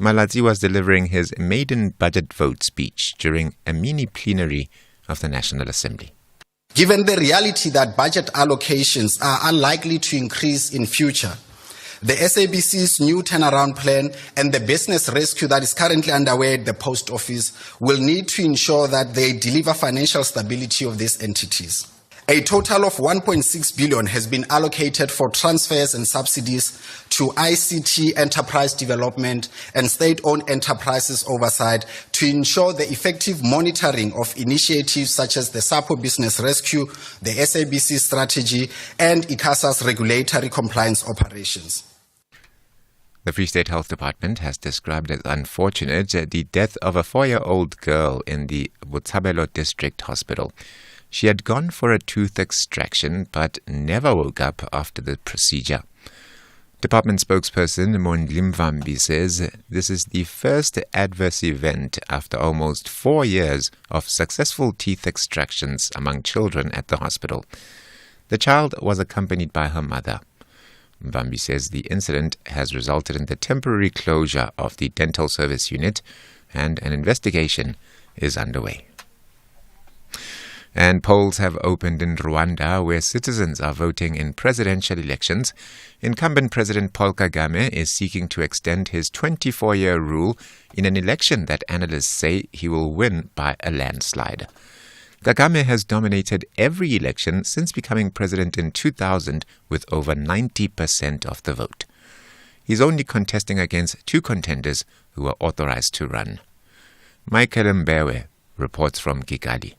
Malatsi was delivering his maiden budget vote speech during a mini plenary of the National Assembly. Given the reality that budget allocations are unlikely to increase in future, the SABC's new turnaround plan and the business rescue that is currently underway at the post office will need to ensure that they deliver financial stability of these entities. A total of 1.6 billion has been allocated for transfers and subsidies to ICT enterprise development and state-owned enterprises oversight to ensure the effective monitoring of initiatives such as the SAPO Business Rescue, the SABC strategy, and ICASA's regulatory compliance operations. The Free State Health Department has described as unfortunate the death of a 4-year-old girl in the Botshabelo District Hospital. She had gone for a tooth extraction but never woke up after the procedure. Department spokesperson Mondli Mvambi says this is the first adverse event after almost 4 years of successful teeth extractions among children at the hospital. The child was accompanied by her mother. Mvambi says the incident has resulted in the temporary closure of the dental service unit and an investigation is underway. And polls have opened in Rwanda, where citizens are voting in presidential elections. Incumbent President Paul Kagame is seeking to extend his 24-year rule in an election that analysts say he will win by a landslide. Kagame has dominated every election since becoming president in 2000 with over 90% of the vote. He's only contesting against 2 contenders who are authorized to run. Michael Mbewe reports from Kigali.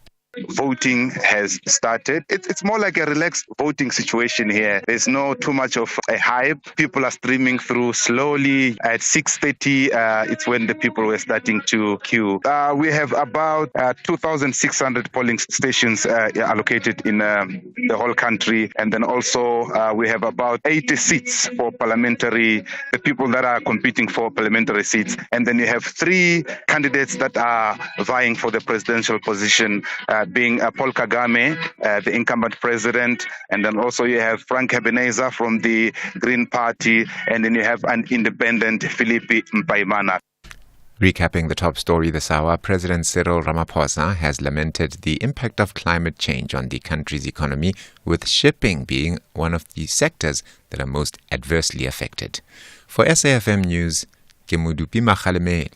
Voting has started. It's more like a relaxed voting situation here. There's no too much of a hype. People are streaming through slowly. At 6:30, it's when the people were starting to queue. We have about 2,600 polling stations allocated in the whole country. And then also we have about 80 seats for the people that are competing for parliamentary seats. And then you have 3 candidates that are vying for the presidential position, being Paul Kagame, the incumbent president, and then also you have Frank Ebenezer from the Green Party, and then you have an independent, Philippe Mpaimana. Recapping the top story this hour, President Cyril Ramaphosa has lamented the impact of climate change on the country's economy, with shipping being one of the sectors that are most adversely affected. For SAFM News, Kemudupi Makhalemel.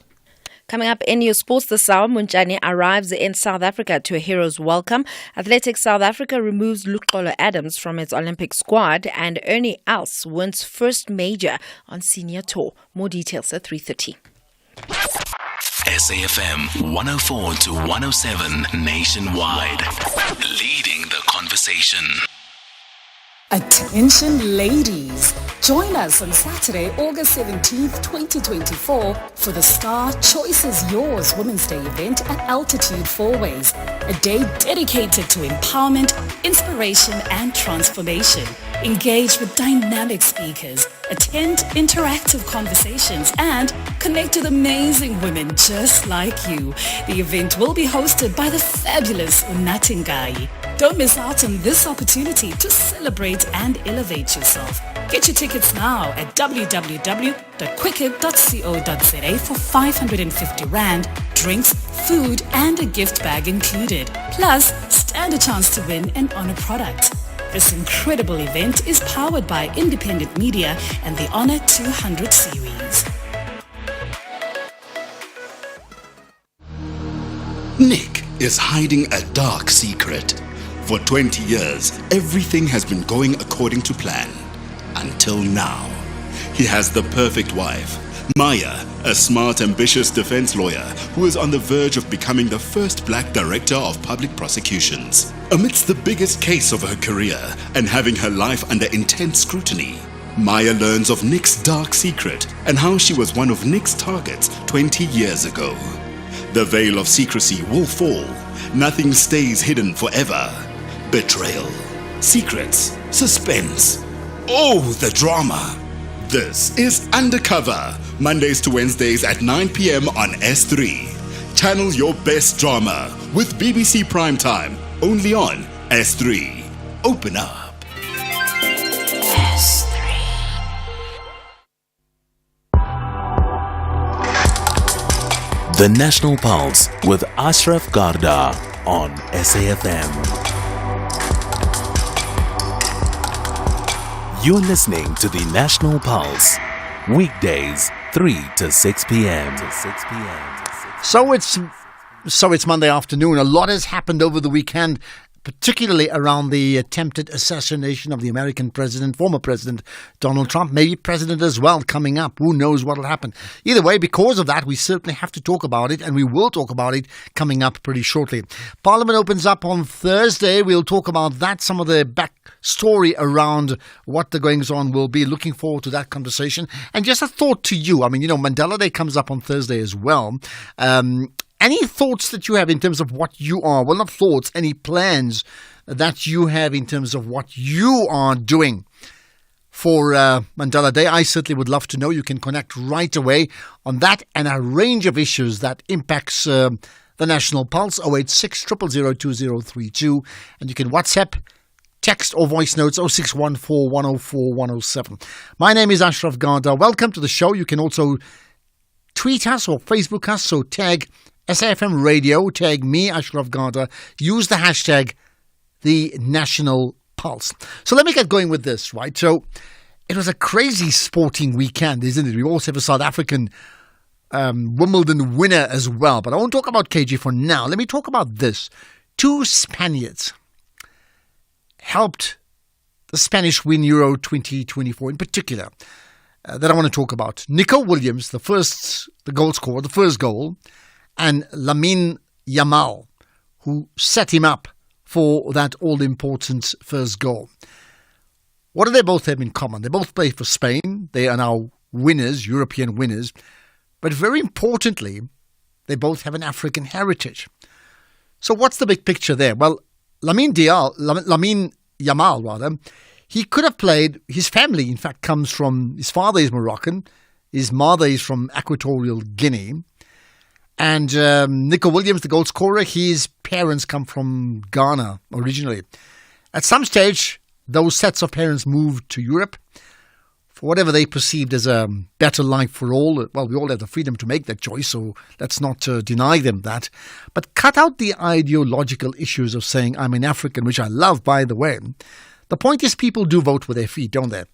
Coming up in news sports this hour, Munjani arrives in South Africa to a hero's welcome. Athletics South Africa removes Luxolo Adams from its Olympic squad, and Ernie Els wins first major on senior tour. More details at 3:30. SAFM 104 to 107 nationwide, leading the conversation. Attention ladies, join us on Saturday, August 17th, 2024 for the Star Choice is Yours Women's Day event at Altitude Fourways, a day dedicated to empowerment, inspiration and transformation. Engage with dynamic speakers, attend interactive conversations and connect with amazing women just like you. The event will be hosted by the fabulous Unatingai. Don't miss out on this opportunity to celebrate and elevate yourself. Get your tickets now at www.quicket.co.za for 550 Rand, drinks, food and a gift bag included. Plus, stand a chance to win an honor product. This incredible event is powered by independent media and the Honor 200 series. Nick is hiding a dark secret. For 20 years, everything has been going according to plan. Until now. He has the perfect wife, Maya, a smart, ambitious defense lawyer who is on the verge of becoming the first black director of public prosecutions. Amidst the biggest case of her career and having her life under intense scrutiny, Maya learns of Nick's dark secret and how she was one of Nick's targets 20 years ago. The veil of secrecy will fall. Nothing stays hidden forever. Betrayal, secrets, suspense. Oh, the drama. This is Undercover, Mondays to Wednesdays at 9 p.m. on S3. Channel your best drama with BBC Primetime, only on S3. Open up. The National Pulse with Ashraf Garda on SAFM. You're listening to the National Pulse, weekdays 3 to 6 p.m. So it's Monday afternoon. A lot has happened over the weekend, particularly around the attempted assassination of the American president, former president Donald Trump, maybe president as well, coming up. Who knows what will happen? Either way, because of that, we certainly have to talk about it, and we will talk about it coming up pretty shortly. Parliament opens up on Thursday. We'll talk about that, some of the backstory around what the goings-on will be. Looking forward to that conversation. And just a thought to you. I mean, Mandela Day comes up on Thursday as well. Any thoughts that you have in terms of what you are? Well, not thoughts, any plans that you have in terms of what you are doing for Mandela Day? I certainly would love to know. You can connect right away on that and a range of issues that impacts the National Pulse, 086 000 2032. And you can WhatsApp, text or voice notes, 0614 104 107. My name is Ashraf Garda. Welcome to the show. You can also tweet us or Facebook us, so tag SAFM Radio, tag me, Ashraf Garda, use the hashtag The National Pulse. So let me get going with this, right? So it was a crazy sporting weekend, isn't it? We also have a South African Wimbledon winner as well. But I won't talk about KG for now. Let me talk about this. 2 Spaniards helped the Spanish win Euro 2024 in particular. That I want to talk about. Nico Williams, the goal scorer, the first goal, and Lamine Yamal, who set him up for that all-important first goal. What do they both have in common? They both play for Spain. They are now winners, European winners. But very importantly, they both have an African heritage. So what's the big picture there? Well, Lamine Yamal, he could have played. His family, in fact, comes from, his father is Moroccan, his mother is from Equatorial Guinea. And Nico Williams, the goal scorer, his parents come from Ghana originally. At some stage, those sets of parents moved to Europe for whatever they perceived as a better life for all. Well, we all have the freedom to make that choice, so let's not deny them that. But cut out the ideological issues of saying, I'm an African, which I love, by the way. The point is, people do vote with their feet, don't they?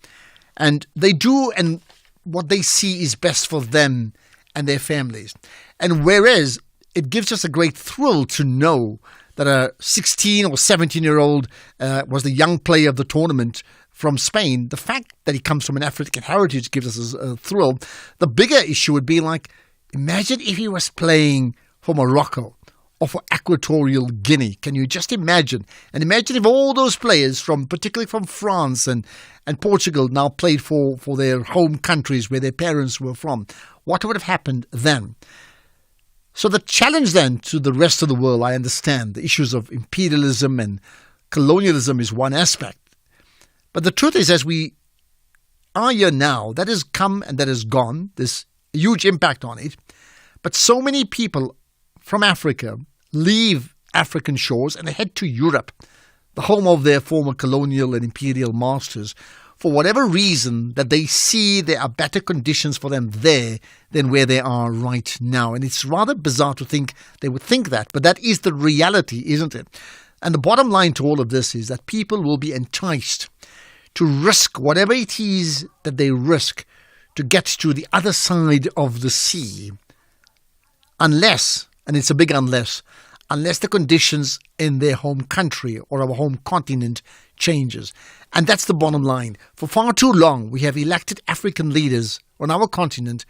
And they do, and what they see is best for them and their families. And whereas it gives us a great thrill to know that a 16 or 17-year-old was the young player of the tournament from Spain, the fact that he comes from an African heritage gives us a thrill. The bigger issue would be like, imagine if he was playing for Morocco or for Equatorial Guinea. Can you just imagine? And imagine if all those players, particularly from France and Portugal, now played for their home countries where their parents were from. What would have happened then? So the challenge then to the rest of the world, I understand, the issues of imperialism and colonialism is one aspect. But the truth is, as we are here now, that has come and that has gone. There's a huge impact on it. But so many people from Africa leave African shores and head to Europe, the home of their former colonial and imperial masters, for whatever reason that they see there are better conditions for them there than where they are right now. And it's rather bizarre to think they would think that, but that is the reality, isn't it? And the bottom line to all of this is that people will be enticed to risk whatever it is that they risk to get to the other side of the sea, unless, and it's a big unless the conditions in their home country or our home continent changes. And that's the bottom line. For far too long, we have elected African leaders on our continent,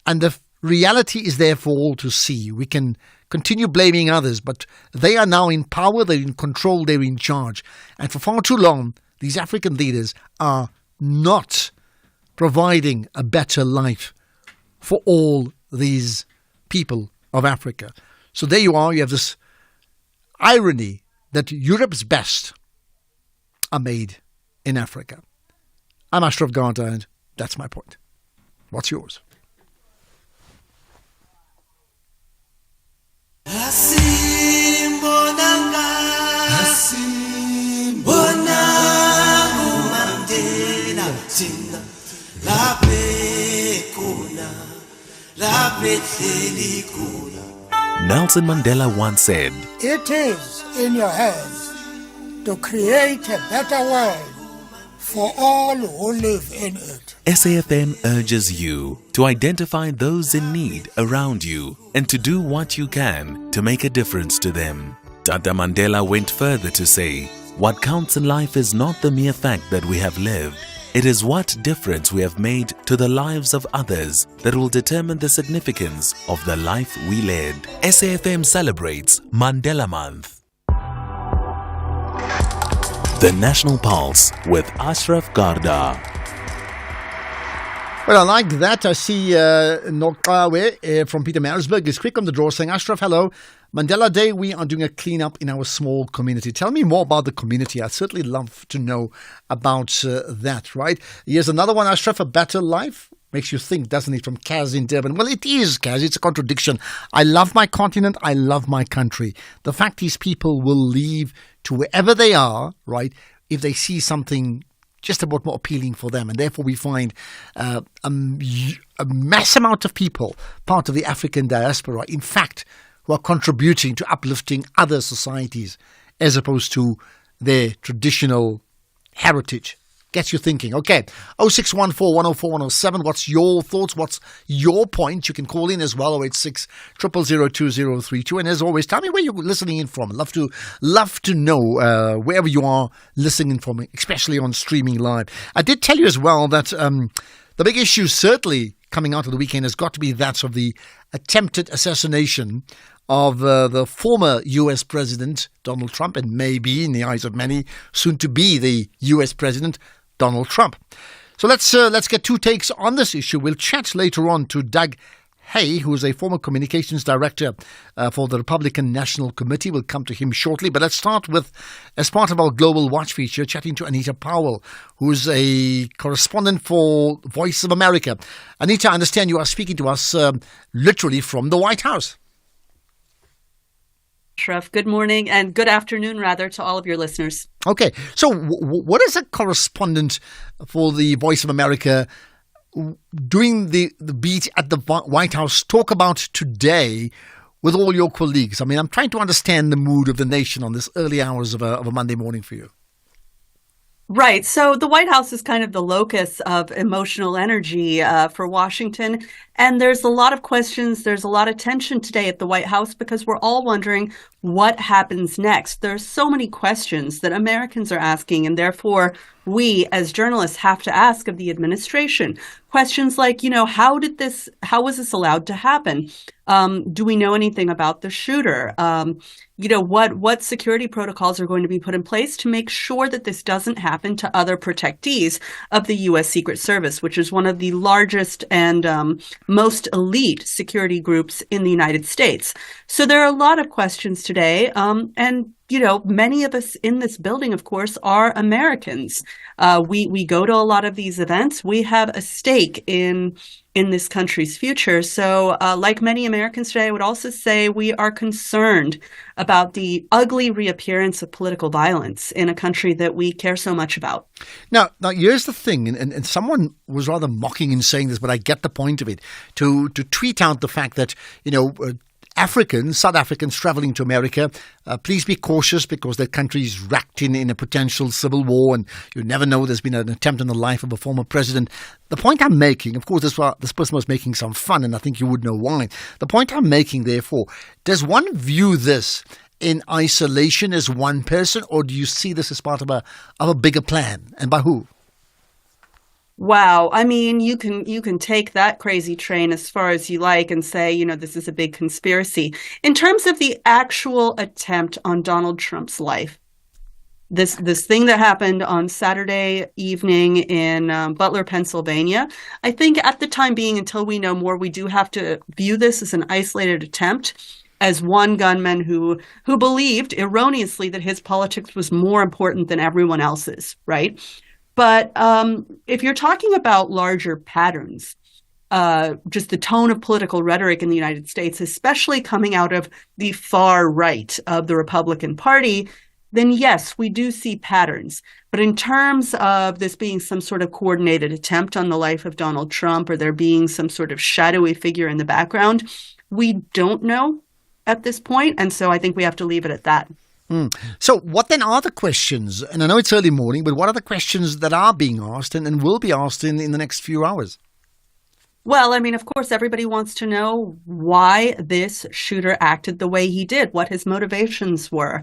and the reality is there for all to see. We can continue blaming others, but they are now in power, they're in control, they're in charge. And for far too long, these African leaders are not providing a better life for all these people of Africa. So there you are, you have this irony that Europe's best are made in Africa. I'm Ashraf Garda, and that's my point. What's yours? La Nelson Mandela once said, It is in your hands to create a better world for all who live in it. SAFM urges you to identify those in need around you and to do what you can to make a difference to them. Tata Mandela went further to say, what counts in life is not the mere fact that we have lived. It is what difference we have made to the lives of others that will determine the significance of the life we led. SAFM celebrates Mandela Month. The National Pulse with Ashraf Garda. Well, I like that. I see Nokawe from Peter Marisburg is quick on the draw saying, Ashraf, hello. Mandela Day, we are doing a clean-up in our small community. Tell me more about the community. I'd certainly love to know about that, right? Here's another one, Ashraf, a better life. Makes you think, doesn't it, from Kaz in Durban? Well, it is, Kaz. It's a contradiction. I love my continent. I love my country. The fact is people will leave to wherever they are, right, if they see something just about more appealing for them. And therefore we find a mass amount of people, part of the African diaspora, in fact, who are contributing to uplifting other societies as opposed to their traditional heritage. Gets you thinking. Okay, 0614 104 107. What's your thoughts? What's your point? You can call in as well, 086 000 2032. And as always, tell me where you're listening in from. Love to know wherever you are listening from, especially on streaming live. I did tell you as well that the big issue certainly coming out of the weekend has got to be that of the attempted assassination of the former U.S. President Donald Trump, and maybe, in the eyes of many, soon to be the U.S. President Donald Trump. So let's get two takes on this issue. We'll chat later on to Doug Hay, who is a former communications director for the Republican National Committee. We'll come to him shortly. But let's start with, as part of our Global Watch feature, chatting to Anita Powell, who's a correspondent for Voice of America. Anita, I understand you are speaking to us literally from the White House. Ashraf, good morning and good afternoon, rather, to all of your listeners. Okay, so what is a correspondent for the Voice of America doing the beat at the White House talk about today with all your colleagues? I mean, I'm trying to understand the mood of the nation on this early hours of a Monday morning for you. Right. So the White House is kind of the locus of emotional energy for Washington. And there's a lot of questions. There's a lot of tension today at the White House because we're all wondering what happens next. There's so many questions that Americans are asking, and therefore we as journalists have to ask of the administration. Questions like, how was this allowed to happen? Do we know anything about the shooter? What security protocols are going to be put in place to make sure that this doesn't happen to other protectees of the U.S. Secret Service, which is one of the largest and most elite security groups in the United States. So there are a lot of questions today. And many of us in this building, of course, are Americans. We go to a lot of these events. We have a stake in this country's future. So like many Americans today, I would also say we are concerned about the ugly reappearance of political violence in a country that we care so much about. Now here's the thing, and someone was rather mocking in saying this, but I get the point of it, to tweet out the fact that, South Africans traveling to America, please be cautious because their country is racked in a potential civil war, and you never know, there's been an attempt on the life of a former president. The point I'm making, of course, this person was making some fun, and I think you would know why. The point I'm making, therefore, does one view this in isolation as one person, or do you see this as part of a bigger plan, and by who? Wow. I mean, you can take that crazy train as far as you like and say, this is a big conspiracy. In terms of the actual attempt on Donald Trump's life, this thing that happened on Saturday evening in Butler, Pennsylvania, I think at the time being, until we know more, we do have to view this as an isolated attempt, as one gunman who believed erroneously that his politics was more important than everyone else's, right? But if you're talking about larger patterns, just the tone of political rhetoric in the United States, especially coming out of the far right of the Republican Party, then yes, we do see patterns. But in terms of this being some sort of coordinated attempt on the life of Donald Trump, or there being some sort of shadowy figure in the background, we don't know at this point. And so I think we have to leave it at that. So what then are the questions? And I know it's early morning, but what are the questions that are being asked and will be asked in the next few hours? Well, I mean, of course, everybody wants to know why this shooter acted the way he did, what his motivations were,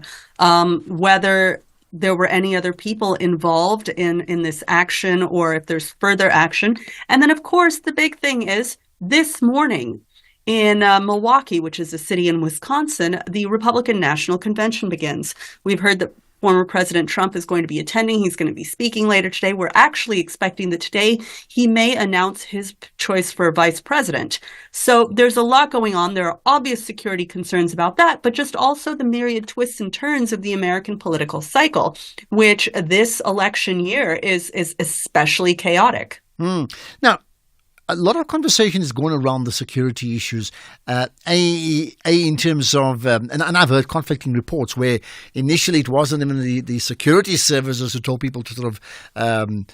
whether there were any other people involved in this action or if there's further action. And then, of course, the big thing is this morning in Milwaukee, which is a city in Wisconsin, the Republican National Convention begins. We've heard that former President Trump is going to be attending. He's going to be speaking later today. We're actually expecting that today he may announce his choice for vice president. So there's a lot going on. There are obvious security concerns about that, but just also the myriad twists and turns of the American political cycle, which this election year is especially chaotic. Now, a lot of conversation is going around the security issues, in terms of, and I've heard conflicting reports where initially it wasn't even the security services who told people to sort of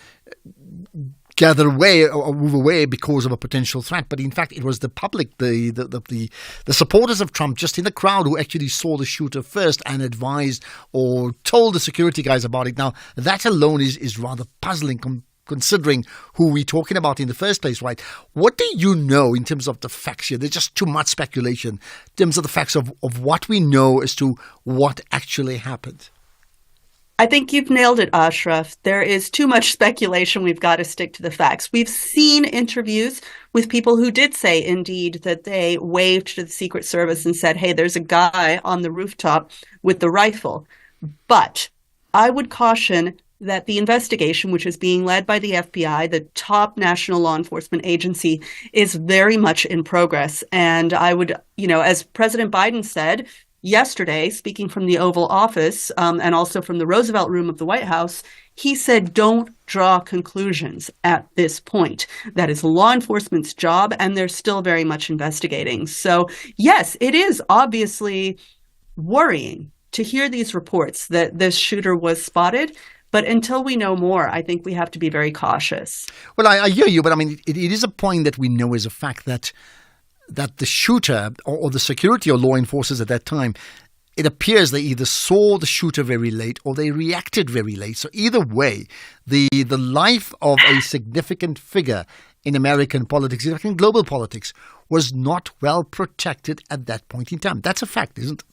gather away or move away because of a potential threat, but in fact it was the public, the supporters of Trump just in the crowd who actually saw the shooter first and advised or told the security guys about it. Now that alone is rather puzzling considering who we're talking about in the first place, right? What do you know in terms of the facts here? There's just too much speculation in terms of the facts of what we know as to what actually happened. I think you've nailed it, Ashraf. There is too much speculation. We've got to stick to the facts. We've seen interviews with people who did say, indeed, that they waved to the Secret Service and said, hey, there's a guy on the rooftop with the rifle. But I would caution that the investigation, which is being led by the FBI, the top national law enforcement agency, is very much in progress. And I would, as President Biden said yesterday, speaking from the Oval Office and also from the Roosevelt Room of the White House, he said, don't draw conclusions at this point. That is law enforcement's job, and they're still very much investigating. So, yes, it is obviously worrying to hear these reports that this shooter was spotted. But until we know more, I think we have to be very cautious. Well, I hear you, but I mean, it is a point that we know as a fact that the shooter or the security or law enforcers at that time, it appears they either saw the shooter very late or they reacted very late. So either way, the life of a significant figure in American politics, in global politics, was not well protected at that point in time. That's a fact, isn't it?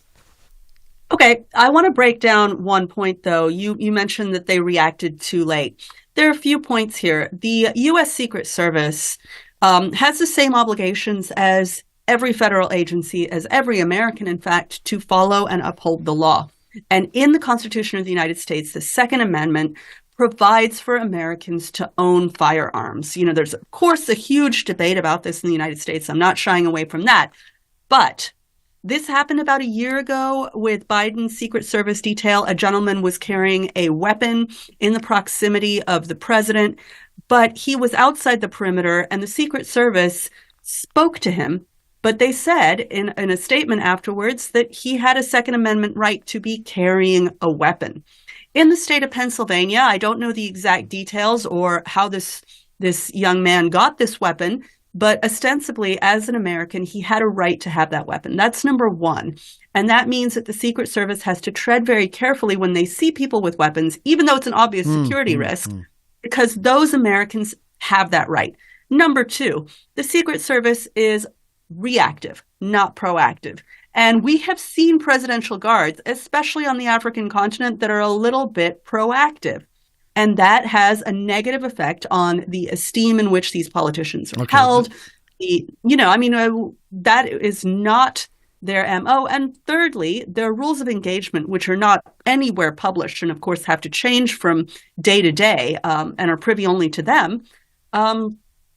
Okay, I want to break down one point, though. You mentioned that they reacted too late. There are a few points here. The U.S. Secret Service has the same obligations as every federal agency, as every American, in fact, to follow and uphold the law. And in the Constitution of the United States, the Second Amendment provides for Americans to own firearms. There's, of course, a huge debate about this in the United States. I'm not shying away from that. But this happened about a year ago with Biden's Secret Service detail. A gentleman was carrying a weapon in the proximity of the president, but he was outside the perimeter, and the Secret Service spoke to him. But they said in a statement afterwards that he had a Second Amendment right to be carrying a weapon. In the state of Pennsylvania, I don't know the exact details or how this young man got this weapon, but ostensibly, as an American, he had a right to have that weapon. That's number one. And that means that the Secret Service has to tread very carefully when they see people with weapons, even though it's an obvious security risk, because those Americans have that right. Number two, the Secret Service is reactive, not proactive. And we have seen presidential guards, especially on the African continent, that are a little bit proactive. And that has a negative effect on the esteem in which these politicians are held. That is not their MO. And thirdly, their rules of engagement, which are not anywhere published and, of course, have to change from day to day and are privy only to them,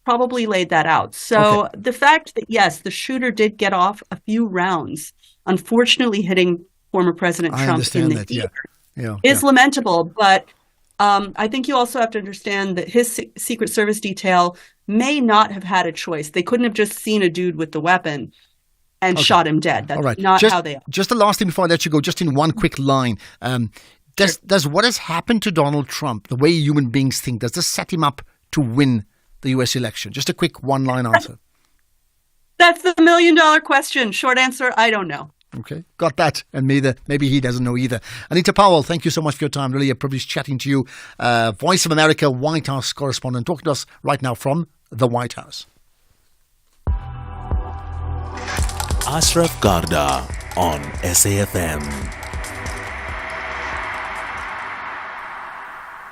probably laid that out. So the fact that, yes, the shooter did get off a few rounds, unfortunately hitting former President Trump in the ear, is lamentable. But I think you also have to understand that his Secret Service detail may not have had a choice. They couldn't have just seen a dude with the weapon and shot him dead. That's not how they are. Just the last thing before I let you go, just in one quick line. Does what has happened to Donald Trump, the way human beings think, does this set him up to win the U.S. election? Just a quick one-line answer. That's the $1 million question. Short answer, I don't know. Okay, got that. And maybe he doesn't know either. Anita Powell, thank you so much for your time. Really a privilege chatting to you. Voice of America White House correspondent, talking to us right now from the White House. Ashraf Garda on SAFM.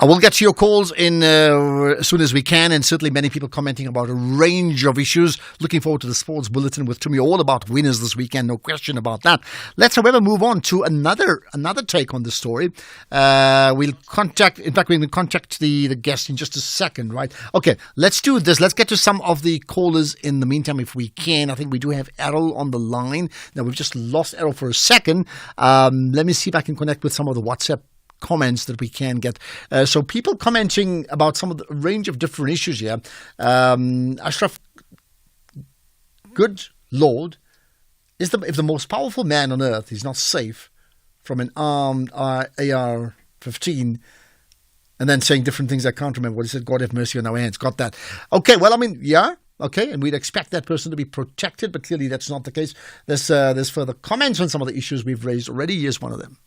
I will get to your calls in as soon as we can, and certainly many people commenting about a range of issues. Looking forward to the Sports Bulletin with Tumi, all about winners this weekend, no question about that. Let's, however, move on to another take on the story. We'll contact the guest in just a second, right? Okay, let's do this. Let's get to some of the callers in the meantime if we can. I think we do have Errol on the line. Now, we've just lost Errol for a second. Let me see if I can connect with some of the WhatsApp comments that we can get. So people commenting about some of the range of different issues here. Ashraf, good Lord, if the most powerful man on earth is not safe from an armed AR-15, and then saying different things, I can't remember what he said. God have mercy on our hands. Got that. Okay, well, I mean, yeah. Okay, and we'd expect that person to be protected, but clearly that's not the case. There's further comments on some of the issues we've raised already. Here's one of them.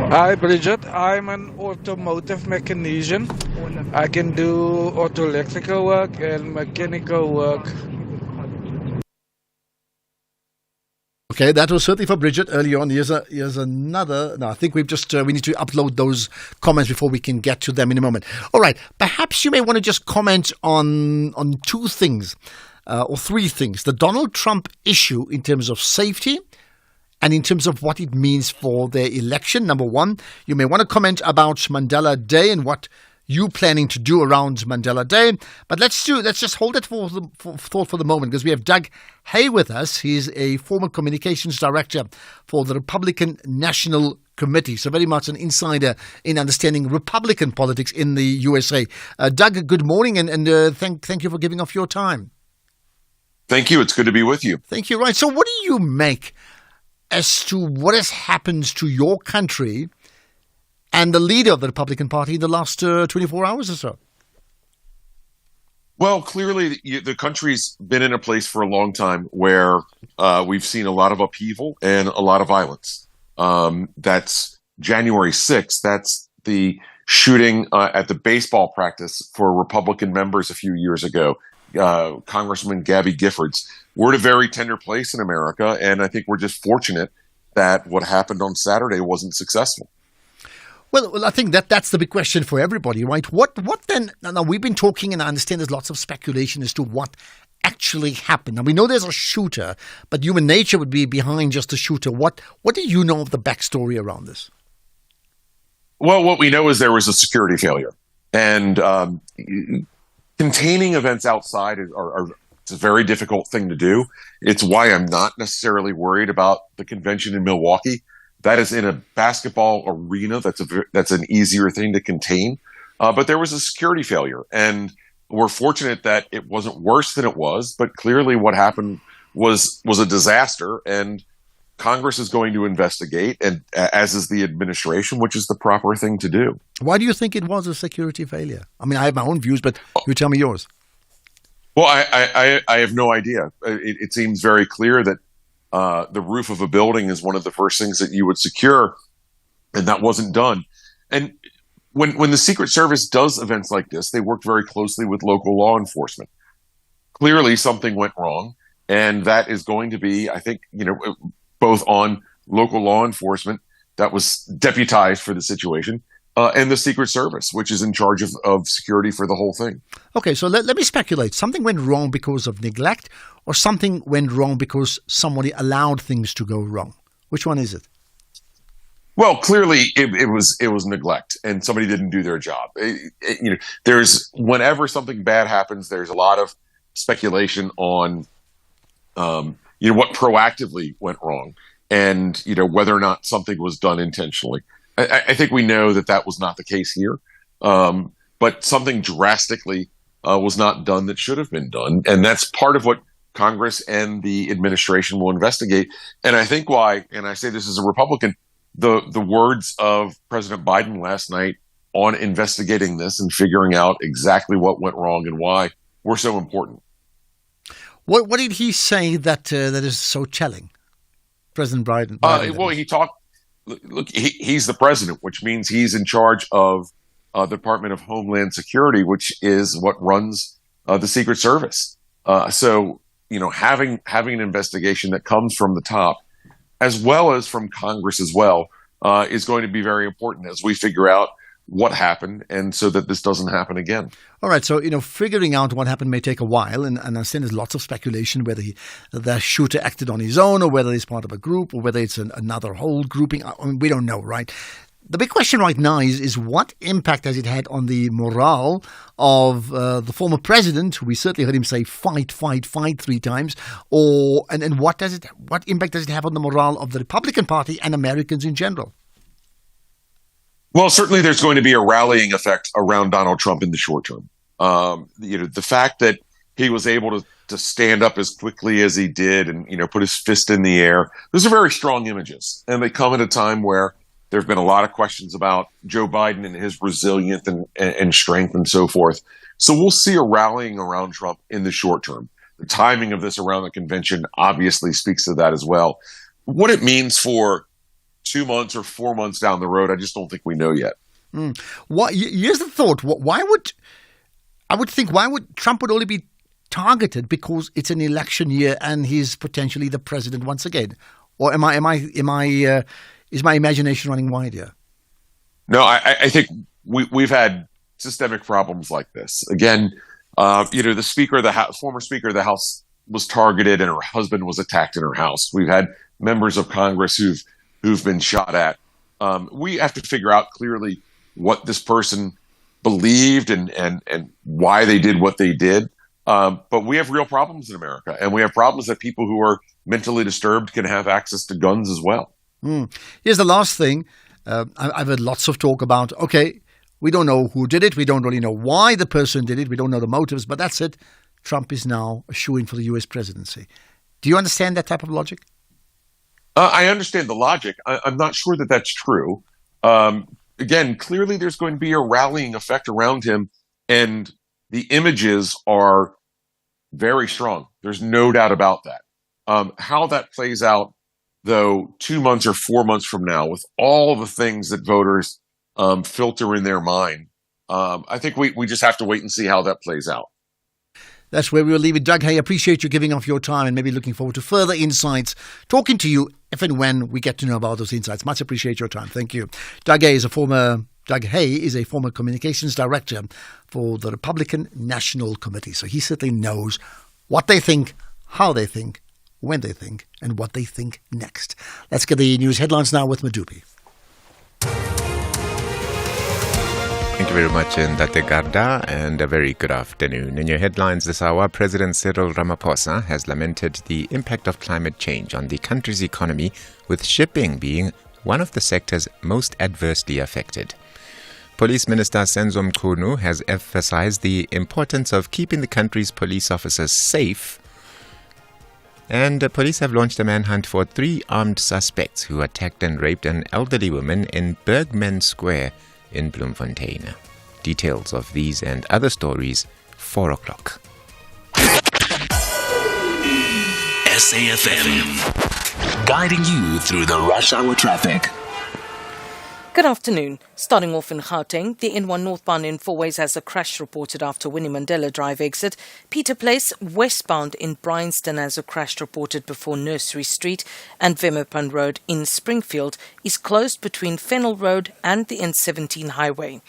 Hi, Bridget. I'm an automotive mechanician. I can do auto electrical work and mechanical work. Okay, that was certainly for Bridget early on. Here's another. No, I think we need to upload those comments before we can get to them in a moment. All right, perhaps you may want to just comment on two things or three things. The Donald Trump issue in terms of safety and in terms of what it means for their election. Number one, you may want to comment about Mandela Day and what you planning to do around Mandela Day. But let's just hold it for thought for the moment, because we have Doug Hay with us. He's a former communications director for the Republican National Committee, so very much an insider in understanding Republican politics in the USA. Doug, good morning, and thank you for giving off your time. Thank you. It's good to be with you. Thank you. Right. So what do you make as to what has happened to your country and the leader of the Republican Party in the last 24 hours or so? Well, clearly the country's been in a place for a long time where we've seen a lot of upheaval and a lot of violence. That's January 6th. That's the shooting at the baseball practice for Republican members a few years ago. Congresswoman Gabby Giffords. We're at a very tender place in America, and I think we're just fortunate that what happened on Saturday wasn't successful. Well, I think that's the big question for everybody, right? What then? Now, we've been talking, and I understand there's lots of speculation as to what actually happened. Now, we know there's a shooter, but human nature would be behind just a shooter. What do you know of the backstory around this? Well, what we know is there was a security failure. And containing events outside it's a very difficult thing to do. It's why I'm not necessarily worried about the convention in Milwaukee. That is in a basketball arena. That's an easier thing to contain. But there was a security failure, and we're fortunate that it wasn't worse than it was. But clearly, what happened was a disaster, and Congress is going to investigate, and as is the administration, which is the proper thing to do. Why do you think it was a security failure? I mean, I have my own views, but you tell me yours. Well, I have no idea. It seems very clear that the roof of a building is one of the first things that you would secure, and that wasn't done. And when the Secret Service does events like this, they work very closely with local law enforcement. Clearly, something went wrong, and that is going to be, I think, both on local law enforcement that was deputized for the situation, and the Secret Service, which is in charge of security for the whole thing. Okay, so let me speculate. Something went wrong because of neglect, or something went wrong because somebody allowed things to go wrong? Which one is it? Well, clearly it was neglect, and somebody didn't do their job. There's whenever something bad happens, there's a lot of speculation on what proactively went wrong, and whether or not something was done intentionally. I think we know that was not the case here, but something drastically was not done that should have been done, and that's part of what Congress and the administration will investigate. And I think why, and I say this as a Republican, the words of President Biden last night on investigating this and figuring out exactly what went wrong and why were so important. What did he say that is so telling, President Biden? Well, he talked. Look, he's the president, which means he's in charge of the Department of Homeland Security, which is what runs the Secret Service. So, having an investigation that comes from the top, as well as from Congress as well, is going to be very important as we figure out what happened, and so that this doesn't happen again. All right, so figuring out what happened may take a while, and I understand there's lots of speculation whether the shooter acted on his own, or whether he's part of a group, or whether it's another whole grouping. I mean, we don't know, right? The big question right now is what impact has it had on the morale of the former president, who we certainly heard him say fight 3 times, and what impact does it have on the morale of the Republican Party and Americans in general? Well, certainly there's going to be a rallying effect around Donald Trump in the short term. The fact that he was able to stand up as quickly as he did and, put his fist in the air, those are very strong images. And they come at a time where there have been a lot of questions about Joe Biden and his resilience and strength and so forth. So we'll see a rallying around Trump in the short term. The timing of this around the convention obviously speaks to that as well. What it means for 2 months or 4 months down the road, I just don't think we know yet. Here's the thought. Why would Trump would only be targeted because it's an election year and he's potentially the president once again? Or is my imagination running wide here? No, I think we've had systemic problems like this. Again, the former Speaker of the House was targeted and her husband was attacked in her house. We've had members of Congress who've been shot at. We have to figure out clearly what this person believed and why they did what they did. But we have real problems in America, and we have problems that people who are mentally disturbed can have access to guns as well. Here's the last thing. I've heard lots of talk about, we don't know who did it. We don't really know why the person did it. We don't know the motives, but that's it. Trump is now a shoo-in for the U.S. presidency. Do you understand that type of logic? I understand the logic. I'm not sure that that's true. Again, clearly there's going to be a rallying effect around him, and the images are very strong. There's no doubt about that. How that plays out, though, 2 months or 4 months from now, with all the things that voters filter in their mind, I think we just have to wait and see how that plays out. That's where we'll leave it. Doug Hay, appreciate you giving off your time and maybe looking forward to further insights, talking to you if and when we get to know about those insights. Much appreciate your time. Thank you. Doug Hay is a former communications director for the Republican National Committee. So he certainly knows what they think, how they think, when they think, and what they think next. Let's get the news headlines now with Madupi. Thank you very much, Ashraf Garda, and a very good afternoon. In your headlines this hour, President Cyril Ramaphosa has lamented the impact of climate change on the country's economy, with shipping being one of the sectors most adversely affected. Police Minister Senzo Mchunu has emphasized the importance of keeping the country's police officers safe. And police have launched a manhunt for 3 armed suspects who attacked and raped an elderly woman in Bergman Square in Bloemfontein. Details of these and other stories, 4 o'clock. SAFM, guiding you through the rush hour traffic. Good afternoon. Starting off in Gauteng, the N1 northbound in Fourways has a crash reported after Winnie Mandela Drive exit. Peter Place westbound in Bryanston has a crash reported before Nursery Street, and Vemerpan Road in Springfield is closed between Fennel Road and the N17 highway.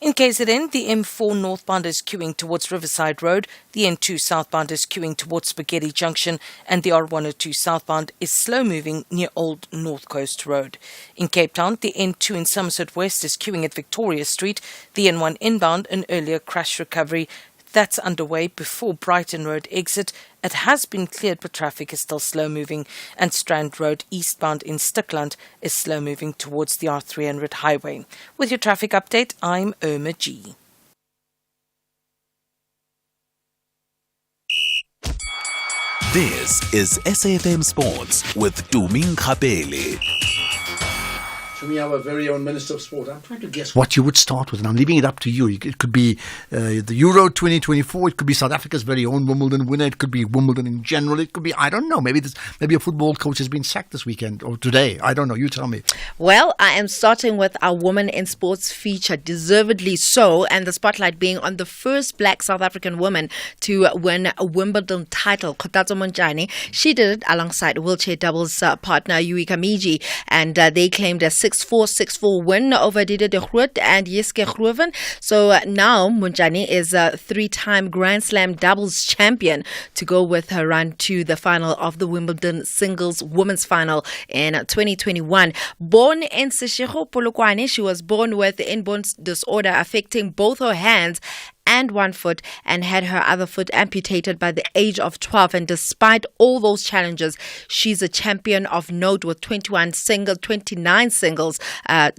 In KZN, the M4 northbound is queuing towards Riverside Road, the N2 southbound is queuing towards Spaghetti Junction, and the R102 southbound is slow moving near Old North Coast Road. In Cape Town, the N2 in Somerset West is queuing at Victoria Street, the N1 inbound an earlier crash recovery that's underway before Brighton Road exit. It has been cleared, but traffic is still slow moving, and Strand Road eastbound in Stickland is slow moving towards the R300 highway. With your traffic update, I'm Irma G. This is SAFM Sports with Tuming Kapele. Should we have a very own Minister of Sport? I'm trying to guess what you would start with, and I'm leaving it up to you. It could be the Euro 2024. It could be South Africa's very own Wimbledon winner. It could be Wimbledon in general. It could be, I don't know, maybe a football coach has been sacked this weekend or today. I don't know. You tell me. Well, I am starting with our Women in Sports feature, deservedly so, and the spotlight being on the first black South African woman to win a Wimbledon title, Kgothatso Montjane. She did it alongside wheelchair doubles partner Yui Kamiji, and they claimed a 6-4, 6-4 win over Dide de Groot and Jiske Groven. So now Montjane is a 3-time Grand Slam doubles champion to go with her run to the final of the Wimbledon singles women's final in 2021. Born in Seshego, Polokwane, she was born with inborn disorder affecting both her hands and one foot and had her other foot amputated by the age of 12. And despite all those challenges, she's a champion of note with 29 singles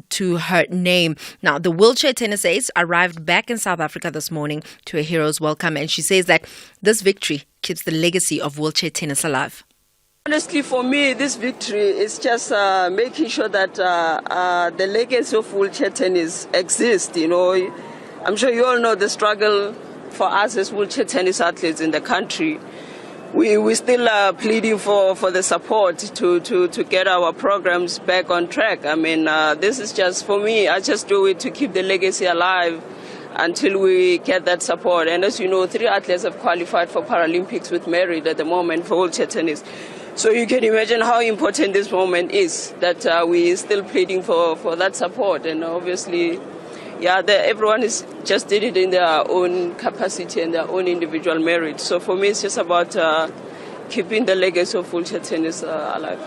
to her name. Now, the wheelchair tennis ace arrived back in South Africa this morning to a hero's welcome, and she says that this victory keeps the legacy of wheelchair tennis alive. Honestly, for me, this victory is just making sure that the legacy of wheelchair tennis exists, you know. I'm sure you all know the struggle for us as wheelchair tennis athletes in the country. We still are pleading for the support to get our programs back on track. I mean, this is just, for me, I just do it to keep the legacy alive until we get that support. And as you know, 3 athletes have qualified for Paralympics with merit at the moment for wheelchair tennis. So you can imagine how important this moment is, that we still pleading for that support. And obviously, everyone is just did it in their own capacity and their own individual merit. So for me, it's just about keeping the legacy of wheelchair tennis alive.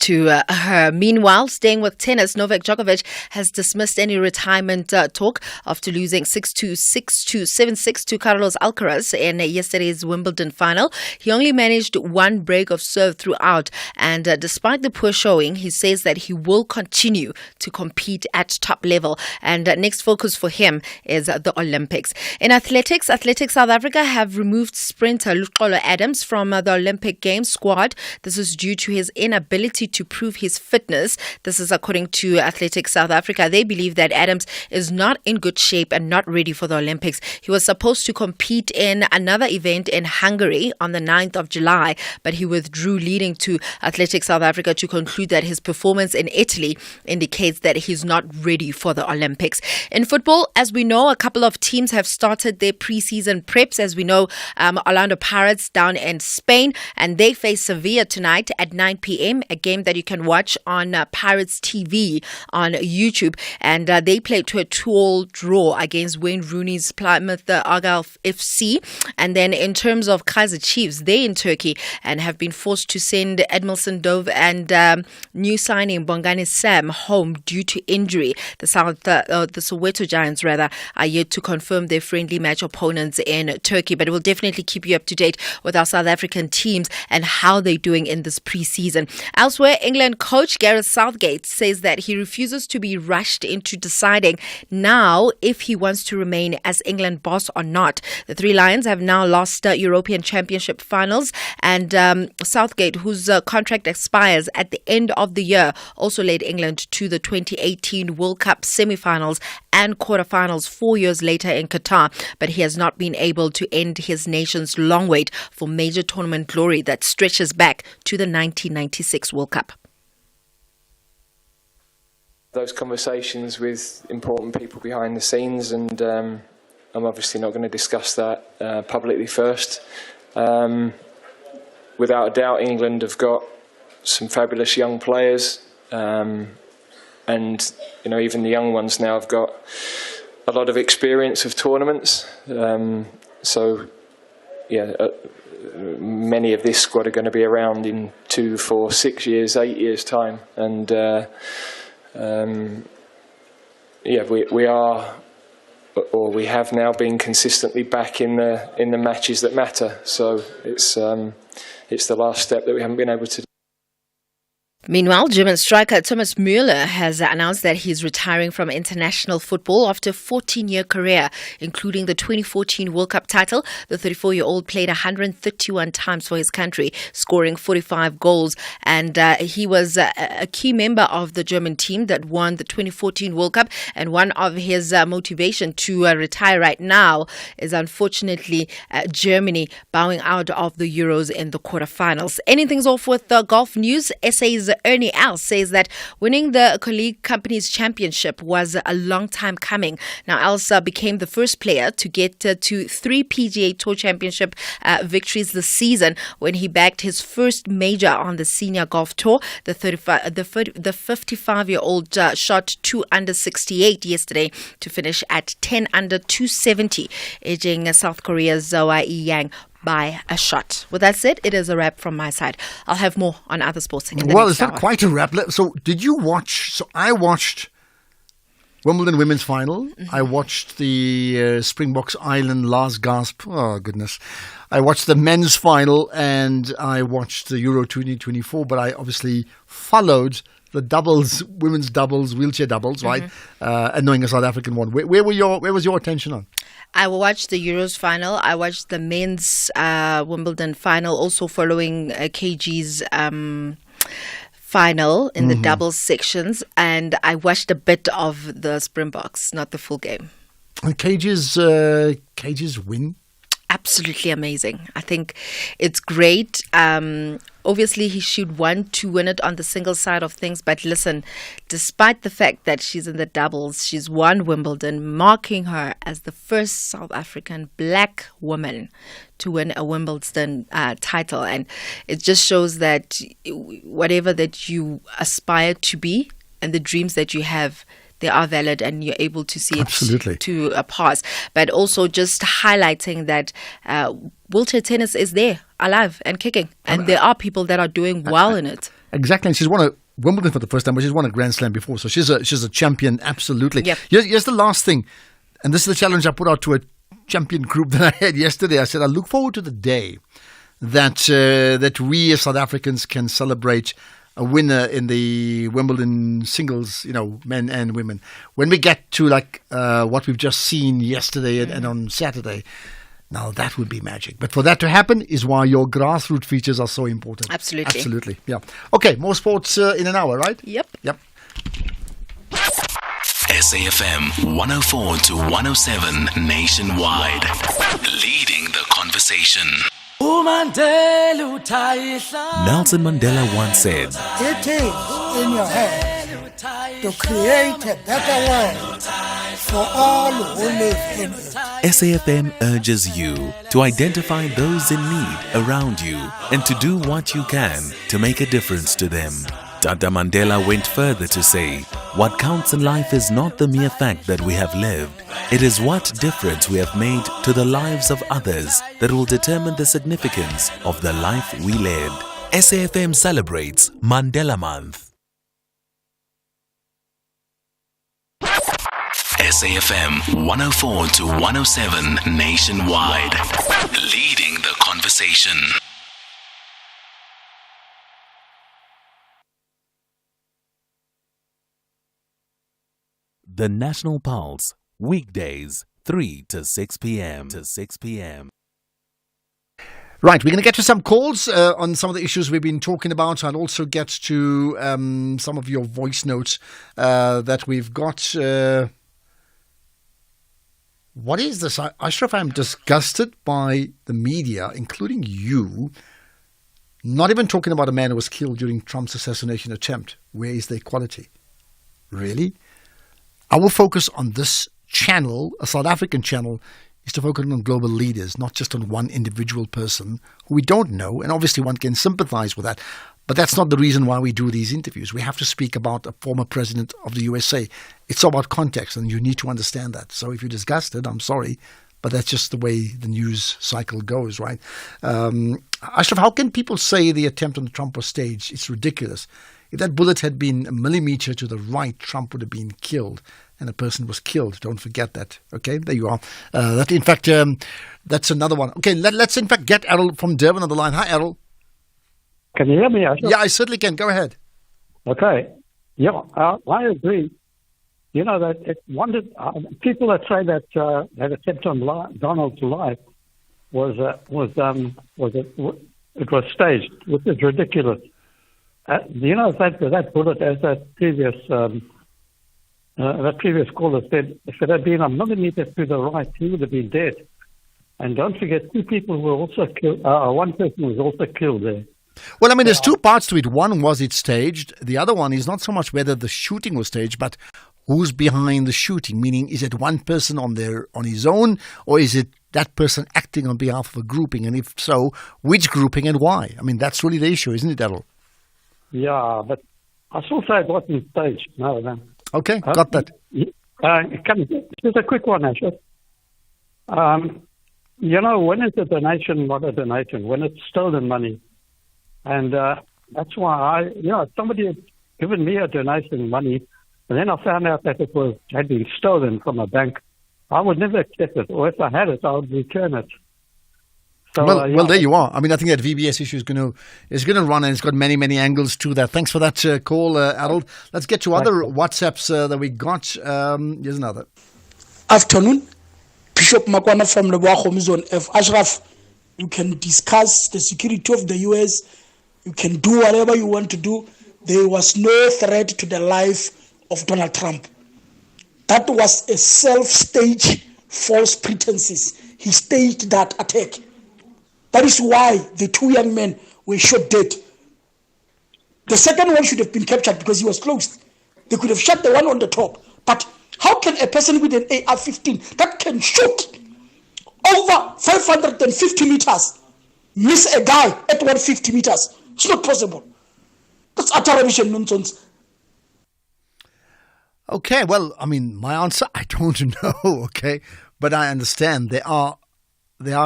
To her. Meanwhile, staying with tennis, Novak Djokovic has dismissed any retirement talk after losing 6-2, 6-2, 7-6 to Carlos Alcaraz in yesterday's Wimbledon final. He only managed one break of serve throughout, and despite the poor showing, he says that he will continue to compete at top level. And next focus for him is the Olympics. In athletics South Africa have removed sprinter Luxolo Adams from the Olympic Games squad. This is due to his inability to prove his fitness. This is according to Athletics South Africa. They believe that Adams is not in good shape and not ready for the Olympics. He was supposed to compete in another event in Hungary on the 9th of July, but he withdrew, leading to Athletics South Africa to conclude that his performance in Italy indicates that he's not ready for the Olympics. In football, as we know, a couple of teams have started their preseason preps. As we know, Orlando Pirates down in Spain, and they face Sevilla tonight at 9 p.m., a game that you can watch on Pirates TV on YouTube. And they played to a 2-2 draw against Wayne Rooney's Plymouth Argyle FC. And then in terms of Kaizer Chiefs, they're in Turkey and have been forced to send Edmilson Dove and new signing Bongani Sam home due to injury. The Soweto Giants are yet to confirm their friendly match opponents in Turkey, but we'll definitely keep you up to date with our South African teams and how they're doing in this preseason. Elsewhere, England coach Gareth Southgate says that he refuses to be rushed into deciding now if he wants to remain as England boss or not. The Three Lions have now lost European Championship finals, and Southgate, whose contract expires at the end of the year, also led England to the 2018 World Cup semi-finals and quarterfinals 4 years later in Qatar, but he has not been able to end his nation's long wait for major tournament glory that stretches back to the 1996 World Cup. Those conversations with important people behind the scenes, and I'm obviously not going to discuss that publicly first. Without a doubt, England have got some fabulous young players, and even the young ones now have got a lot of experience of tournaments. Many of this squad are going to be around in 2, 4, 6 years, 8 years time, and we have now been consistently back in the matches that matter. So it's the last step that we haven't been able to do. Meanwhile, German striker Thomas Müller has announced that he's retiring from international football after a 14-year career, including the 2014 World Cup title. The 34-year-old played 131 times for his country, scoring 45 goals. And he was a key member of the German team that won the 2014 World Cup. And one of his motivation to retire right now is unfortunately Germany bowing out of the Euros in the quarterfinals. Anything's off with the golf news. SA's Ernie Els says that winning the Colleague Companies Championship was a long time coming. Now, Els became the first player to get to 3 PGA Tour Championship victories this season when he bagged his first major on the Senior Golf Tour. The 55-year-old shot 2 under 68 yesterday to finish at 10 under 270, edging South Korea's Zhou Yang by a shot. With that said, it is a wrap from my side. I'll have more on other sports. Well, it's not quite a wrap. So did you watch? So I watched Wimbledon women's final. Mm-hmm. I watched the Springboks Island last gasp. Oh, goodness. I watched the men's final and I watched the Euro 2024, but I obviously followed the doubles, women's doubles, wheelchair doubles, right? And knowing a South African one. Where was your attention on? I watched the Euros final. I watched the men's Wimbledon final, also following KG's final in the doubles sections. And I watched a bit of the Springboks, not the full game. And KG's win? Absolutely amazing. I think it's great. Obviously, he should want to win it on the single side of things. But listen, despite the fact that she's in the doubles, she's won Wimbledon, marking her as the first South African black woman to win a Wimbledon title. And it just shows that whatever that you aspire to be and the dreams that you have, they are valid and you're able to see Absolutely. it to a pass. But also just highlighting that wheelchair tennis is there, alive and kicking. And there are people that are doing well in it. Exactly. And she's won a Wimbledon for the first time, but she's won a Grand Slam before. So she's a champion, absolutely. Yep. Here's the last thing. And this is the challenge I put out to a champion group that I had yesterday. I said, I look forward to the day that we as South Africans can celebrate a winner in the Wimbledon singles, men and women. When we get to what we've just seen yesterday and on Saturday, now that would be magic. But for that to happen is why your grassroots features are so important. Absolutely. Yeah. Okay, more sports in an hour, right? Yep. SAFM 104 to 107 nationwide. Leading the conversation. Nelson Mandela once said, It is in your hands to create a better world for all who live in it. SAFM urges you to identify those in need around you and to do what you can to make a difference to them. Tata Mandela went further to say, what counts in life is not the mere fact that we have lived. It is what difference we have made to the lives of others that will determine the significance of the life we led. SAFM celebrates Mandela Month. SAFM 104 to 107 nationwide. Leading the conversation. The National Pulse, weekdays, 3 to 6 p.m. Right, we're going to get to some calls on some of the issues we've been talking about. I'll also get to some of your voice notes that we've got. What is this? Ashraf, I'm disgusted by the media, including you, not even talking about a man who was killed during Trump's assassination attempt. Where is the equality? Really? Our focus on this channel, a South African channel, is to focus on global leaders, not just on one individual person who we don't know. And obviously one can sympathize with that. But that's not the reason why we do these interviews. We have to speak about a former president of the USA. It's all about context, and you need to understand that. So if you're disgusted, I'm sorry, but that's just the way the news cycle goes, right? Ashraf, how can people say the attempt on Trump was staged? It's ridiculous. If that bullet had been a millimeter to the right, Trump would have been killed, and a person was killed. Don't forget that. Okay, there you are. That's another one. Okay, let's in fact get Errol from Durban on the line. Hi, Errol. Can you hear me, Ashraf? Yeah, I certainly can. Go ahead. Okay. Yeah, I agree. You know that it wanted people that say that that attempt on Donald's life it was staged, which is ridiculous. You know that bullet, as that previous caller said, if it had been a millimeter to the right, he would have been dead. And don't forget, two people were also killed. One person was also killed there. Well, I mean, there's two parts to it. One was it staged. The other one is not so much whether the shooting was staged, but who's behind the shooting. Meaning, is it one person on his own, or is it that person acting on behalf of a grouping? And if so, which grouping and why? I mean, that's really the issue, isn't it, Errol? Yeah, but I still say it wasn't staged. No. Okay, got that. Just a quick one, Ashraf. You know, when is a donation not a donation? When it's stolen money. And that's why somebody had given me a donation money, and then I found out that it had been stolen from a bank. I would never accept it, or if I had it, I would return it. So, well, there you are. I mean, I think that VBS issue is going to run, and it's got many, many angles to that. Thanks for that call, Harold. Let's get to other WhatsApps that we got. Here's another. Afternoon, Bishop Makwana from Leboa Zone F. Ashraf, you can discuss the security of the U.S., you can do whatever you want to do. There was no threat to the life of Donald Trump. That was a self-staged false pretenses. He staged that attack. That is why the two young men were shot dead. The second one should have been captured because he was closed. They could have shot the one on the top. But how can a person with an AR-15 that can shoot over 550 meters miss a guy at 150 meters? It's not possible. That's utter rubbish and nonsense. Okay, well, I mean, my answer, I don't know, okay? But I understand there are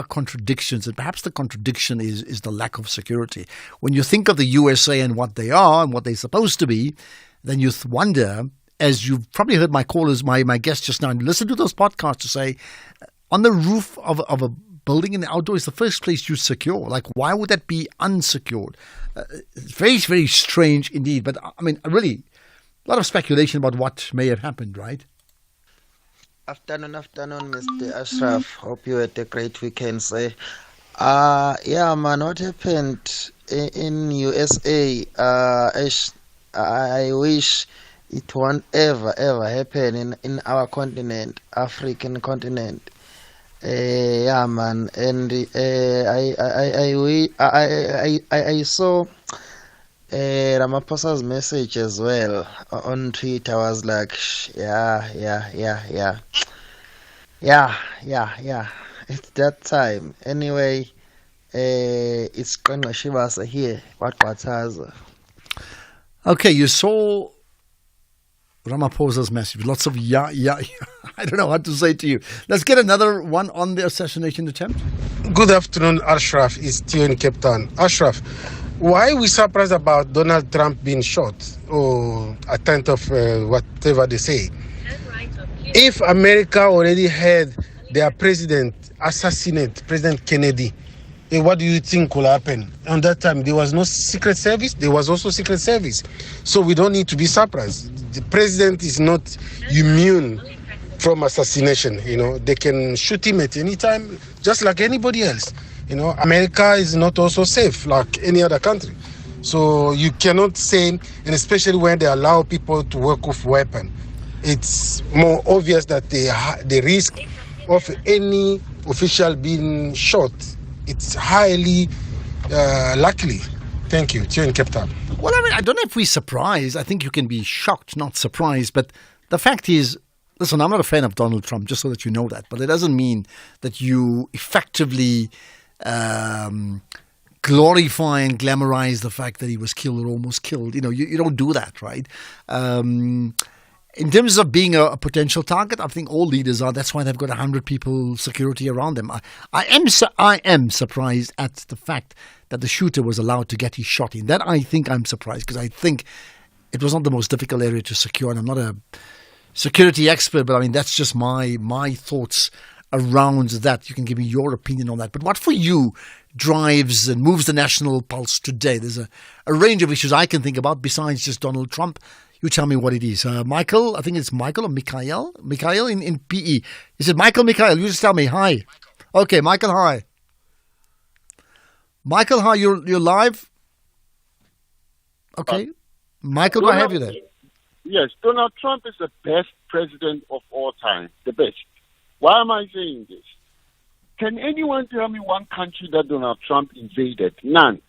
contradictions, and perhaps the contradiction is the lack of security. When you think of the USA and what they are and what they're supposed to be, then you wonder, as you've probably heard my callers, my guests just now, and listen to those podcasts to say, on the roof of a building in the outdoor is the first place you secure. Like, why would that be unsecured? It's very, very strange indeed. But, I mean, really, a lot of speculation about what may have happened, right? Afternoon, Mr. Ashraf. Hope you had a great weekend, sir. Yeah, man, what happened in USA, I wish it won't ever happen in our continent, African continent. Yeah, man, and I saw Ramaphosa's message as well on Twitter. I was like, yeah. It's that time. Anyway, it's Qenqa Shivasa here. What's has? Okay, you saw Ramaphosa's message. Lots of yeah. I don't know what to say to you. Let's get another one on the assassination attempt. Good afternoon, Ashraf. It's Theo in Cape Town. Ashraf, why are we surprised about Donald Trump being shot or attempt of whatever they say? If America already had their president assassinate President Kennedy, what do you think will happen? On that time, there was no Secret Service. There was also Secret Service. So we don't need to be surprised. The president is not immune from assassination. You know, they can shoot him at any time, just like anybody else. You know, America is not also safe like any other country. So you cannot say, and especially when they allow people to work with weapons, it's more obvious that the risk of any official being shot, it's highly likely. Thank you. Theo in Cape Town. Well, I mean, I don't know if we're surprised. I think you can be shocked, not surprised. But the fact is, listen, I'm not a fan of Donald Trump, just so that you know that. But it doesn't mean that you effectively glorify and glamorize the fact that he was killed or almost killed. You know, you don't do that, right? In terms of being a potential target, I think all leaders are. That's why they've got 100 people security around them. I am surprised at the fact that the shooter was allowed to get his shot in. That I think I'm surprised, because I think it was not the most difficult area to secure. And I'm not a security expert, but I mean, that's just my thoughts around that. You can give me your opinion on that. But what for you drives and moves the national pulse today? There's a range of issues I can think about besides just Donald Trump. You tell me what it is. Michael, I think it's Michael or Mikhail. Mikhail in PE. Is it Michael, Mikhail? You just tell me. Hi. Okay, Michael, hi. Michael, hi. You're live? Okay. Michael, do I have you there? Yes, Donald Trump is the best president of all time. The best. Why am I saying this? Can anyone tell me one country that Donald Trump invaded? None.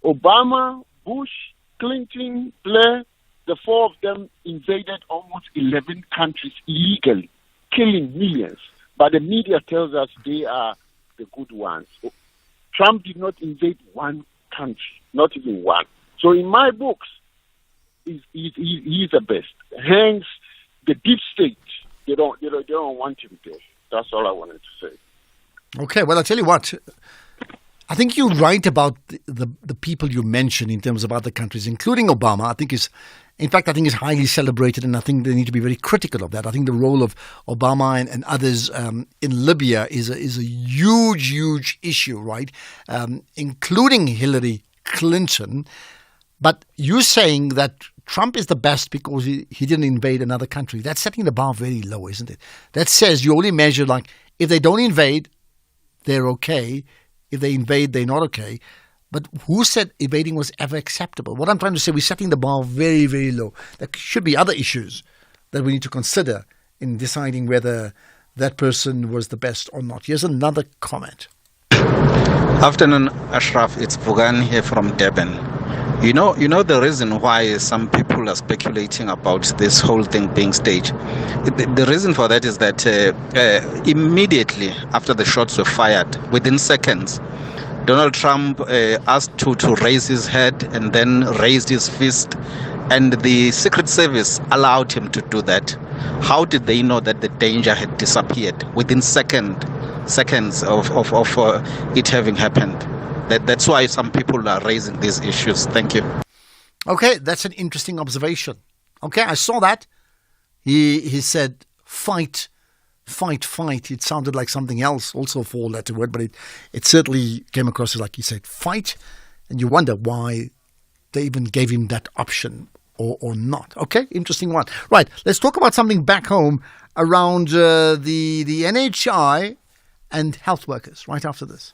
Obama, Bush, Clinton, Blair, the four of them invaded almost 11 countries illegally, killing millions. But the media tells us they are the good ones. Trump did not invade one country, not even one. So in my books, he's the best. Hence, the deep state, they don't want him there. That's all I wanted to say. Okay, well, I'll tell you what. I think you're right about the people you mentioned in terms of other countries, including Obama. I think is highly celebrated, and I think they need to be very critical of that. I think the role of Obama and others in Libya is a huge, huge issue, right? Including Hillary Clinton. But you're saying that Trump is the best because he didn't invade another country. That's setting the bar very low, isn't it? That says you only measure like if they don't invade, they're okay. If they invade, they're not okay. But who said invading was ever acceptable? What I'm trying to say, we're setting the bar very, very low. There should be other issues that we need to consider in deciding whether that person was the best or not. Here's another comment. Afternoon, Ashraf. It's Vugan here from Durban. You know the reason why some people are speculating about this whole thing being staged. The reason for that is that immediately after the shots were fired, within seconds, Donald Trump asked to raise his head and then raised his fist, and the Secret Service allowed him to do that. How did they know that the danger had disappeared within seconds of it having happened? That's why some people are raising these issues. Thank you. Okay, that's an interesting observation. Okay, I saw that. He said, fight, fight, fight. It sounded like something else, also a four-letter word, but it certainly came across as like he said, fight. And you wonder why they even gave him that option or not. Okay, interesting one. Right, let's talk about something back home around the NHI and health workers right after this.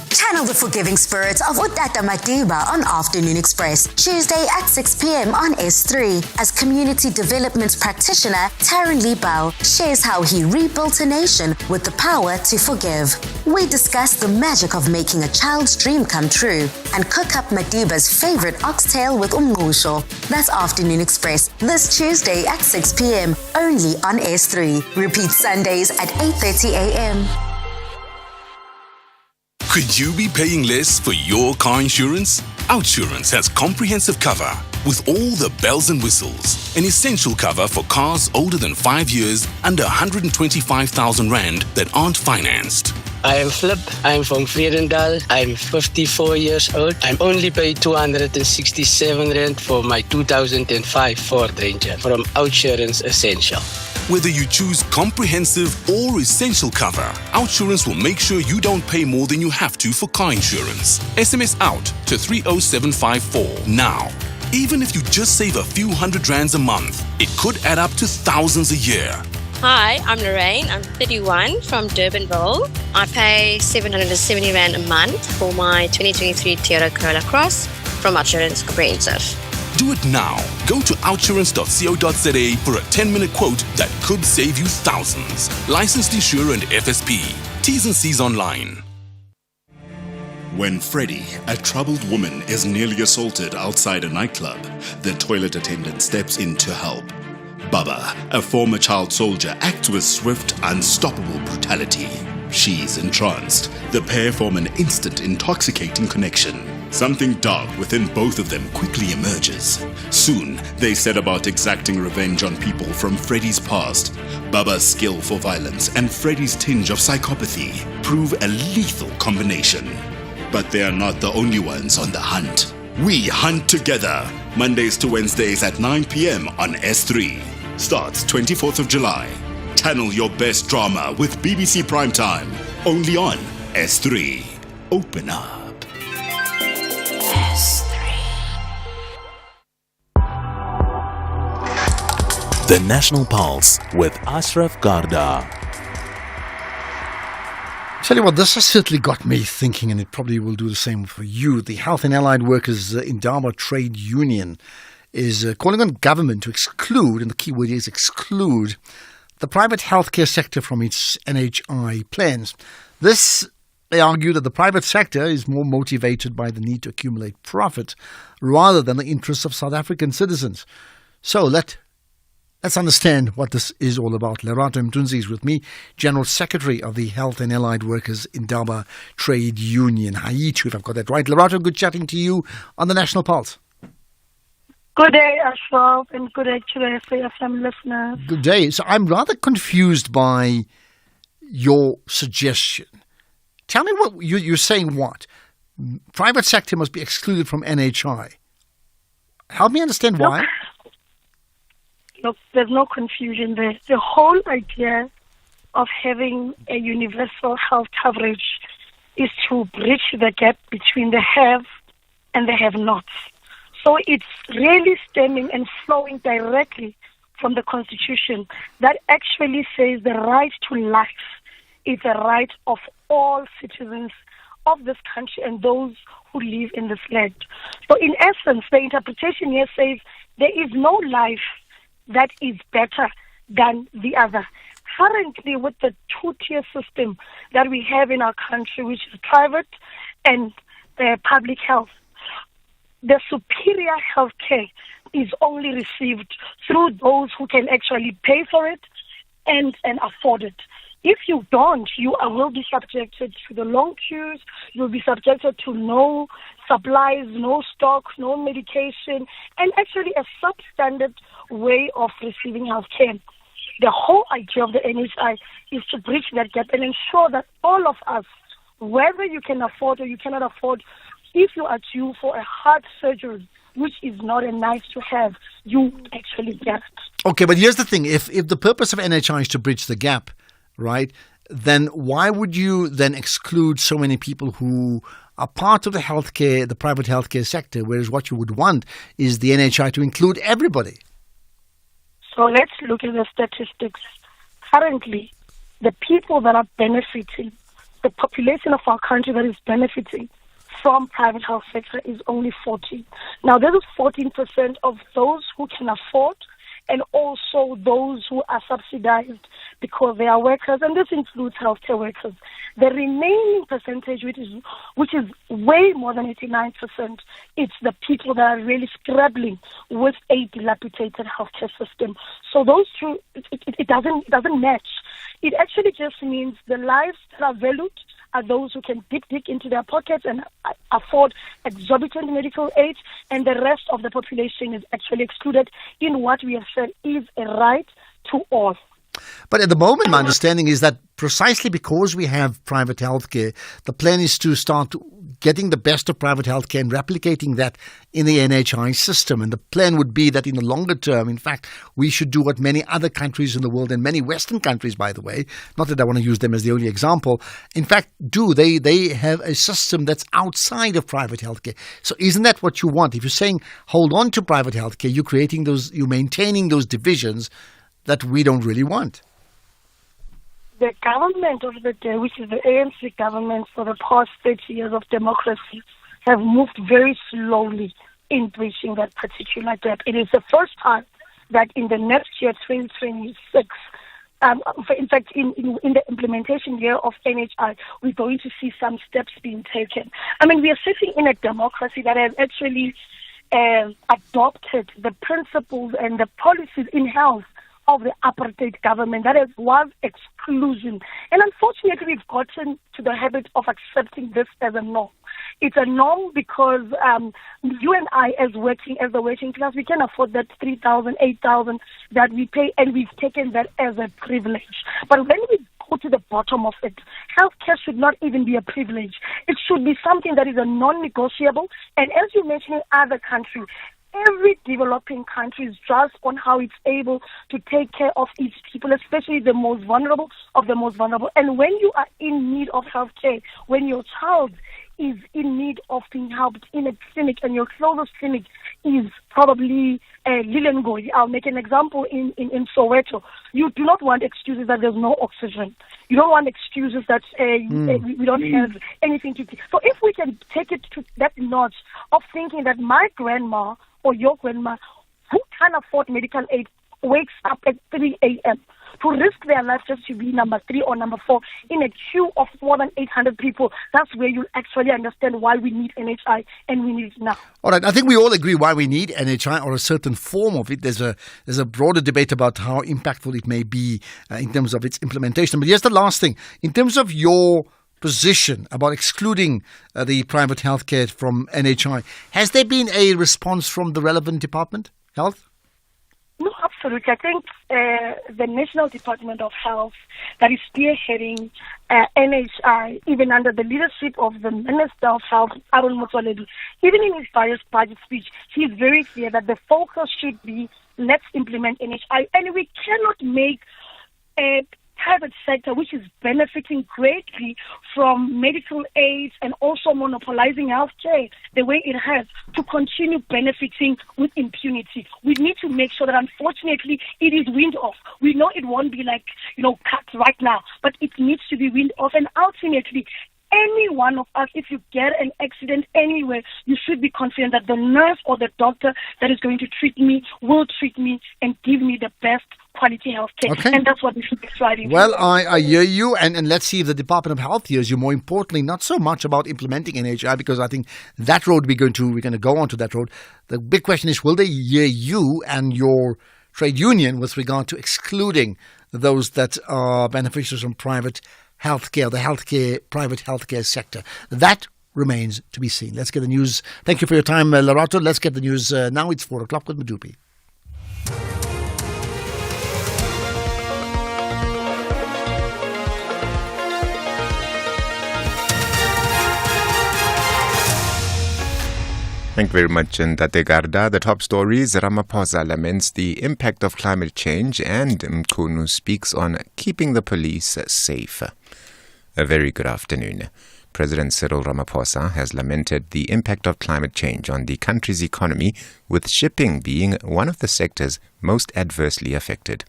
Channel the forgiving spirit of Utata Madiba on Afternoon Express, Tuesday at 6 p.m. on S3, as community development practitioner Taryn Liebau shares how he rebuilt a nation with the power to forgive. We discuss the magic of making a child's dream come true and cook up Madiba's favorite oxtail with umngusho. That's Afternoon Express, this Tuesday at 6 p.m. only on S3. Repeat Sundays at 8:30 a.m. Could you be paying less for your car insurance? Outsurance has comprehensive cover with all the bells and whistles. An essential cover for cars older than 5 years under 125,000 Rand that aren't financed. I am Flip. I'm from Vredendal. I'm 54 years old. I'm only paid 267 Rand for my 2005 Ford Ranger from Outsurance Essential. Whether you choose comprehensive or essential cover, Outsurance will make sure you don't pay more than you have to for car insurance. SMS out to 30754 now. Even if you just save a few hundred rands a month, it could add up to thousands a year. Hi, I'm Lorraine. I'm 31 from Durbanville. I pay 770 Rand a month for my 2023 Toyota Corolla Cross from Outsurance Comprehensive. Do it now. Go to outsurance.co.za for a 10-minute quote that could save you thousands. Licensed insurer and FSP. T's and C's online. When Freddie, a troubled woman, is nearly assaulted outside a nightclub, the toilet attendant steps in to help. Baba, a former child soldier, acts with swift, unstoppable brutality. She's entranced. The pair form an instant, intoxicating connection. Something dark within both of them quickly emerges. Soon, they set about exacting revenge on people from Freddie's past. Baba's skill for violence and Freddie's tinge of psychopathy prove a lethal combination. But they are not the only ones on the hunt. We hunt together, Mondays to Wednesdays at 9 p.m. on S3. Starts 24th of July. Channel your best drama with BBC Primetime. Only on S3. Open up. S3. The National Pulse with Ashraf Garda. Tell you what, this has certainly got me thinking, and it probably will do the same for you. The Health and Allied Workers Indaba Trade Union is calling on government to exclude, and the key word is exclude, the private healthcare sector from its NHI plans. This, they argue, that the private sector is more motivated by the need to accumulate profit rather than the interests of South African citizens. So let's understand what this is all about. Lerato Mtunzi is with me, General Secretary of the Health and Allied Workers Indaba Trade Union. Haitu, if I've got that right. Lerato, good chatting to you on the National Pulse. Good day, Ashraf, and good day to the SAFM listeners. Good day. So I'm rather confused by your suggestion. Tell me what you're saying. What? Private sector must be excluded from NHI. Help me understand why. Look, there's no confusion there. The whole idea of having a universal health coverage is to bridge the gap between the have and the have-nots. So it's really stemming and flowing directly from the Constitution that actually says the right to life is a right of all citizens of this country and those who live in this land. So in essence, the interpretation here says there is no life that is better than the other. Currently, with the two-tier system that we have in our country, which is private and public health, the superior health care is only received through those who can actually pay for it and afford it. If you don't, you will be subjected to the long queues, you'll be subjected to no supplies, no stock, no medication, and actually a substandard way of receiving health care. The whole idea of the NHI is to bridge that gap and ensure that all of us, whether you can afford or you cannot afford, if you are due for a heart surgery, which is not a nice to have, you actually get it. Okay, but here's the thing. If the purpose of NHI is to bridge the gap, right, then why would you then exclude so many people who are part of the healthcare, the private healthcare sector, whereas what you would want is the NHI to include everybody? So let's look at the statistics. Currently, the people that are benefiting, the population of our country that is benefiting from private health sector is only 14. Now, this is 14% of those who can afford and also those who are subsidized because they are workers, and this includes healthcare workers. The remaining percentage, which is way more than 89%, it's the people that are really struggling with a dilapidated healthcare system. So those two, it doesn't match. It actually just means the lives that are valued are those who can dig into their pockets and afford exorbitant medical aid, and the rest of the population is actually excluded in what we have said is a right to all. But at the moment, my understanding is that precisely because we have private healthcare, the plan is to start getting the best of private healthcare and replicating that in the NHI system. And the plan would be that in the longer term, in fact, we should do what many other countries in the world, and many Western countries, by the way, not that I want to use them as the only example, in fact, do. They have a system that's outside of private healthcare. So isn't that what you want? If you're saying hold on to private healthcare, you're maintaining those divisions that we don't really want. The government of the day, which is the ANC government for the past 30 years of democracy, have moved very slowly in bridging that particular gap. It is the first time that in the next year, 2026, in fact, in the implementation year of NHI, we're going to see some steps being taken. I mean, we are sitting in a democracy that has actually adopted the principles and the policies in health of the apartheid government that was exclusion. And unfortunately, we've gotten to the habit of accepting this as a norm. It's a norm because you and I, as the working class, we can afford that 3,000, 8,000 that we pay, and we've taken that as a privilege. But when we go to the bottom of it, healthcare should not even be a privilege. It should be something that is a non-negotiable. And as you mentioned in other countries, every developing country is just on how it's able to take care of its people, especially the most vulnerable of the most vulnerable. And when you are in need of health care, when your child is in need of being helped in a clinic and your closest clinic is probably Lilongwe, I'll make an example in Soweto, you do not want excuses that there's no oxygen. You don't want excuses that we don't have anything to do. So if we can take it to that notch of thinking that my grandma or your grandma who can't afford medical aid wakes up at 3 a.m. to risk their life just to be number 3 or number 4 in a queue of more than 800 people, that's where you'll actually understand why we need NHI, and we need it now. All right, I think we all agree why we need NHI or a certain form of it. There's a broader debate about how impactful it may be in terms of its implementation. But here's the last thing. In terms of your position about excluding the private healthcare from NHI, has there been a response from the relevant department, Health? No, absolutely. I think the National Department of Health that is spearheading NHI, even under the leadership of the Minister of Health, Aaron Motsoaledi, even in his budget speech, he is very clear that the focus should be let's implement NHI. And we cannot make a private sector which is benefiting greatly from medical aids and also monopolizing healthcare the way it has to continue benefiting with impunity. We need to make sure that unfortunately it is wind off. We know it won't be like, cut right now, but it needs to be wind off. And ultimately, any one of us, if you get an accident anywhere, you should be confident that the nurse or the doctor that is going to treat me will treat me and give me the best quality health care. Okay. And that's what we should be striving for. Well, I hear you, and let's see if the Department of Health hears you. More importantly, not so much about implementing NHI, because I think that road we're going to go on to that road. The big question is, will they hear you and your trade union with regard to excluding those that are beneficiaries from private healthcare, the private healthcare sector? That remains to be seen. Let's get the news. Thank you for your time, Larato. Let's get the news now. It's 4 o'clock with Madupi. Thank you very much, Ashraf Garda. The top stories: Ramaphosa laments the impact of climate change, and Mkhunu speaks on keeping the police safe. A very good afternoon. President Cyril Ramaphosa has lamented the impact of climate change on the country's economy, with shipping being one of the sectors most adversely affected.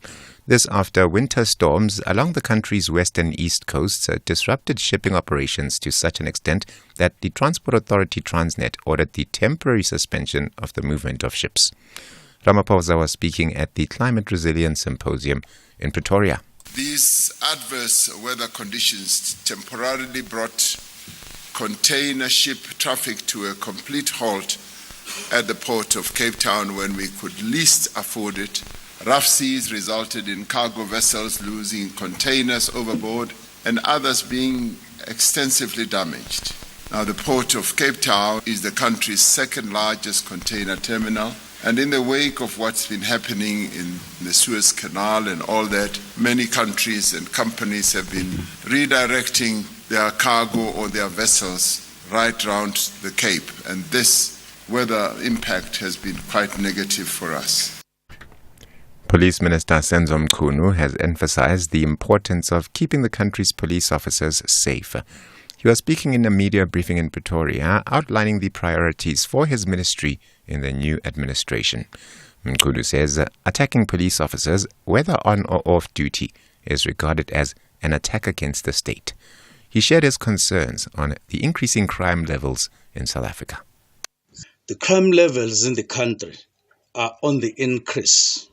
This after winter storms along the country's western east coasts disrupted shipping operations to such an extent that the Transport Authority Transnet ordered the temporary suspension of the movement of ships. Ramaphosa was speaking at the Climate Resilience Symposium in Pretoria. These adverse weather conditions temporarily brought container ship traffic to a complete halt at the port of Cape Town when we could least afford it. Rough seas resulted in cargo vessels losing containers overboard and others being extensively damaged. Now, the port of Cape Town is the country's second largest container terminal, and in the wake of what's been happening in the Suez Canal and all that, many countries and companies have been redirecting their cargo or their vessels right around the Cape, and this weather impact has been quite negative for us. Police Minister Senzo Mkhunu has emphasized the importance of keeping the country's police officers safe. He was speaking in a media briefing in Pretoria, outlining the priorities for his ministry in the new administration. Mkhunu says attacking police officers, whether on or off duty, is regarded as an attack against the state. He shared his concerns on the increasing crime levels in South Africa. The crime levels in the country are on the increase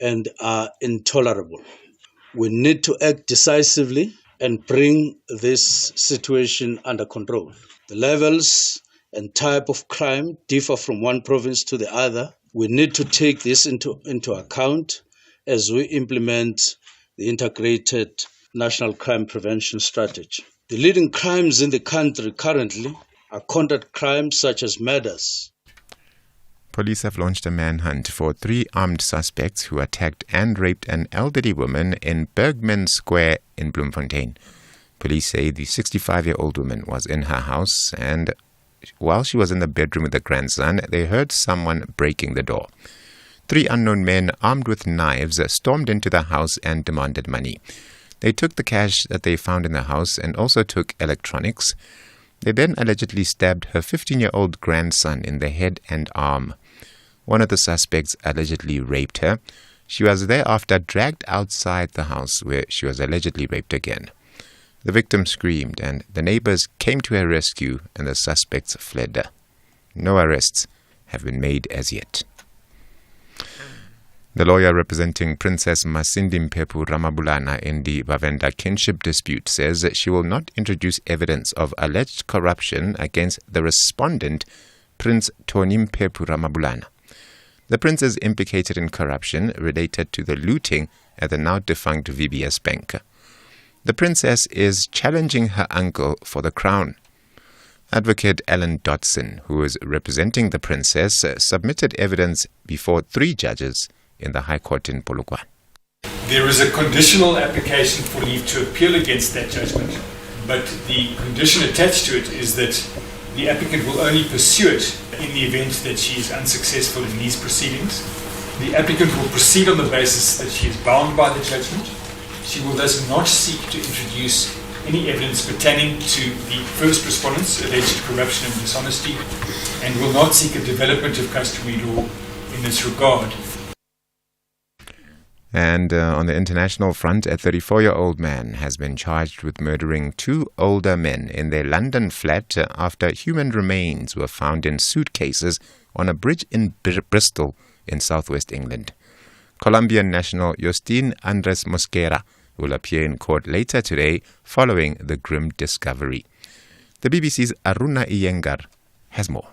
and are intolerable. We need to act decisively and bring this situation under control. The levels and type of crime differ from one province to the other. We need to take this into account as we implement the integrated national crime prevention strategy. The leading crimes in the country currently are conduct crimes such as murders. Police have launched a manhunt for 3 armed suspects who attacked and raped an elderly woman in Bergman Square in Bloemfontein. Police say the 65-year-old woman was in her house and while she was in the bedroom with her grandson, they heard someone breaking the door. 3 unknown men armed with knives stormed into the house and demanded money. They took the cash that they found in the house and also took electronics. They then allegedly stabbed her 15-year-old grandson in the head and arm. One of the suspects allegedly raped her. She was thereafter dragged outside the house where she was allegedly raped again. The victim screamed and the neighbors came to her rescue and the suspects fled. No arrests have been made as yet. The lawyer representing Princess Masindi Mpepu Ramabulana in the Bavenda kinship dispute says that she will not introduce evidence of alleged corruption against the respondent, Prince Tony Mpepu Ramabulana. The prince is implicated in corruption related to the looting at the now-defunct VBS Bank. The princess is challenging her uncle for the crown. Advocate Alan Dotson, who is representing the princess, submitted evidence before 3 judges in the High Court in Polokwane. There is a conditional application for leave to appeal against that judgment, but the condition attached to it is that the applicant will only pursue it in the event that she is unsuccessful in these proceedings. The applicant will proceed on the basis that she is bound by the judgment. She will thus not seek to introduce any evidence pertaining to the first respondent's alleged corruption and dishonesty, and will not seek a development of customary law in this regard. And on the international front, a 34-year-old man has been charged with murdering 2 older men in their London flat after human remains were found in suitcases on a bridge in Bristol in southwest England. Colombian national Justin Andres Mosquera will appear in court later today following the grim discovery. The BBC's Aruna Iyengar has more.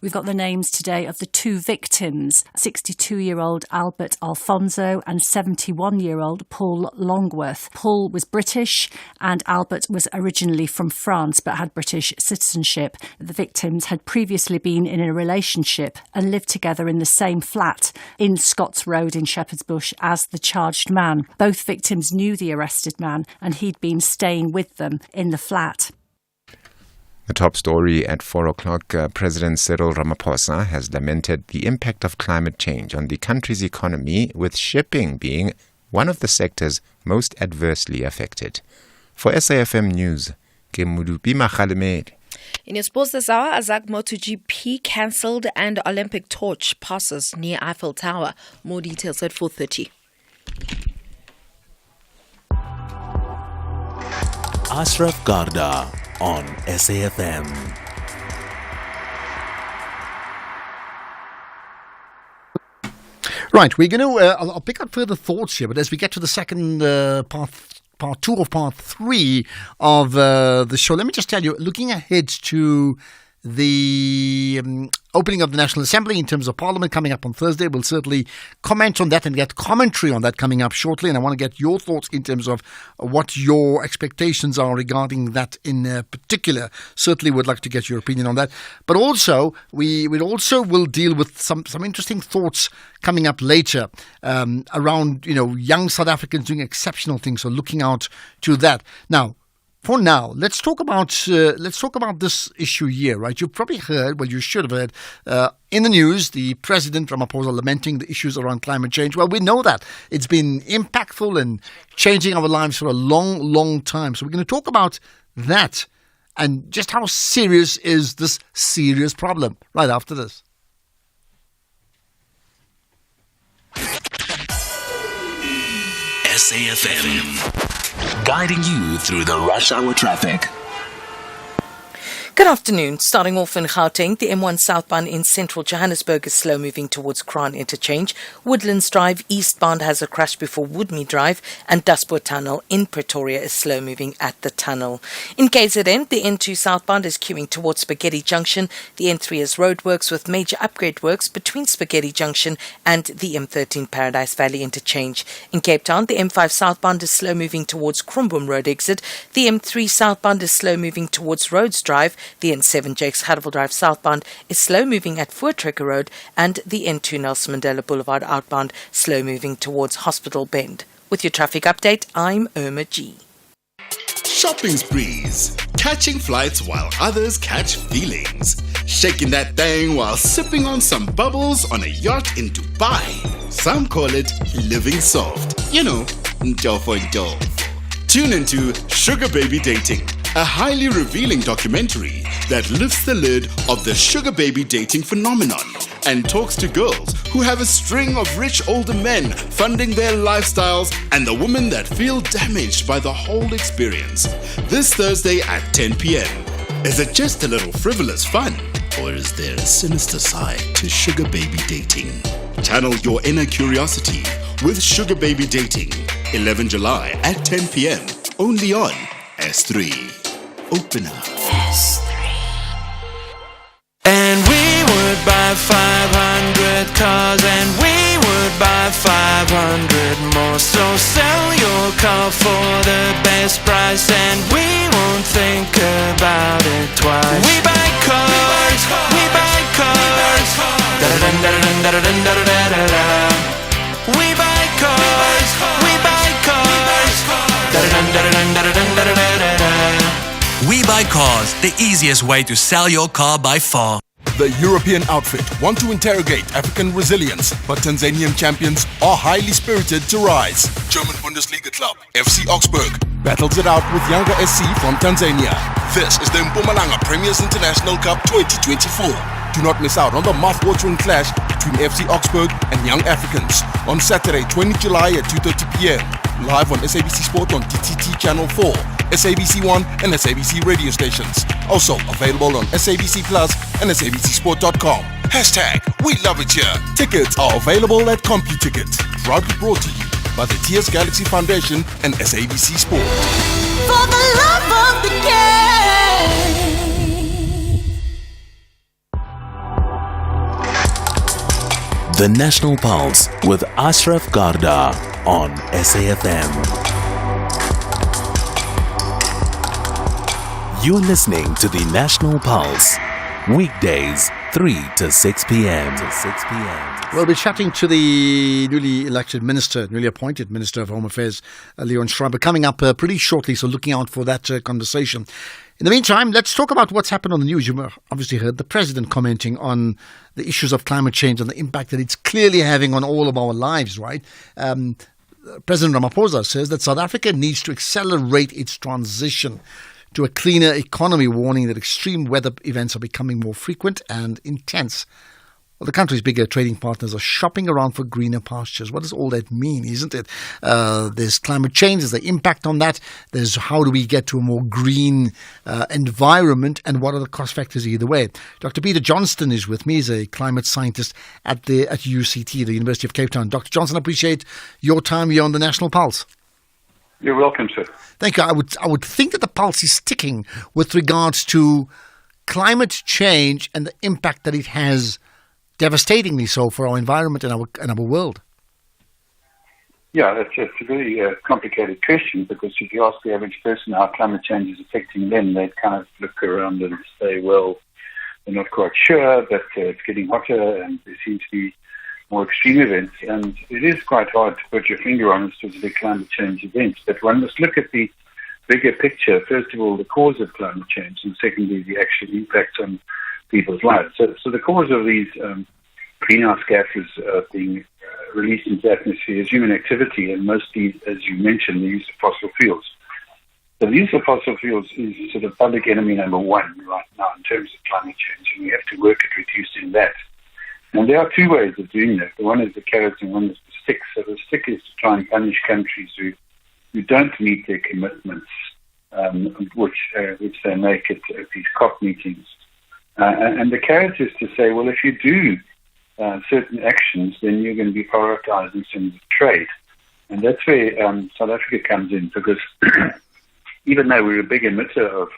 We've got the names today of the 2 victims, 62-year-old Albert Alfonso and 71-year-old Paul Longworth. Paul was British and Albert was originally from France but had British citizenship. The victims had previously been in a relationship and lived together in the same flat in Scots Road in Shepherd's Bush as the charged man. Both victims knew the arrested man and he'd been staying with them in the flat. The top story at 4 o'clock, President Cyril Ramaphosa has lamented the impact of climate change on the country's economy, with shipping being one of the sectors most adversely affected. For SAFM News, Kemudupi Makhalemeli. In your sports this hour, Azak MotoGP cancelled and Olympic torch passes near Eiffel Tower. More details at 4:30. Ashraf Garda on SAFM. Right, we're going to, I'll pick up further thoughts here, but as we get to the second part 2 of part 3 of the show, let me just tell you, looking ahead to the opening of the National Assembly in terms of Parliament coming up on Thursday, we'll certainly comment on that and get commentary on that coming up shortly. And I want to get your thoughts in terms of what your expectations are regarding that in particular. Certainly would like to get your opinion on that. But also, we will deal with some interesting thoughts coming up later around, young South Africans doing exceptional things. So looking out to that. Now, for now, let's talk about this issue here, right? You've probably heard, well, you should have heard, in the news, the President Ramaphosa lamenting the issues around climate change. Well, we know that it's been impactful and changing our lives for a long, long time. So we're going to talk about that and just how serious is this serious problem right after this. SAFM, guiding you through the rush hour traffic. Good afternoon. Starting off in Gauteng, the M1 southbound in central Johannesburg is slow moving towards Kraan Interchange. Woodlands Drive eastbound has a crash before Woodmead Drive, and Dustpoort Tunnel in Pretoria is slow moving at the tunnel. In KZN, the N2 southbound is queuing towards Spaghetti Junction. The N3 is roadworks with major upgrade works between Spaghetti Junction and the M13 Paradise Valley Interchange. In Cape Town, the M5 southbound is slow moving towards Krumbum Road exit. The M3 southbound is slow moving towards Rhodes Drive. The N7 Jakes Hartwell Drive southbound is slow moving at Voortrekker Road, and the N2 Nelson Mandela Boulevard outbound slow moving towards Hospital Bend. With your traffic update, I'm Irma G. shopping sprees, catching flights while others catch feelings, shaking that thing while sipping on some bubbles on a yacht in Dubai. Some call it living soft. You know, njofo. Tune into Sugar Baby Dating, a highly revealing documentary that lifts the lid of the sugar baby dating phenomenon and talks to girls who have a string of rich older men funding their lifestyles and the women that feel damaged by the whole experience. This Thursday at 10 p.m. Is it just a little frivolous fun, or is there a sinister side to sugar baby dating? Channel your inner curiosity with Sugar Baby Dating, 11 July at 10 p.m. only on S3. Open up. S3. And we would buy 500 cars, and we would buy 500 more. So sell your car for the best price, and we won't think about it twice. We buy cars, we buy cars. We buy cars, we buy cars. We Buy Cars, the easiest way to sell your car by far. The European outfit want to interrogate African resilience, but Tanzanian champions are highly spirited to rise. German Bundesliga club FC Augsburg battles it out with Yanga SC from Tanzania. This is the Mpumalanga Premiers International Cup 2024. Do not miss out on the mouth-watering clash between FC Augsburg and Young Africans on Saturday, 20 July at 2:30 p.m. Live on SABC Sport on DTT Channel 4, SABC 1 and SABC radio stations. Also available on SABC Plus and SABCSport.com. Hashtag We Love It Here. Tickets are available at CompuTicket. Proudly brought to you by the TS Galaxy Foundation and SABC Sport. For the love of the game. The National Pulse with Ashraf Garda on SAFM. You're listening to the National Pulse, weekdays 3 to 6 p.m. We'll be chatting to the newly appointed Minister of Home Affairs, Leon Schreiber, coming up pretty shortly, so looking out for that conversation. In the meantime, let's talk about what's happened on the news. You obviously heard the President commenting on the issues of climate change and the impact that it's clearly having on all of our lives, right? President Ramaphosa says that South Africa needs to accelerate its transition to a cleaner economy, warning that extreme weather events are becoming more frequent and intense. Well, the country's bigger trading partners are shopping around for greener pastures. What does all that mean, isn't it? There's climate change, there's the impact on that. There's how do we get to a more green environment, and what are the cost factors either way? Dr. Peter Johnston is with me. He's a climate scientist at UCT, the University of Cape Town. Dr. Johnston, I appreciate your time here on the National Pulse. You're welcome, sir. Thank you. I would think that the pulse is ticking with regards to climate change and the impact that it has, devastatingly so, for our environment and our world. Yeah, it's a very complicated question, because if you ask the average person how climate change is affecting them, they'd kind of look around and say, well, they're not quite sure, but it's getting hotter and there seem to be more extreme events, and it is quite hard to put your finger on a specific climate change event. But one must look at the bigger picture. First of all, the cause of climate change, and secondly, the actual impact on people's lives. So the cause of these greenhouse gases being released into the atmosphere is human activity, and mostly, as you mentioned, the use of fossil fuels. So the use of fossil fuels is sort of public enemy number one right now in terms of climate change, and we have to work at reducing that. And there are two ways of doing that. The one is the carrot and one is the stick. So the stick is to try and punish countries who don't meet their commitments, which they make at these COP meetings. And the carrot is to say, well, if you do certain actions, then you're going to be prioritized in terms of trade. And that's where South Africa comes in, because even though we're a big emitter of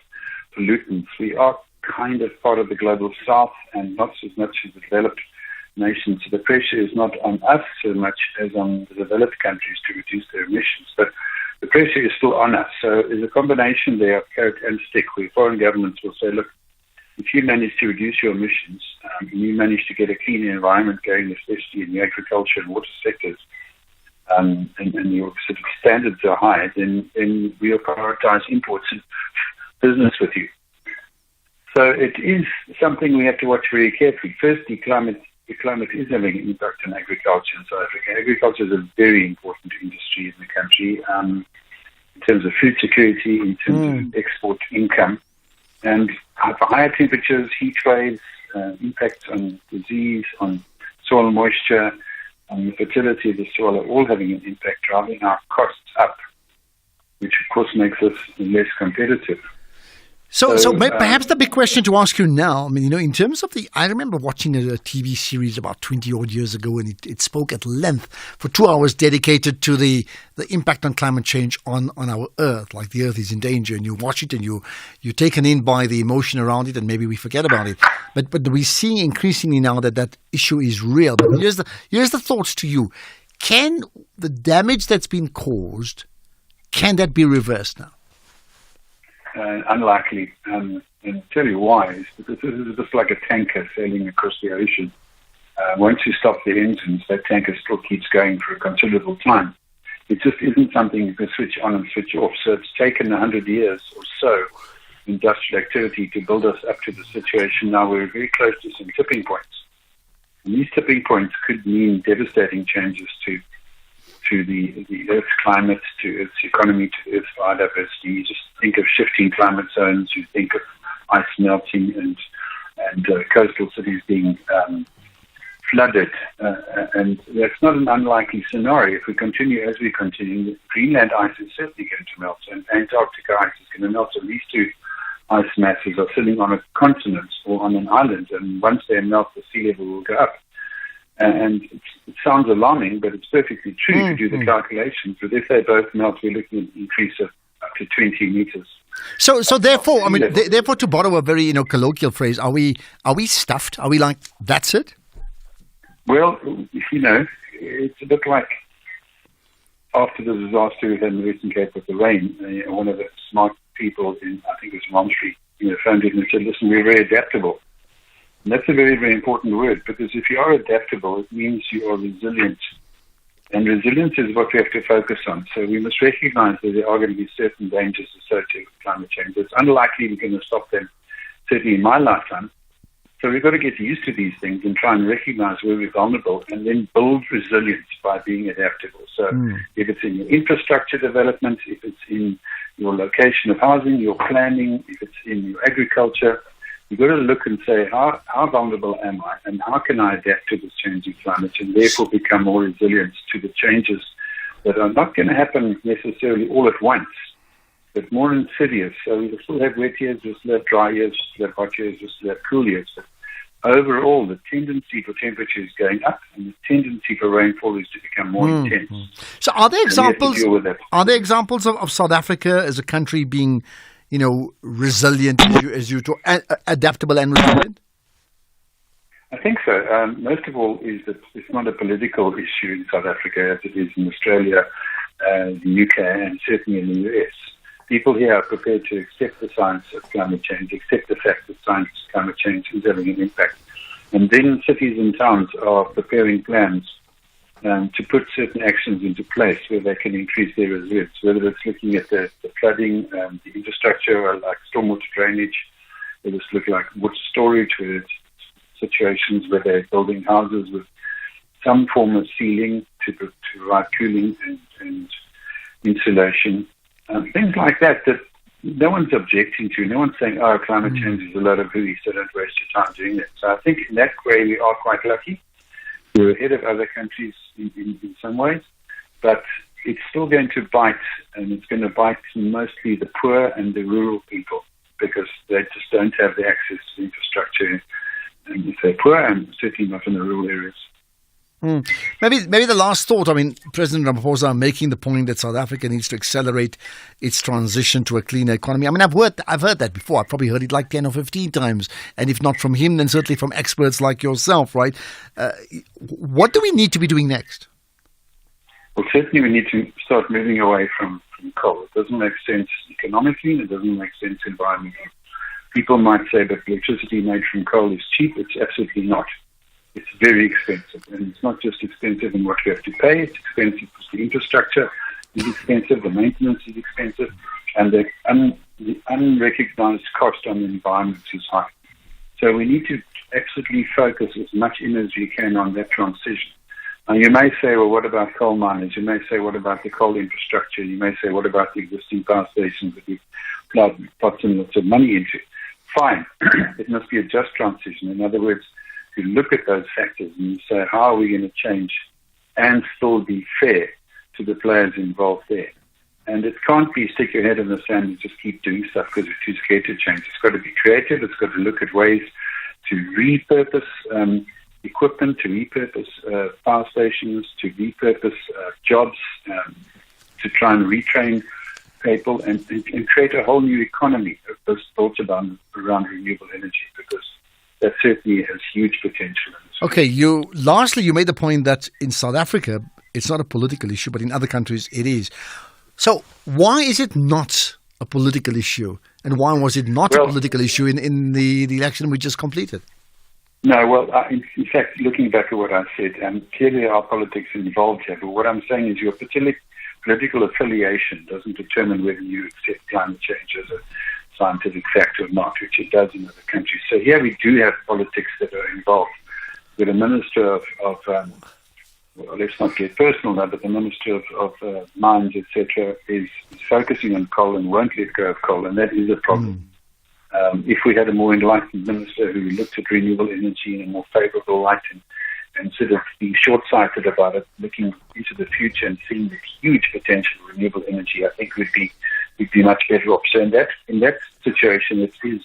pollutants, we are kind of part of the global south and not as much as the developed nations. So the pressure is not on us so much as on the developed countries to reduce their emissions, but the pressure is still on us. So there's a combination there of carrot and stick, where foreign governments will say, look, if you manage to reduce your emissions, and you manage to get a cleaner environment going, especially in the agriculture and water sectors, and your sort of standards are high, then we'll prioritize imports and business with you. So it is something we have to watch very carefully. Firstly, the climate is having an impact on agriculture in South Africa. Agriculture is a very important industry in the country in terms of food security, in terms of export income. And for higher temperatures, heat waves, impacts on disease, on soil moisture, on the fertility of the soil are all having an impact, driving our costs up, which of course makes us less competitive. So perhaps the big question to ask you now, I mean, in terms of I remember watching a TV series about 20 odd years ago, and it spoke at length for 2 hours dedicated to the impact on climate change on our Earth, like the Earth is in danger, and you watch it and you're taken in by the emotion around it, and maybe we forget about it. But we're seeing increasingly now that issue is real. But here's the thoughts to you. Can the damage that's been caused, can that be reversed now? Unlikely, and I'll tell you why. Is because this is just like a tanker sailing across the ocean. Once you stop the engines, that tanker still keeps going for a considerable time. It just isn't something you can switch on and switch off. So it's taken 100 years or so, industrial activity, to build us up to the situation now. We're very close to some tipping points. And these tipping points could mean devastating changes to the Earth's climate, to Earth's economy, to Earth's biodiversity. You just think of shifting climate zones, you think of ice melting and coastal cities being flooded. And that's not an unlikely scenario. If we continue as we continue, Greenland ice is certainly going to melt, and Antarctica ice is going to melt. And these two ice masses are sitting on a continent or on an island, and once they melt, the sea level will go up. And it sounds alarming, but it's perfectly true to do the calculations. But if they both melt, we're looking at an increase of up to 20 meters. So therefore, I mean, therefore, to borrow a very colloquial phrase, are we stuffed? Are we like, that's it? Well, it's a bit like after the disaster we had in the Western Cape with the rain. One of the smart people in, I think it was Malmstree, phoned in and said, "Listen, we're very adaptable." And that's a very, very important word, because if you are adaptable, it means you are resilient. And resilience is what we have to focus on. So we must recognize that there are going to be certain dangers associated with climate change. It's unlikely we're going to stop them, certainly in my lifetime. So we've got to get used to these things and try and recognize where we're vulnerable, and then build resilience by being adaptable. So if it's in your infrastructure development, if it's in your location of housing, your planning, if it's in your agriculture, you've got to look and say, how vulnerable am I, and how can I adapt to this changing climate, and therefore become more resilient to the changes that are not going to happen necessarily all at once, but more insidious. So we'll still have wet years, we'll still have dry years, we'll still have hot years, we'll still have cool years. But overall, the tendency for temperature is going up, and the tendency for rainfall is to become more intense. So are there examples? Are there examples of South Africa as a country being, resilient, as you talk, adaptable and resilient? I think so. Most of all is that it's not a political issue in South Africa as it is in Australia, the UK, and certainly in the US. People here are prepared to accept the science of climate change, accept the fact that science of climate change is having an impact. And then cities and towns are preparing plans to put certain actions into place where they can increase their resilience, whether it's looking at the flooding, the infrastructure like stormwater drainage, whether it's looking like water storage, whether it's situations where they're building houses with some form of ceiling to provide cooling and insulation. Things like that no one's objecting to. No one's saying, climate change is a lot of hooey, so don't waste your time doing it. So I think in that way we are quite lucky. We're ahead of other countries in some ways, but it's still going to bite, and it's going to bite mostly the poor and the rural people, because they just don't have the access to infrastructure, and if they're poor, and certainly not in the rural areas. Maybe the last thought. I mean, President Ramaphosa making the point that South Africa needs to accelerate its transition to a cleaner economy. I mean, I've heard that before. I've probably heard it like 10 or 15 times. And if not from him, then certainly from experts like yourself, right? What do we need to be doing next? Well, certainly we need to start moving away from coal. It doesn't make sense economically, and it doesn't make sense environmentally. People might say that electricity made from coal is cheap. It's absolutely not. it's very expensive. And it's not just expensive in what you have to pay, it's expensive because the infrastructure is expensive, the maintenance is expensive, and the unrecognized cost on the environment is high. So we need to absolutely focus as much in as we can on that transition. Now, you may say, well, what about coal miners? You may say, what about the coal infrastructure? You may say, what about the existing power stations that we've put in lots of money into? Fine. It must be a just transition. In other words, you look at those factors and you say, how are we going to change and still be fair to the players involved there? And it can't be stick your head in the sand and just keep doing stuff because we're too scared to change. It's got to be creative. It's got to look at ways to repurpose equipment, to repurpose power stations, to repurpose jobs, to try and retrain people and create a whole new economy of those thoughts around renewable energy, because that certainly has huge potential. Okay, lastly, you made the point that in South Africa, it's not a political issue, but in other countries it is. So why is it not a political issue? And why was it not a political issue in the election we just completed? No, well, in fact, looking back at what I said, clearly our politics involved here, but what I'm saying is your political affiliation doesn't determine whether you accept climate change as a scientific fact or not, which it does in other countries. So here we do have politics that are involved. With a minister of well, let's not get personal now, but the Minister of Mines, etc., is focusing on coal and won't let go of coal, and that is a problem. If we had a more enlightened minister who looked at renewable energy in a more favourable light and instead of being short-sighted about it, looking into the future and seeing the huge potential of renewable energy, I think we'd be much better off. So in that situation, it is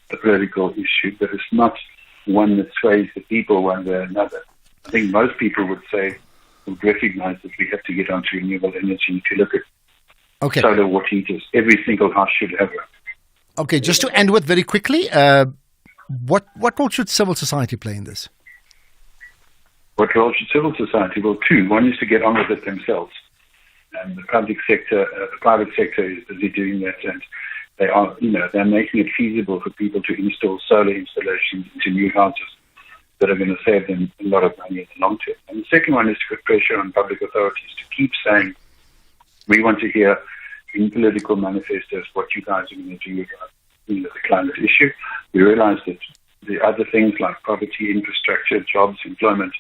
a political issue, but it's not one that sways the people one way or another. I think most people would recognize that we have to get onto renewable energy. If you look at solar water heaters, every single house should have one. Okay, just to end with very quickly, what role should civil society play in this? What role should civil society? Well, two. One is to get on with it themselves. And the private sector is busy doing that, and they're making it feasible for people to install solar installations into new houses that are going to save them a lot of money in the long term. And the second one is to put pressure on public authorities to keep saying, we want to hear in political manifestos what you guys are going to do about the climate issue. We realize that the other things like poverty, infrastructure, jobs, employment,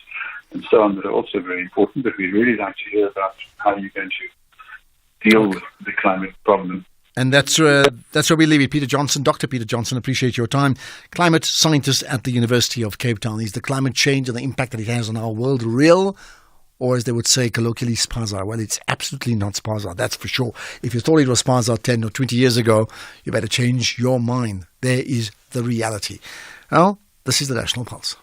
and so on that are also very important, but we'd really like to hear about how you're going to deal with the climate problem. And that's where we leave it. Peter Johnson, Dr. Peter Johnson, appreciate your time. Climate scientist at the University of Cape Town. Is the climate change and the impact that it has on our world real? Or as they would say colloquially, spaza? Well, it's absolutely not spaza, that's for sure. If you thought it was spaza 10 or 20 years ago, you better change your mind. There is the reality. Well, this is the National Pulse.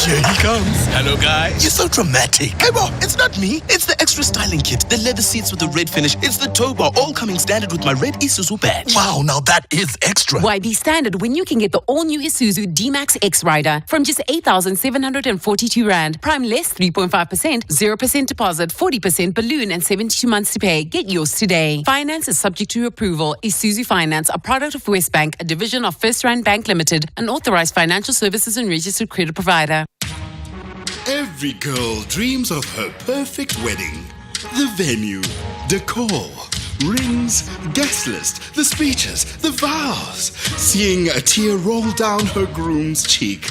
Here he comes. Hello, guys. You're so dramatic. Hey, bro, it's not me. It's the extra styling kit, the leather seats with the red finish. It's the tow bar, all coming standard with my red Isuzu badge. Wow, now that is extra. Why be standard when you can get the all-new Isuzu D-Max X Rider from just 8,742 Rand. Prime less 3.5%, 0% deposit, 40% balloon, and 72 months to pay. Get yours today. Finance is subject to approval. Isuzu Finance, a product of Westbank, a division of First Rand Bank Limited, an authorized financial services and registered credit provider. Every girl dreams of her perfect wedding. The venue, decor, rings, guest list, the speeches, the vows. Seeing a tear roll down her groom's cheek.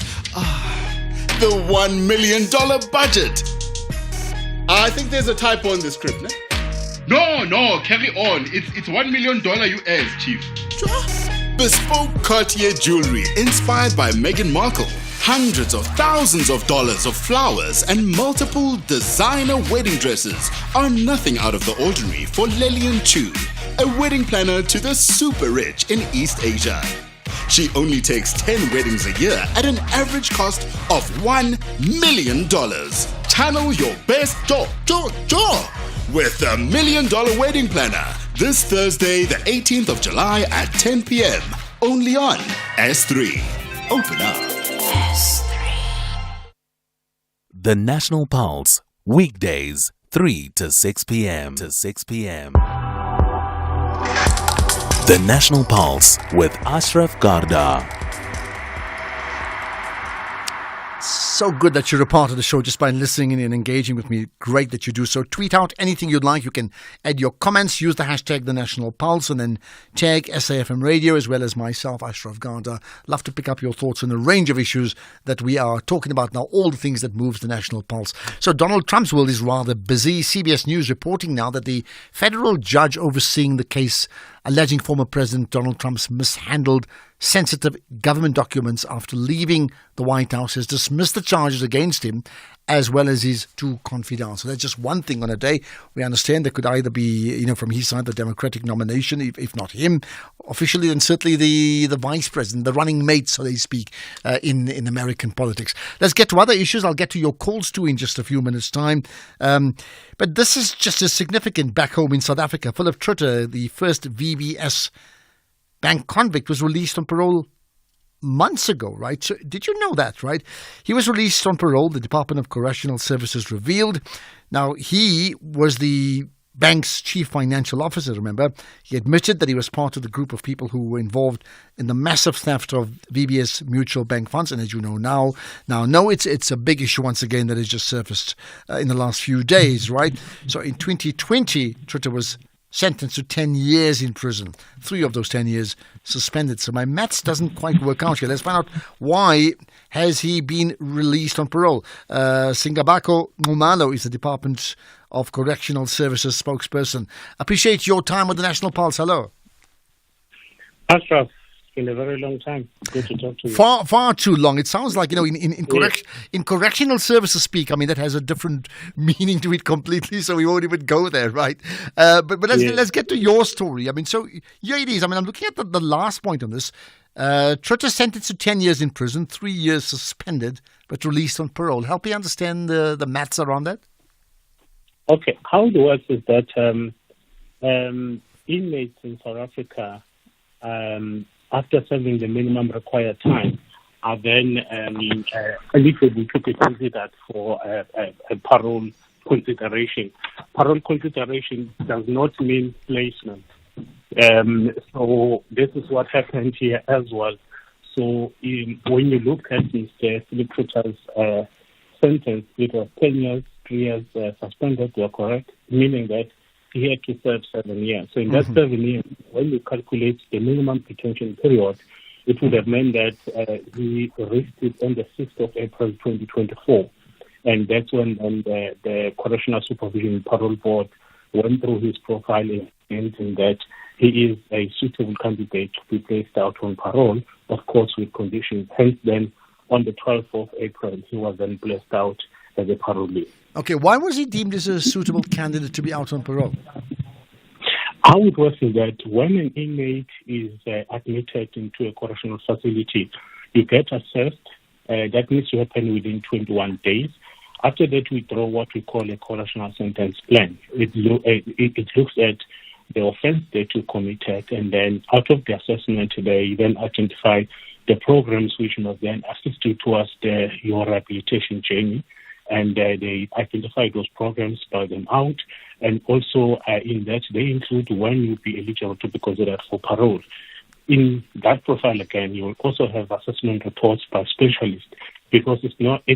The $1 million budget. I think there's a typo in the script, no? No, carry on. It's $1 million US, Chief. Bespoke Cartier jewelry inspired by Meghan Markle. Hundreds of thousands of dollars of flowers and multiple designer wedding dresses are nothing out of the ordinary for Lillian Chu, a wedding planner to the super rich in East Asia. She only takes 10 weddings a year at an average cost of $1 million. Channel your best joy with the $1 Million Wedding Planner this Thursday, the 18th of July at 10 p.m. only on S3. Open up. The National Pulse, weekdays, 3 to 6 p.m. The National Pulse with Ashraf Garda. So good that you're a part of the show just by listening in and engaging with me. Great that you do so. Tweet out anything you'd like. You can add your comments, use the hashtag The National Pulse, and then tag SAFM Radio as well as myself, Ashraf Garda. Love to pick up your thoughts on a range of issues that we are talking about now, all the things that moves the National Pulse. So Donald Trump's world is rather busy. CBS News reporting now that the federal judge overseeing the case alleging former President Donald Trump's mishandled sensitive government documents after leaving the White House has dismissed the charges against him as well as his two confidants. So that's just one thing on a day. We understand there could either be, from his side, the Democratic nomination, if not him, officially, then certainly the vice president, the running mate, so they speak, in American politics. Let's get to other issues. I'll get to your calls too in just a few minutes' time. But this is just as significant back home in South Africa. Philip Trutter, the first VBS bank convict, was released on parole months ago, right? So did you know that, right? He was released on parole, the Department of Correctional Services revealed. Now, he was the bank's chief financial officer, remember? He admitted that he was part of the group of people who were involved in the massive theft of VBS mutual bank funds. And as you know now, it's a big issue once again that has just surfaced in the last few days, right? So in 2020, Trutter was sentenced to 10 years in prison. 3 of those 10 years suspended. So my maths doesn't quite work out here. Let's find out why has he been released on parole. Singabako Ngumalo is the Department of Correctional Services spokesperson. Appreciate your time with the National Pulse. Hello. Ashraf, it's been a very long time. Good to talk to you. Far too long. It sounds like, in correctional services speak, that has a different meaning to it completely, so we won't even go there, right? But let's get to your story. So here it is. I'm looking at the last point on this. Trutter sentenced to 10 years in prison, 3 years suspended, but released on parole. Help me understand the maths around that. Okay. How it works is that inmates in South Africa, after serving the minimum required time, are then eligible to be considered for a parole consideration. Parole consideration does not mean placement. So this is what happened here as well. So when you look at Mr. Philip Trutter's sentence, it was 10 years, 3 years suspended, you are correct, meaning that he had to serve 7 years. So in that 7 years, when you calculate the minimum detention period, it would have meant that he reached it on the 6th of April 2024. And that's when the Correctional Supervision Parole Board went through his profile and that he is a suitable candidate to be placed out on parole, of course with conditions. Hence then, on the 12th of April, he was then placed out as a parolee. Okay, why was he deemed as a suitable candidate to be out on parole? How it works is that when an inmate is admitted into a correctional facility, you get assessed. That needs to happen within 21 days. After that, we draw what we call a correctional sentence plan. It looks at the offense that you committed, and then out of the assessment, they then identify the programs which must then assist you towards your rehabilitation journey. And they identify those programs, spell them out, and also in that they include when you'll be eligible to be considered for parole. In that profile again, you will also have assessment reports by specialists, because it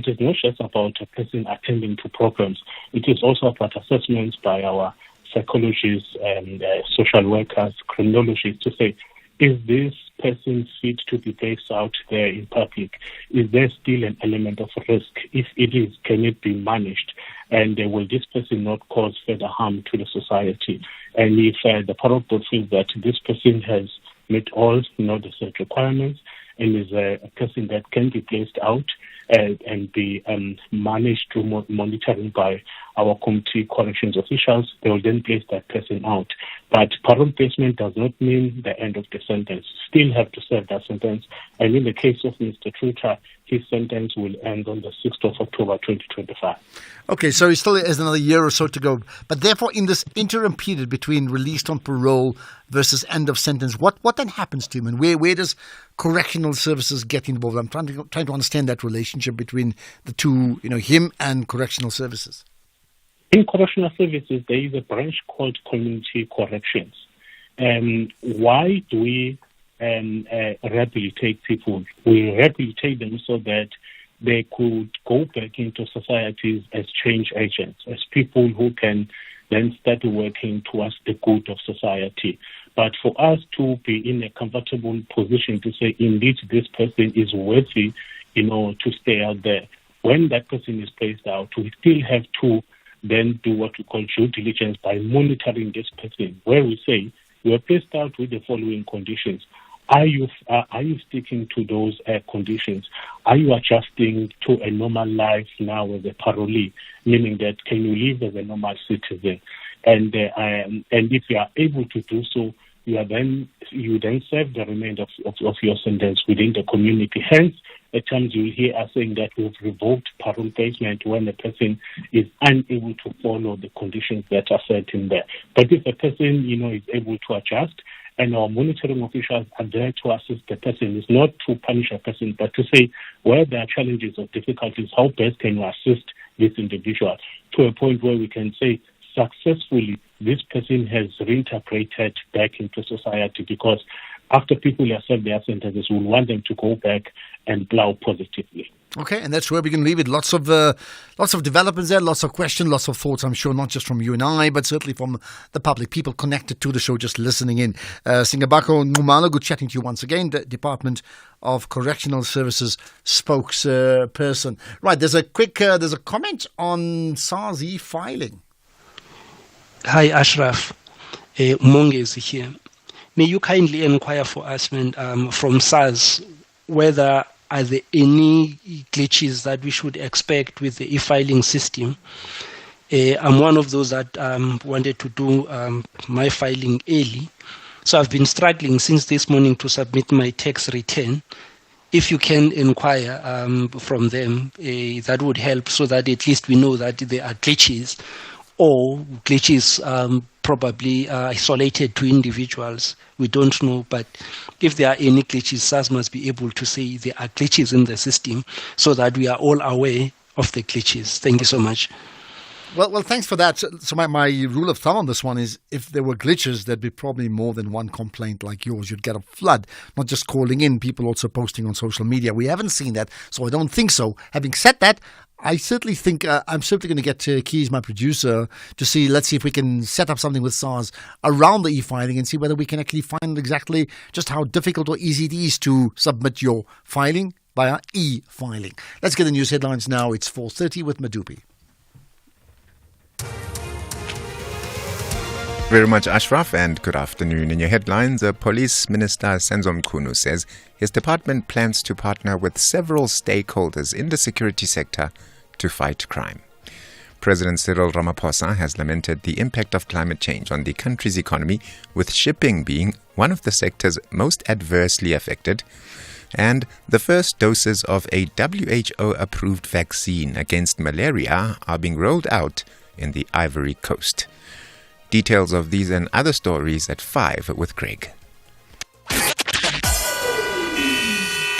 is not just about a person attending to programs. It is also about assessments by our psychologists and social workers, criminologists to say, is this person fit to be placed out there in public? Is there still an element of risk? If it is, can it be managed? And will this person not cause further harm to the society? And if the parole board feels that this person has met all the set requirements and is a person that can be placed out and be managed through monitoring by our community corrections officials, they will then place that person out. But parole placement does not mean the end of the sentence. Still have to serve that sentence. And in the case of Mr. Trutter, his sentence will end on the 6th of October 2025. Okay, so he still has another year or so to go. But therefore, in this interim period between released on parole versus end of sentence, what then happens to him? And where does correctional services get involved? I'm trying to understand that relationship between the two, him and correctional services. In correctional services, there is a branch called community corrections. Why do we rehabilitate people? We rehabilitate them so that they could go back into societies as change agents, as people who can then start working towards the good of society. But for us to be in a comfortable position to say, indeed, this person is worthy, to stay out there, when that person is placed out, we still have to then do what we call due diligence by monitoring this person, where we say, you are placed out with the following conditions. Are you sticking to those conditions? Are you adjusting to a normal life now as a parolee? Meaning that can you live as a normal citizen? And if you are able to do so, you then serve the remainder of your sentence within the community. Hence, at times you will hear us saying that we've revoked parole placement when a person is unable to follow the conditions that are set in there. But if a person, is able to adjust, and our monitoring officials are there to assist the person. It's not to punish a person, but to say where there are challenges or difficulties, how best can you assist this individual to a point where we can say successfully this person has reintegrated back into society, because after people have served their sentences, we want them to go back and plow positively. Okay, and that's where we can leave it. Lots of developments there, lots of questions, lots of thoughts, I'm sure, not just from you and I, but certainly from the public, people connected to the show, just listening in. Singabako Ngumalo, good chatting to you once again, the Department of Correctional Services spokesperson. Right, there's a comment on SARS e-filing. Hi, Ashraf. Monge is here. May you kindly inquire for us from SARS whether are there any glitches that we should expect with the e-filing system? I'm one of those that wanted to do my filing early. So I've been struggling since this morning to submit my tax return. If you can inquire from them, that would help so that at least we know that there are glitches, or glitches probably isolated to individuals. We don't know, but if there are any glitches, SARS must be able to say there are glitches in the system so that we are all aware of the glitches. Thank you so much. Well, thanks for that. So my rule of thumb on this one is if there were glitches, there'd be probably more than one complaint like yours. You'd get a flood, not just calling in, people also posting on social media. We haven't seen that, so I don't think so. Having said that, I certainly think I'm simply going to get Keys, my producer, to see, let's see if we can set up something with SARS around the e-filing and see whether we can actually find exactly just how difficult or easy it is to submit your filing via e-filing. Let's get the news headlines now. It's 4:30 with Madupi. Very much, Ashraf, and good afternoon. In your headlines, Police Minister Senzo Mchunu says his department plans to partner with several stakeholders in the security sector to fight crime. President Cyril Ramaphosa has lamented the impact of climate change on the country's economy, with shipping being one of the sectors most adversely affected. And the first doses of a WHO-approved vaccine against malaria are being rolled out in the Ivory Coast. Details of these and other stories at 5 with Craig.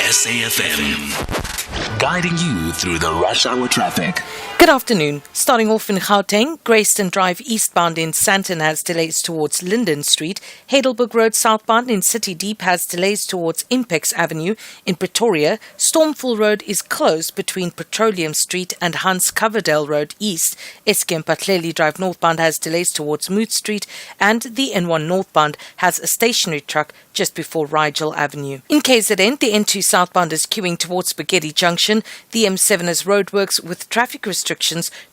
SAFM, guiding you through the rush hour traffic. Good afternoon. Starting off in Gauteng, Grayston Drive eastbound in Sandton has delays towards Linden Street. Heidelberg Road southbound in City Deep has delays towards Impex Avenue. In Pretoria, Stormful Road is closed between Petroleum Street and Hans Coverdale Road East. Eskom Patleli Drive northbound has delays towards Moot Street, and the N1 northbound has a stationary truck just before Rigel Avenue. In KZN, the N2 southbound is queuing towards Spaghetti Junction. The M7 has roadworks with traffic restrictions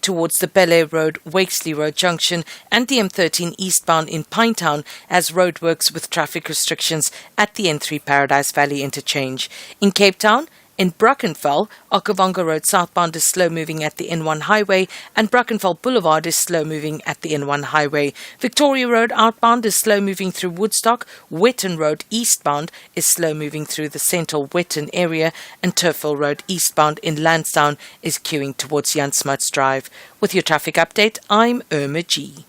towards the Bel Air Road, Wakesley Road Junction, and the M13 eastbound in Pinetown as roadworks with traffic restrictions at the N3 Paradise Valley interchange. In Cape Town, in Brackenfell, Okavango Road southbound is slow-moving at the N1 highway, and Brackenfell Boulevard is slow-moving at the N1 highway. Victoria Road outbound is slow-moving through Woodstock. Wetton Road eastbound is slow-moving through the central Wetton area, and Turfville Road eastbound in Lansdowne is queuing towards Jan Smuts Drive. With your traffic update, I'm Irma G.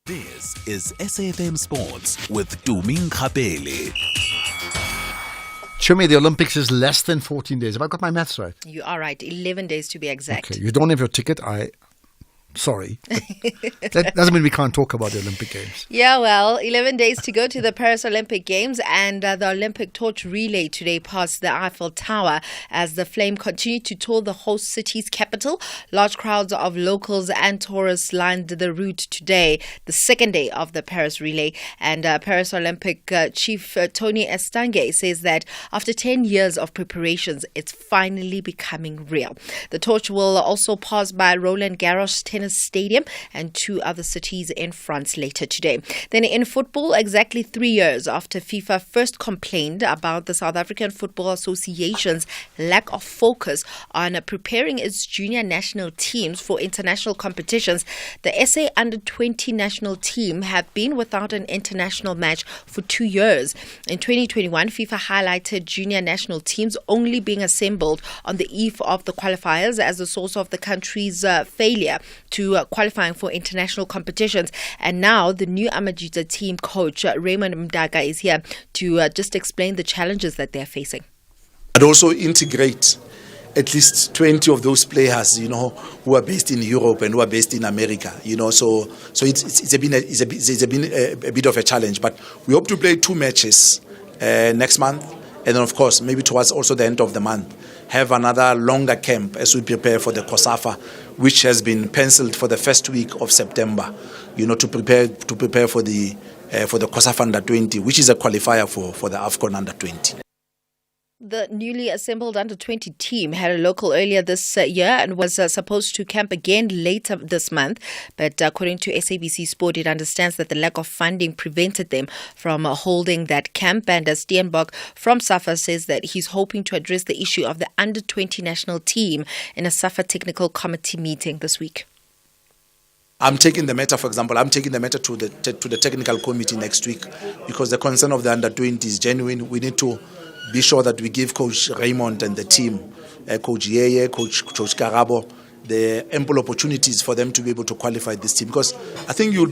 This is SAFM Sports with Tuming Kapele. Chumi, the Olympics is less than 14 days. Have I got my maths right? You are right. 11 days to be exact. Okay, you don't have your ticket. Sorry. That doesn't mean we can't talk about the Olympic Games. Yeah, well, 11 days to go to the Paris Olympic Games, and the Olympic torch relay today passed the Eiffel Tower as the flame continued to tour the host city's capital. Large crowds of locals and tourists lined the route today, the second day of the Paris relay. And Paris Olympic chief Tony Estanguet says that after 10 years of preparations, it's finally becoming real. The torch will also pass by Roland Garros Tennis Stadium and 2 other cities in France later today. Then in football, exactly 3 years after FIFA first complained about the South African Football Association's lack of focus on preparing its junior national teams for international competitions, the SA Under-20 national team have been without an international match for 2 years. In 2021, FIFA highlighted junior national teams only being assembled on the eve of the qualifiers as a source of the country's failure to qualifying for international competitions. And now the new Amajita team coach Raymond Mdaka is here to just explain the challenges that they're facing. And also integrate at least 20 of those players, who are based in Europe and who are based in America, so it's been a bit of a challenge. But we hope to play 2 matches next month, and then of course maybe towards also the end of the month have another longer camp as we prepare for the COSAFA, which has been penciled for the first week of September, to prepare for the COSAFA Under-20, which is a qualifier for the AFCON Under-20. The newly assembled Under-20 team had a local earlier this year and was supposed to camp again later this month. But according to SABC Sport, it understands that the lack of funding prevented them from holding that camp. And Steenbok from SAFA says that he's hoping to address the issue of the Under-20 national team in a SAFA technical committee meeting this week. I'm taking the matter, for example, to the technical committee next week, because the concern of the Under-20 is genuine. We need to be sure that we give Coach Raymond and the team, Coach Yeye, Coach Karabo, the ample opportunities for them to be able to qualify this team. Because I think you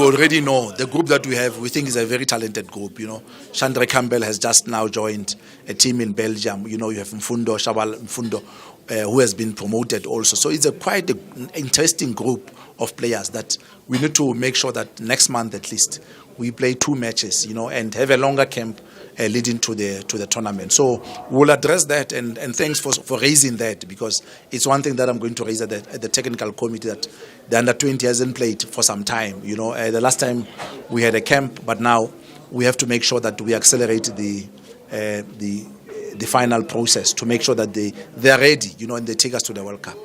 already know the group that we have. We think is a very talented group. Chandra Campbell has just now joined a team in Belgium. You have Shabal Mfundo, who has been promoted also. So it's quite an interesting group of players that we need to make sure that next month at least we play 2 matches, and have a longer camp leading to the tournament. So we'll address that, and thanks for raising that, because it's one thing that I'm going to raise at the technical committee, that the Under-20 hasn't played for some time. The last time we had a camp, but now we have to make sure that we accelerate the final process to make sure that they're ready, and they take us to the World Cup.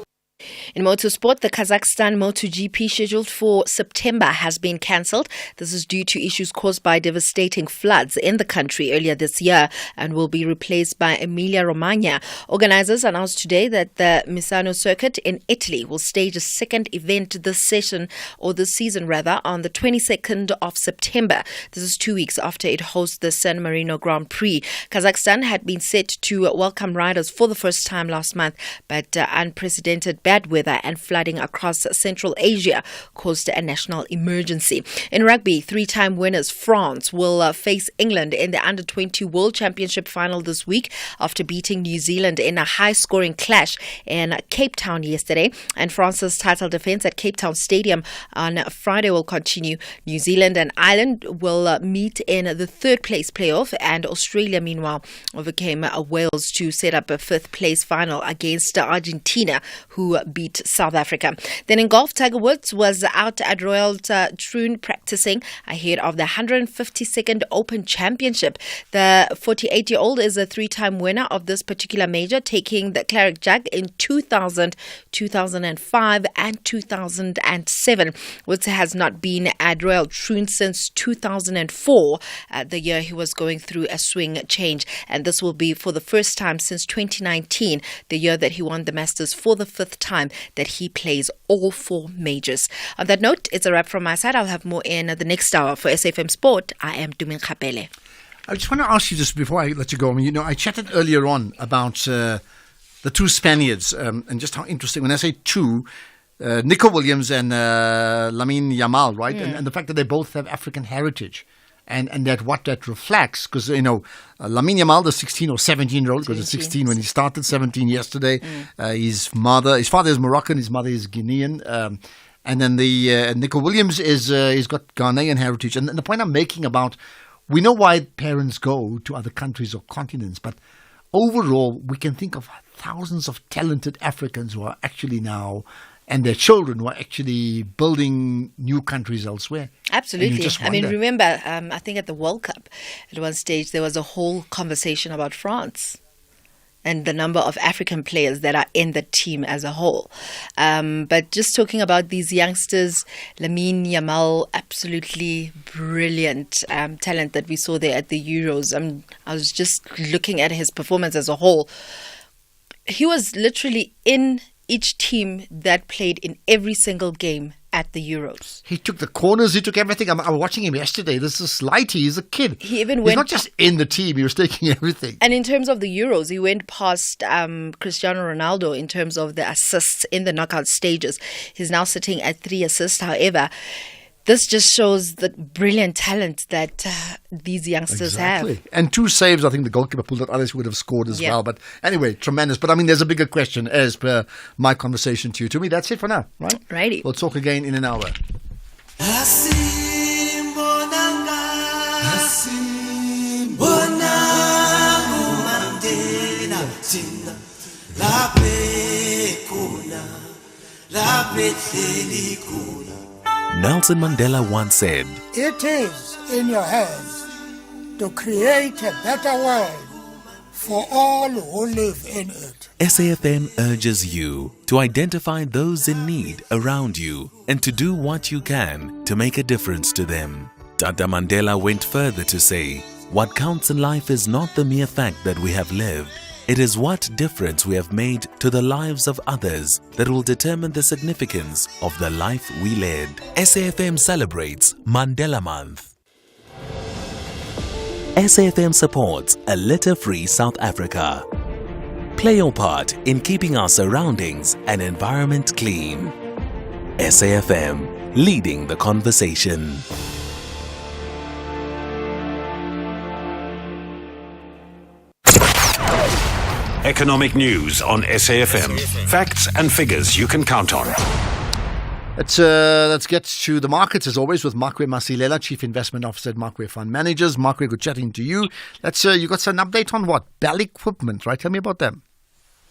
In motorsport, the Kazakhstan MotoGP scheduled for September has been cancelled. This is due to issues caused by devastating floods in the country earlier this year and will be replaced by Emilia-Romagna. Organisers announced today that the Misano circuit in Italy will stage a second event this season on the 22nd of September. This is 2 weeks after it hosts the San Marino Grand Prix. Kazakhstan had been set to welcome riders for the first time last month, but unprecedented bad weather and flooding across Central Asia caused a national emergency. In rugby, 3-time winners France will face England in the Under-20 World Championship final this week after beating New Zealand in a high-scoring clash in Cape Town yesterday. And France's title defence at Cape Town Stadium on Friday will continue. New Zealand and Ireland will meet in the third-place playoff, and Australia, meanwhile, overcame Wales to set up a fifth-place final against Argentina, who beat South Africa. Then in golf, Tiger Woods was out at Royal Troon practicing ahead of the 152nd Open Championship. The 48-year-old is a 3-time winner of this particular major, taking the Claret Jug in 2000, 2005 and 2007. Woods has not been at Royal Troon since 2004, the year he was going through a swing change. And this will be for the first time since 2019, the year that he won the Masters for the 5th time that he plays all 4 majors. On that note, it's a wrap from my side. I'll have more in the next hour. For SFM Sport, I am Dumin Khapele. I just want to ask you just before I let you go. I chatted earlier on about the 2 Spaniards and just how interesting. When I say 2, Nico Williams and Lamine Yamal, right? And the fact that they both have African heritage. and that what that reflects, because, Lamine Yamal, the 16 or 17-year-old, because it's 16 when he started, 17 yesterday. His father is Moroccan, his mother is Guinean. And then the Nico Williams he's got Ghanaian heritage. And the point I'm making about, we know why parents go to other countries or continents, but overall, we can think of thousands of talented Africans who are actually now, and their children who are actually building new countries elsewhere. Absolutely. I mean, remember, I think at the World Cup, at one stage, there was a whole conversation about France and the number of African players that are in the team as a whole. But just talking about these youngsters, Lamine Yamal, absolutely brilliant talent that we saw there at the Euros. I was just looking at his performance as a whole. He was literally in each team that played in every single game at the Euros. He took the corners, he took everything. I was watching him yesterday. This is Lighty, he's a kid. He even He's not just in the team, he was taking everything. And in terms of the Euros, he went past Cristiano Ronaldo in terms of the assists in the knockout stages. He's now sitting at 3 assists. However, this just shows the brilliant talent that these youngsters have. And 2 saves, I think the goalkeeper pulled out, others would have scored as well. But anyway, tremendous. But I mean, there's a bigger question as per my conversation to you. To me, that's it for now, right? Righty. We'll talk again in an hour. Nelson Mandela once said, "It is in your hands to create a better world for all who live in it." SAFM urges you to identify those in need around you and to do what you can to make a difference to them. Tata Mandela went further to say, what counts in life is not the mere fact that we have lived. It is what difference we have made to the lives of others that will determine the significance of the life we led. SAFM celebrates Mandela Month. SAFM supports a litter-free South Africa. Play your part in keeping our surroundings and environment clean. SAFM, leading the conversation. Economic news on SAFM. Facts and figures you can count on. Let's get to the markets as always with Makwe Masilela, Chief Investment Officer at Makwe Fund Managers. Makwe, good chatting to you. You got an update on what? Bell Equipment, right? Tell me about them.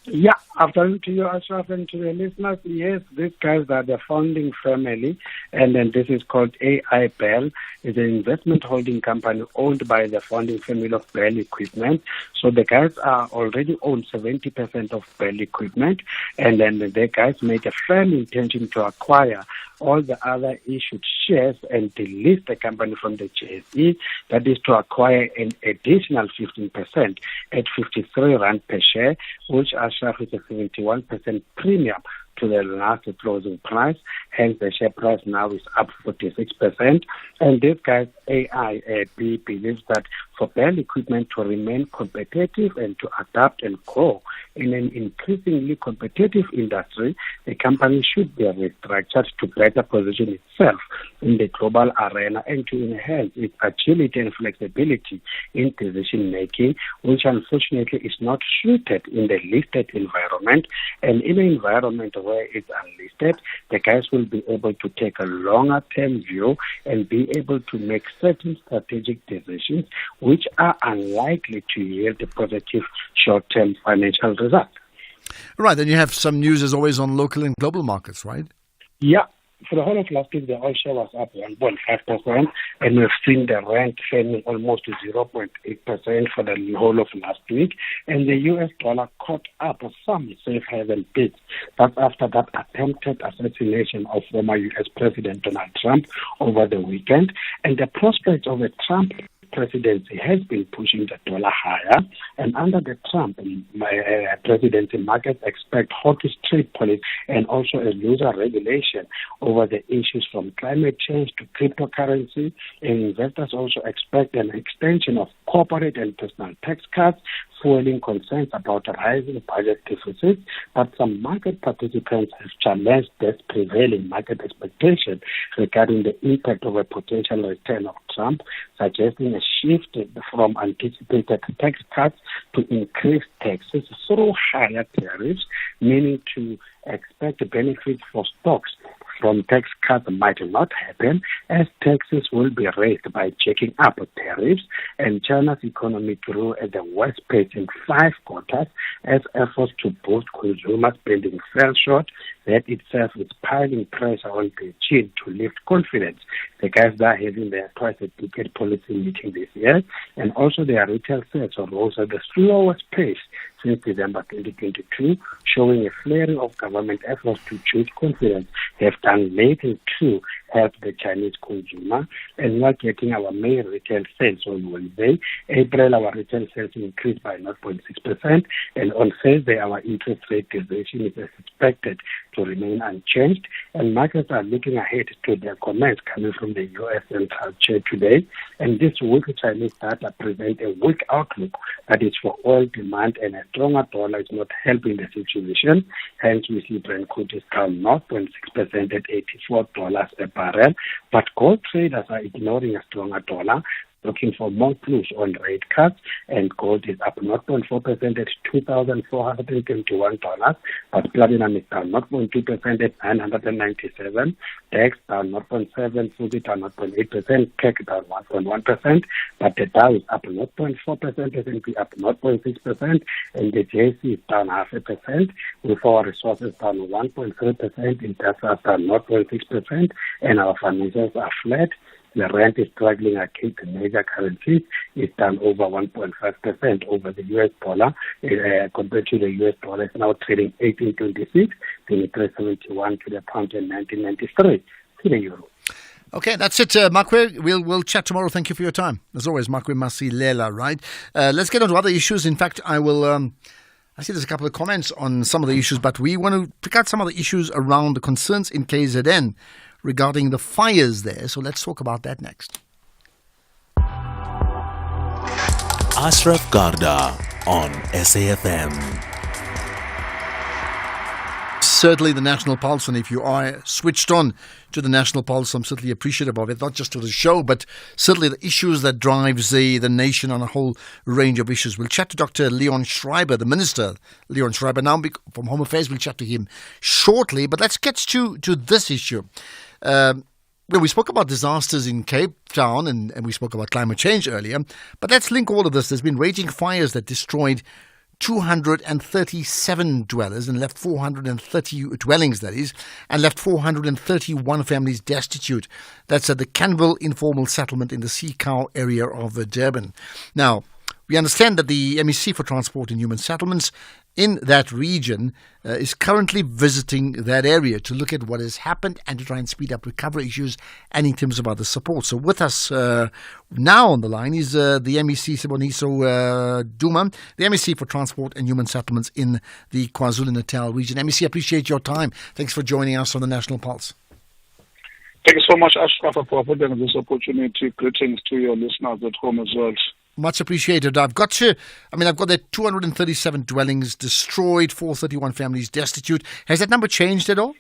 Yeah, afternoon to you, Ashraf, and to the listeners. Yes, these guys are the founding family, and then this is called AI Bell. It's an investment holding company owned by the founding family of Bell Equipment. So the guys are already own 70% of Bell Equipment, and then the guys made a firm intention to acquire all the other issued shares and delist the company from the JSE. That is to acquire an additional 15% at 53 Rand per share, which Ashraf is a 71% premium to the last closing price. Hence, the share price now is up 46%. And this guy's AIB believes that for Bell Equipment to remain competitive and to adapt and grow in an increasingly competitive industry, the company should be restructured to better position itself in the global arena and to enhance its agility and flexibility in decision making, which unfortunately is not suited in the listed environment. And in an environment where it's unlisted, the guys will be able to take a longer term view and be able to make certain strategic decisions which are unlikely to yield a positive short-term financial result. Right, then you have some news as always on local and global markets, right? Yeah. For the whole of last week, the oil share was up 1.5%, and we've seen the rand trending almost to 0.8% for the whole of last week. And the US dollar caught up some safe haven bids. That's after that attempted assassination of former US President Donald Trump over the weekend. And the prospect of a Trump presidency has been pushing the dollar higher, and under the Trump presidency, markets expect hawkish trade policy and also a looser regulation over the issues from climate change to cryptocurrency. And investors also expect an extension of corporate and personal tax cuts fueling concerns about rising budget deficits, but some market participants have challenged this prevailing market expectation regarding the impact of a potential return of Trump, suggesting a shift from anticipated tax cuts to increased taxes through higher tariffs, meaning to expect benefits for stocks from tax cuts might not happen, as taxes will be raised by jacking up tariffs, and China's economy grew at the worst pace in 5 quarters as efforts to boost consumer spending fell short. That itself is piling pressure on Beijing to lift confidence. The guys are having their twice-a-decade policy meeting this year, and also their retail sales rose at the slowest pace since December 2022, showing a flurry of government efforts to choose confidence have done little to help the Chinese consumer. And we are getting our May retail sales on Wednesday. April, our retail sales increased by 0.6%, and on Thursday, our interest rate decision is expected to remain unchanged. And markets are looking ahead to their comments coming from the U.S. Central Chair today. And this week, Chinese data present a weak outlook, that is for oil demand, and a stronger dollar is not helping the situation. Hence, we see Brent crude is down 0.6% at $84 a barrel. But gold traders are ignoring a stronger dollar, looking for more clues on rate cuts, and gold is up 0.4% at $2,421, but platinum is down 0.2% at $997, DAX down 0.7%, FTSE down 0.8%, CAC down 1.1%, but the Dow is up 0.4%, S&P up 0.6%, and the JC is down 0.5%, with our resources down 1.3%, industrials down 0.6%, and our financials are flat. The rand is struggling against the major currencies. It's down over 1.5% over the US dollar. Compared to the US dollar, it's now trading 18.26, 23.71 to the pound, and 19.93 to the euro. Okay, that's it, Makwe. We'll chat tomorrow. Thank you for your time. As always, Makwe Masilela, right? Let's get on to other issues. In fact, I will... I see there's a couple of comments on some of the issues, but we want to pick out some of the issues around the concerns in KZN regarding the fires there. So let's talk about that next. Ashraf Garda on SAFM. Certainly the National Pulse, and if you are switched on to the National Pulse, I'm certainly appreciative of it, not just to the show, but certainly the issues that drives the nation on a whole range of issues. We'll chat to Dr. Leon Schreiber, the Minister, Leon Schreiber, now from Home Affairs. We'll chat to him shortly, but let's get to this issue. We spoke about disasters in Cape Town and we spoke about climate change earlier, but let's link all of this. There's been raging fires that destroyed 237 dwellers and left 430 dwellings, that is, and left 431 families destitute. That's at the Canville Informal Settlement in the Seacow area of Durban. Now, we understand that the MEC for Transport and Human Settlements in that region is currently visiting that area to look at what has happened and to try and speed up recovery issues and in terms of other support. So with us now on the line is the MEC Siboniso Duma, the MEC for Transport and Human Settlements in the KwaZulu-Natal region. MEC, appreciate your time. Thanks for joining us on the National Pulse. Thank you so much, Ashraf, for putting this opportunity. Greetings to your listeners at home as well. Much appreciated. I've got the 237 dwellings destroyed, 431 families destitute. Has that number changed at all?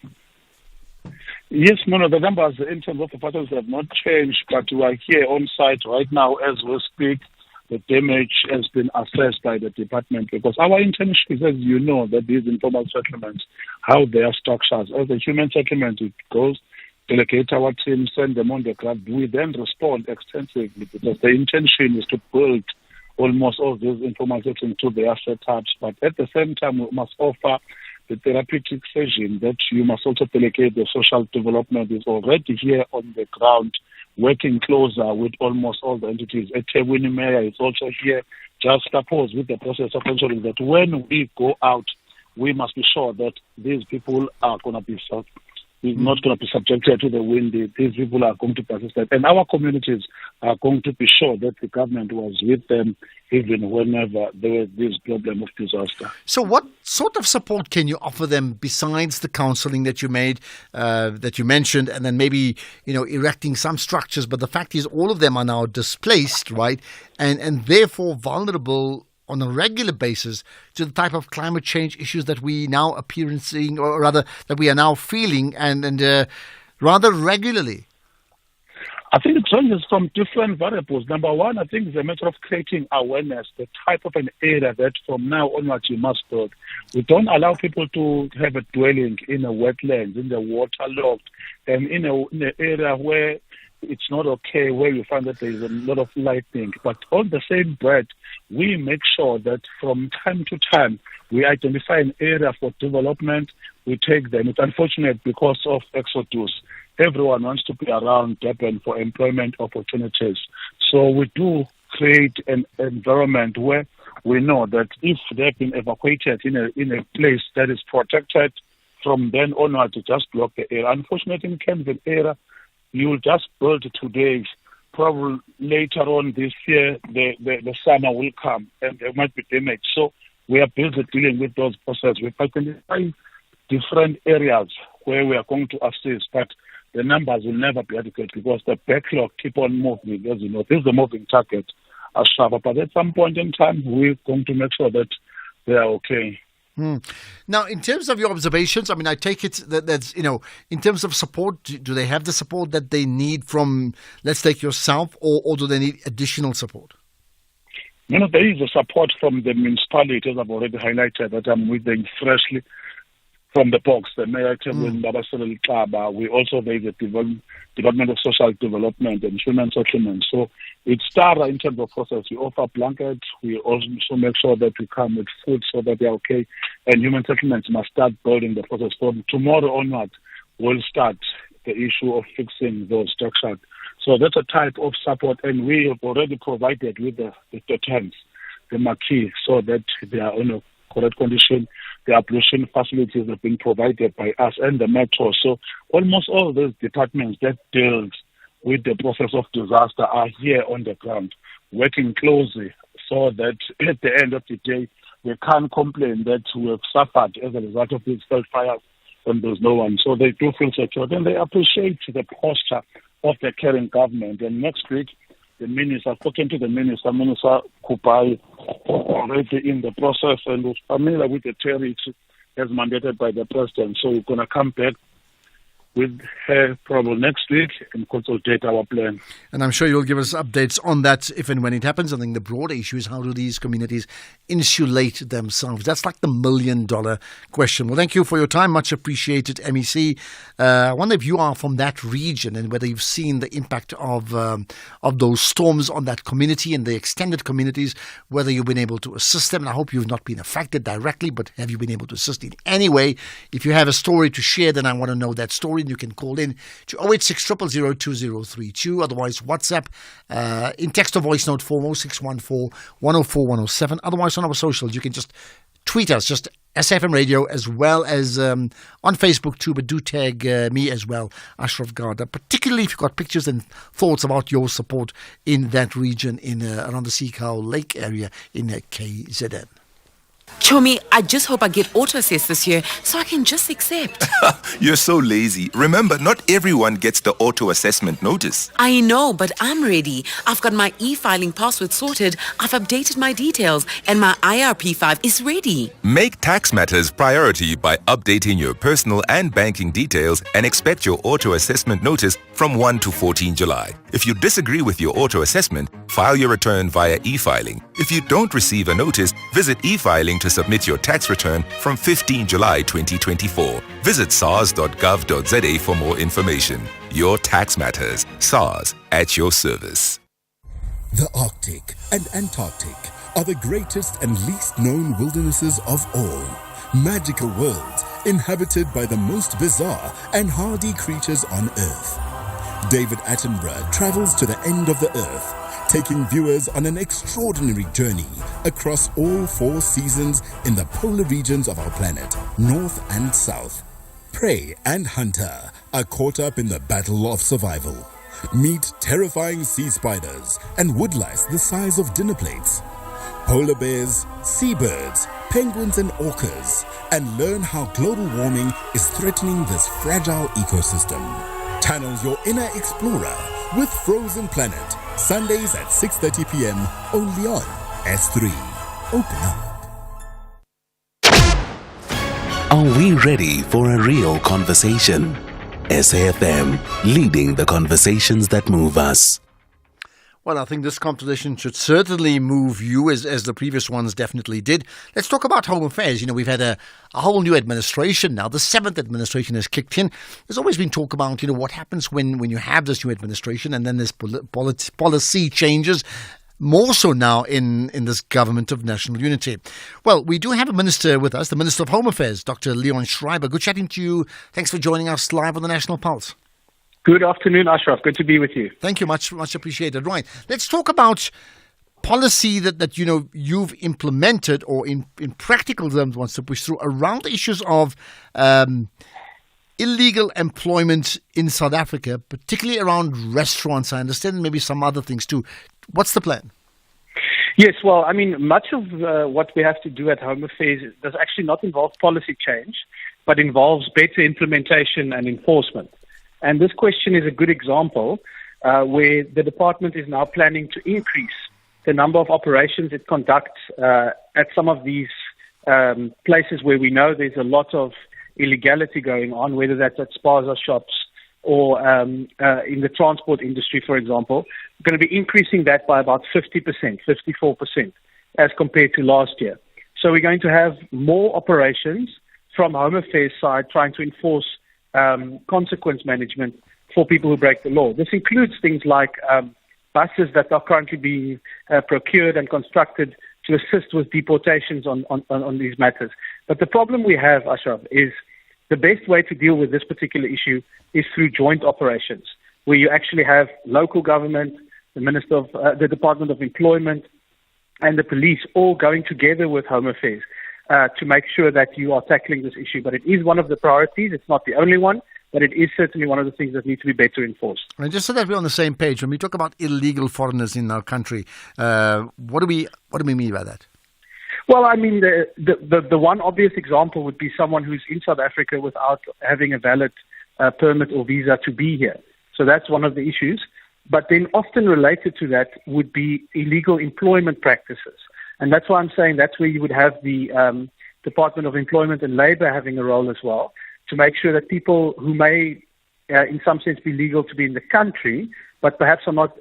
Yes, no, the numbers in terms of the patterns have not changed, but we are here on site right now as we speak. The damage has been assessed by the department because our intention is, as you know, that these informal settlements, how they are structured. As a human settlement, it goes, delegate our team, send them on the ground. We then respond extensively because the intention is to build almost all these informal settlements to their setups. But at the same time, we must offer the therapeutic session that you must also delegate. The social development is already here on the ground, working closer with almost all the entities. Ethekwini Mayor is also here, just suppose with the process of ensuring that when we go out, we must be sure that these people are going to be not going to be subjected to the wind. These people are going to participate. And our communities are going to be sure that the government was with them even whenever there was this problem of disaster. So what sort of support can you offer them besides the counselling that you made, that you mentioned, and then maybe, erecting some structures? But the fact is all of them are now displaced, right? And therefore vulnerable on a regular basis to the type of climate change issues that we now experiencing, or rather that we are now feeling, and rather regularly? I think it ranges from different variables. Number one, I think it's a matter of creating awareness, the type of an area that from now onwards you must build. We don't allow people to have a dwelling in a wetland, in the waterlogged, and in an area where it's not okay, where you find that there is a lot of lightning. But on the same breath, we make sure that from time to time, we identify an area for development, we take them. It's unfortunate because of exodus. Everyone wants to be around Durban for employment opportunities. So we do create an environment where we know that if they've been evacuated in a place that is protected, from then onward to just block the area. Unfortunately, in Kempton area, you will just build today. Probably later on this year, the summer will come and there might be damage. So we are busy dealing with those processes. We're identifying different areas where we are going to assist, but the numbers will never be adequate because the backlog keep on moving. As you know, this is a moving target, Ashraf. But at some point in time, we're going to make sure that they are okay. Now, in terms of your observations, I mean, I take it that's, in terms of support, do they have the support that they need from, let's take yourself, or do they need additional support? There is a support from the municipality, as I've already highlighted, that I'm with them freshly from the box, the Mayor Kevin Babasel Klaba. We also there is a Department of Social Development and Human Settlement. So it's thorough in terms of process. We offer blankets. We also make sure that we come with food so that they're okay. And Human Settlements must start building the process. From tomorrow onward, we'll start the issue of fixing those structures. So that's a type of support, and we have already provided with the tents, the marquee, so that they are in a correct condition. The ablution facilities have been provided by us and the metro. So almost all those departments that deals with the process of disaster are here on the ground, working closely so that at the end of the day, we can't complain that we have suffered as a result of these fires when there's no one. So they do feel secure, and they appreciate the posture of the current government. And next week, the minister, spoken to the Minister Kupai, already in the process and was familiar with the territory as mandated by the President. So we're going to come back with her probably next week and consultate our plan. And I'm sure you'll give us updates on that if and when it happens. I think the broader issue is, how do these communities insulate themselves? That's like the $1 million question. Well, thank you for your time. Much appreciated, MEC. I wonder if you are from that region and whether you've seen the impact of those storms on that community and the extended communities, whether you've been able to assist them. And I hope you've not been affected directly, but have you been able to assist in any way? If you have a story to share, then I want to know that story. You can call in to 086 000 2032. Otherwise, WhatsApp, in text or voice note form, 0614 104 107. Otherwise, on our socials, you can just tweet us, just SFM Radio, as well as on Facebook too, but do tag me as well, Ashraf Garda, particularly if you've got pictures and thoughts about your support in that region, in around the Seacow Lake area in KZN. Chomi, I just hope I get auto-assess this year so I can just accept. You're so lazy. Remember, not everyone gets the auto-assessment notice. I know, but I'm ready. I've got my e-filing password sorted, I've updated my details, and my IRP5 is ready. Make tax matters priority by updating your personal and banking details and expect your auto-assessment notice from 1 to 14 July. If you disagree with your auto-assessment, file your return via e-filing. If you don't receive a notice, visit e-filing to submit your tax return from 15 July 2024. Visit sars.gov.za for more information. Your tax matters. SARS, at your service. The Arctic and Antarctic are the greatest and least known wildernesses of all. Magical worlds inhabited by the most bizarre and hardy creatures on Earth. David Attenborough travels to the end of the Earth, taking viewers on an extraordinary journey across all 4 seasons in the polar regions of our planet, north and south. Prey and hunter are caught up in the battle of survival. Meet terrifying sea spiders and woodlice the size of dinner plates, polar bears, seabirds, penguins and orcas, and learn how global warming is threatening this fragile ecosystem. Channel your inner explorer with Frozen Planet, Sundays at 6:30 p.m. only on S3. Open up. Are we ready for a real conversation? SAFM, leading the conversations that move us. Well, I think this conversation should certainly move you, as the previous ones definitely did. Let's talk about Home Affairs. We've had a whole new administration now. The 7th administration has kicked in. There's always been talk about, what happens when you have this new administration and then there's policy changes. More so now in this government of national unity. Well, we do have a minister with us, the Minister of Home Affairs, Dr. Leon Schreiber. Good chatting to you. Thanks for joining us live on the National Pulse. Good afternoon, Ashraf. Good to be with you. Thank you. Much appreciated. Right. Let's talk about policy that you've implemented or in practical terms wants to push through around the issues of illegal employment in South Africa, particularly around restaurants. I understand maybe some other things too. What's the plan? Yes, well, much of what we have to do at Home Affairs does actually not involve policy change, but involves better implementation and enforcement. And this question is a good example where the department is now planning to increase the number of operations it conducts at some of these places where we know there's a lot of illegality going on, whether that's at spaza shops or in the transport industry, for example. We're going to be increasing that by about 50%, 54%, as compared to last year. So we're going to have more operations from Home Affairs side trying to enforce consequence management for people who break the law. This includes things like buses that are currently being procured and constructed to assist with deportations on these matters. But the problem we have, Ashraf, is the best way to deal with this particular issue is through joint operations, where you actually have local government, the Department of Employment, and the police all going together with Home Affairs to make sure that you are tackling this issue. But it is one of the priorities. It's not the only one, but it is certainly one of the things that need to be better enforced. And just so that we're on the same page, when we talk about illegal foreigners in our country, what do we mean by that? Well, the one obvious example would be someone who's in South Africa without having a valid permit or visa to be here. So that's one of the issues. But then often related to that would be illegal employment practices. And that's why I'm saying that's where you would have the Department of Employment and Labour having a role as well, to make sure that people who may, in some sense, be legal to be in the country, but perhaps are not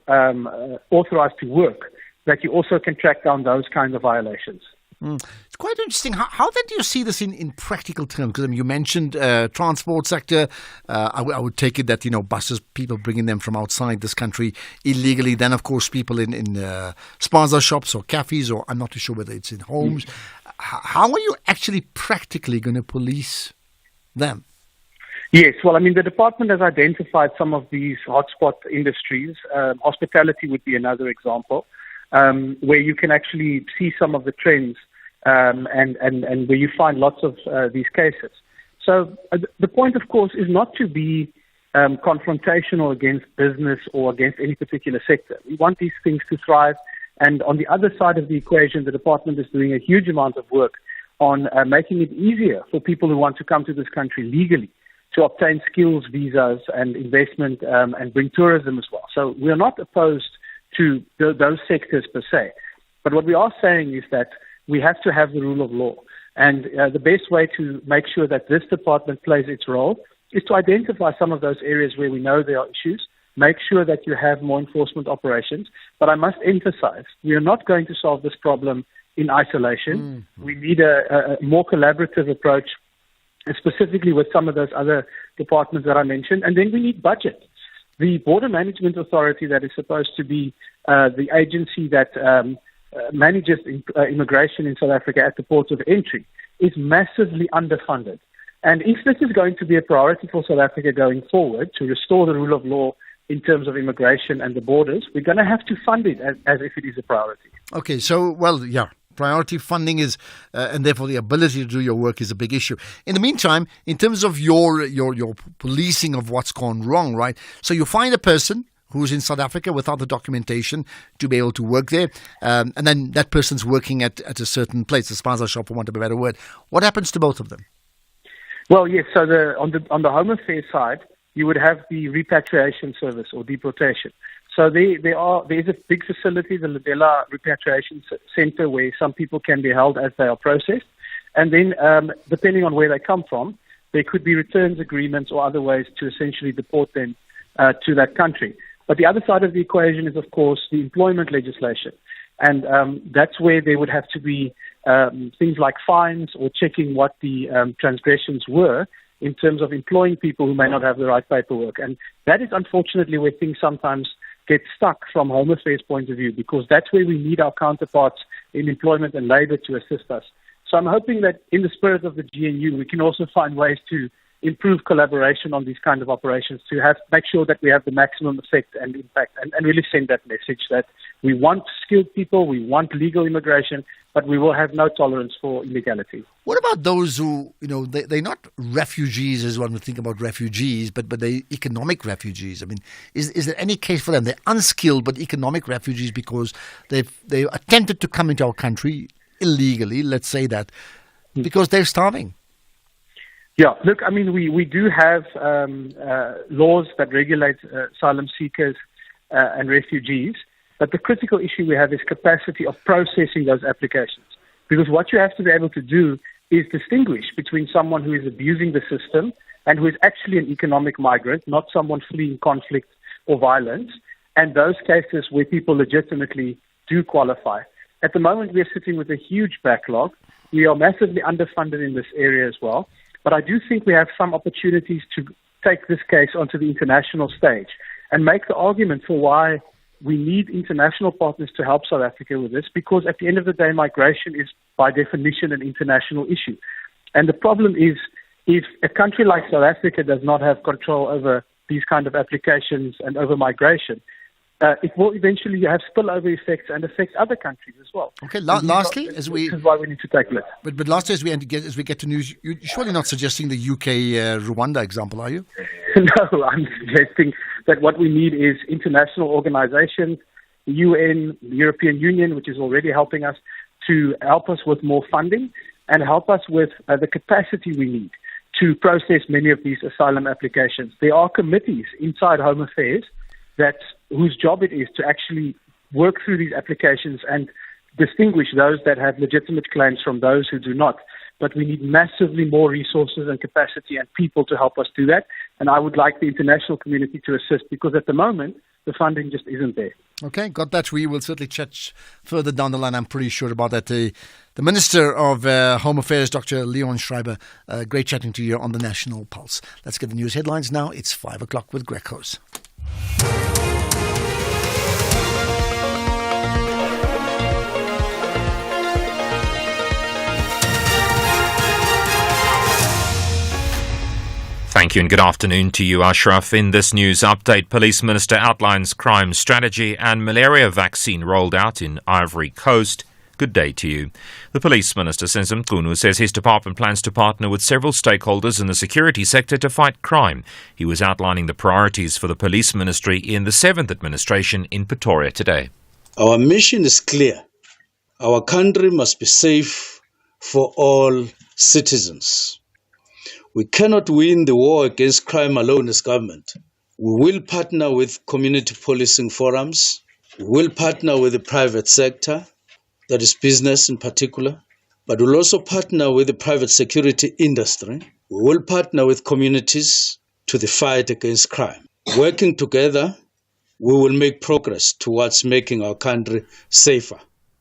authorized to work, that you also can track down those kinds of violations. It's quite interesting. How then do you see this in practical terms? Because you mentioned transport sector. I would take it that, buses, people bringing them from outside this country illegally. Then, of course, people in spaza shops or cafes, or I'm not too sure whether it's in homes. How are you actually practically going to police them? Yes, well, the department has identified some of these hotspot industries. Hospitality would be another example, where you can actually see some of the trends and where you find lots of these cases. So the point, of course, is not to be confrontational against business or against any particular sector. We want these things to thrive. And on the other side of the equation, the department is doing a huge amount of work on making it easier for people who want to come to this country legally to obtain skills visas and investment and bring tourism as well. So we are not opposed to those sectors per se. But what we are saying is that we have to have the rule of law. And the best way to make sure that this department plays its role is to identify some of those areas where we know there are issues, make sure that you have more enforcement operations. But I must emphasize, we are not going to solve this problem in isolation. We need a more collaborative approach, specifically with some of those other departments that I mentioned. And then we need budget. The Border Management Authority, that is supposed to be the agency that manages immigration in South Africa at the ports of entry, is massively underfunded. And if this is going to be a priority for South Africa going forward, to restore the rule of law in terms of immigration and the borders, we're going to have to fund it as if it is a priority. Okay, so, priority funding is, and therefore the ability to do your work is a big issue. In the meantime, in terms of your policing of what's gone wrong, right? So you find a person who's in South Africa without the documentation to be able to work there, and then that person's working at a certain place, a spaza shop, for want of a better word. What happens to both of them? Well, yes. So on the Home Affairs side, you would have the repatriation service or deportation. So there is a big facility, the Ladela Repatriation Center, where some people can be held as they are processed. And then, depending on where they come from, there could be returns agreements or other ways to essentially deport them to that country. But the other side of the equation is, of course, the employment legislation. And that's where there would have to be things like fines or checking what the transgressions were in terms of employing people who may not have the right paperwork. And that is unfortunately where things sometimes get stuck from Home Affairs point of view, because that's where we need our counterparts in employment and labor to assist us. So I'm hoping that in the spirit of the GNU, we can also find ways to improve collaboration on these kind of operations to make sure that we have the maximum effect and impact, and really send that message that we want skilled people, we want legal immigration, but we will have no tolerance for illegality. What about those who, they're not refugees as one would think about refugees, but they're economic refugees? I mean, is there any case for them? They're unskilled but economic refugees because they've attempted to come into our country illegally, let's say that, because they're starving. Yeah, look, I mean, we do have laws that regulate asylum seekers and refugees, but the critical issue we have is capacity of processing those applications. Because what you have to be able to do is distinguish between someone who is abusing the system and who is actually an economic migrant, not someone fleeing conflict or violence, and those cases where people legitimately do qualify. At the moment, we are sitting with a huge backlog. We are massively underfunded in this area as well. But I do think we have some opportunities to take this case onto the international stage and make the argument for why we need international partners to help South Africa with this, because at the end of the day, migration is by definition an international issue. And the problem is, if a country like South Africa does not have control over these kind of applications and over migration, it will eventually have spillover effects and affect other countries as well. Okay, lastly, this is why we need to take a look. But lastly, as we get to news, you're surely not suggesting the UK Rwanda example, are you? No, I'm suggesting that what we need is international organizations, the UN, the European Union, which is already helping us, to help us with more funding and help us with the capacity we need to process many of these asylum applications. There are committees inside Home Affairs whose job it is to actually work through these applications and distinguish those that have legitimate claims from those who do not. But we need massively more resources and capacity and people to help us do that. And I would like the international community to assist, because at the moment, the funding just isn't there. Okay, got that. We will certainly chat further down the line, I'm pretty sure about that. The Minister of Home Affairs, Dr. Leon Schreiber, great chatting to you on the National Pulse. Let's get the news headlines now. It's 5 o'clock with Greg Hose. Thank you and good afternoon to you, Ashraf. In this news update, Police Minister outlines crime strategy and malaria vaccine rolled out in Ivory Coast. Good day to you. The Police Minister, Senzo Mchunu, says his department plans to partner with several stakeholders in the security sector to fight crime. He was outlining the priorities for the Police Ministry in the 7th administration in Pretoria today. Our mission is clear. Our country must be safe for all citizens. We cannot win the war against crime alone as government. We will partner with community policing forums. We will partner with the private sector, that is business in particular, but we'll also partner with the private security industry. We will partner with communities to the fight against crime. Working together, we will make progress towards making our country safer.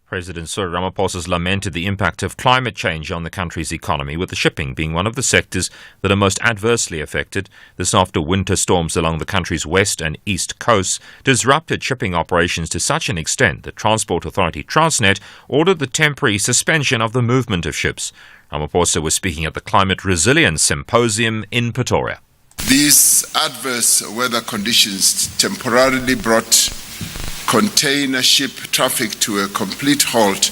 President Cyril Ramaphosa has lamented the impact of climate change on the country's economy, with the shipping being one of the sectors that are most adversely affected. This after winter storms along the country's west and east coasts disrupted shipping operations to such an extent that Transport Authority Transnet ordered the temporary suspension of the movement of ships. Ramaphosa was speaking at the Climate Resilience Symposium in Pretoria. These adverse weather conditions temporarily brought container ship traffic to a complete halt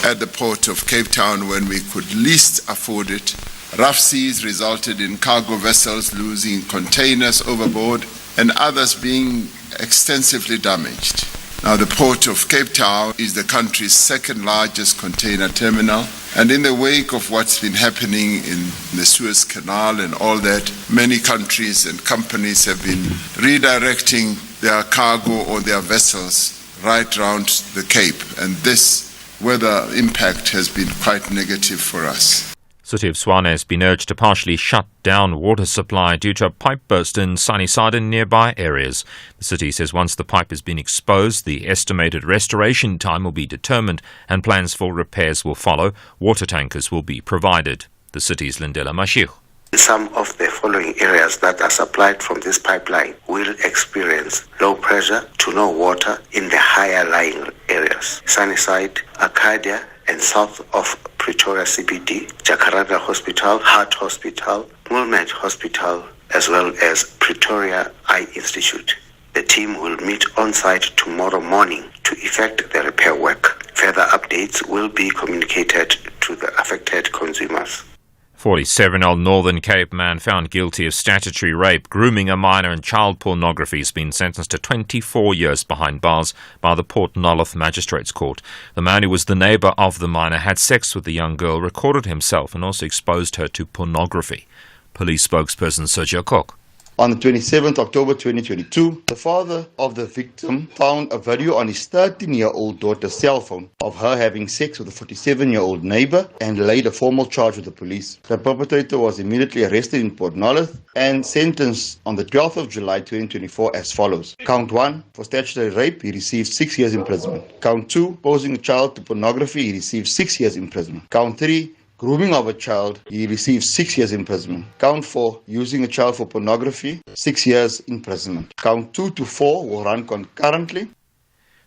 at the port of Cape Town when we could least afford it. Rough seas resulted in cargo vessels losing containers overboard and others being extensively damaged. Now, the port of Cape Town is the country's second largest container terminal, and in the wake of what's been happening in the Suez Canal and all that, many countries and companies have been redirecting their cargo or their vessels right round the Cape. And this weather impact has been quite negative for us. City of Tshwane has been urged to partially shut down water supply due to a pipe burst in Sunnyside and nearby areas. The city says once the pipe has been exposed, the estimated restoration time will be determined and plans for repairs will follow. Water tankers will be provided. The city's Lindela Mashir. Some of the following areas that are supplied from this pipeline will experience low pressure to no water in the higher lying areas. Sunnyside, Arcadia, and south of Pretoria CBD, Jacaranda Hospital, Heart Hospital, Mulmet Hospital, as well as Pretoria Eye Institute. The team will meet on site tomorrow morning to effect the repair work. Further updates will be communicated to the affected consumers. 47-year-old Northern Cape man found guilty of statutory rape, grooming a minor and child pornography has been sentenced to 24 years behind bars by the Port Nolloth Magistrates Court. The man, who was the neighbour of the minor, had sex with the young girl, recorded himself and also exposed her to pornography. Police spokesperson Sergio Cook. On the 27th October 2022, the father of the victim found a video on his 13-year-old daughter's cell phone of her having sex with a 47-year-old neighbour and laid a formal charge with the police. The perpetrator was immediately arrested in Port Nolloth and sentenced on the 12th of July 2024 as follows. Count 1, for statutory rape, he received 6 years imprisonment. Count 2, posing a child to pornography, he received 6 years imprisonment. Count 3, grooming of a child, he receives 6 years imprisonment. Count 4, using a child for pornography, 6 years imprisonment. Count 2 to 4 will run concurrently.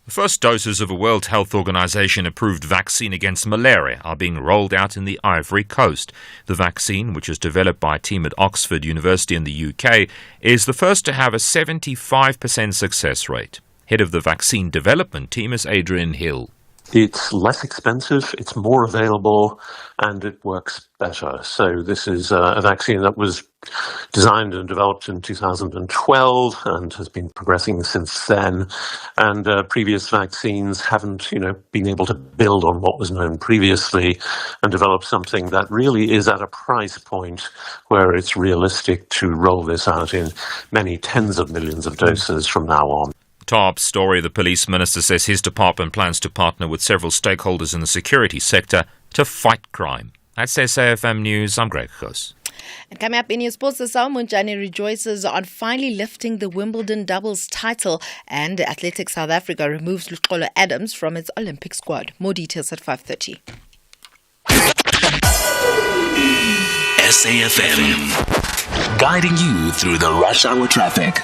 The first doses of a World Health Organization approved vaccine against malaria are being rolled out in the Ivory Coast. The vaccine, which is developed by a team at Oxford University in the UK, is the first to have a 75% success rate. Head of the vaccine development team is Adrian Hill. It's less expensive, it's more available, and it works better. So this is a vaccine that was designed and developed in 2012 and has been progressing since then. And previous vaccines haven't, been able to build on what was known previously and develop something that really is at a price point where it's realistic to roll this out in many tens of millions of doses from now on. Top story, the police minister says his department plans to partner with several stakeholders in the security sector to fight crime. That's SAFM News. I'm Greg Goos. And coming up in your sports, the Munjani rejoices on finally lifting the Wimbledon doubles title, and Athletics South Africa removes Luxolo Adams from its Olympic squad. More details at 5:30. SAFM, guiding you through the rush hour traffic.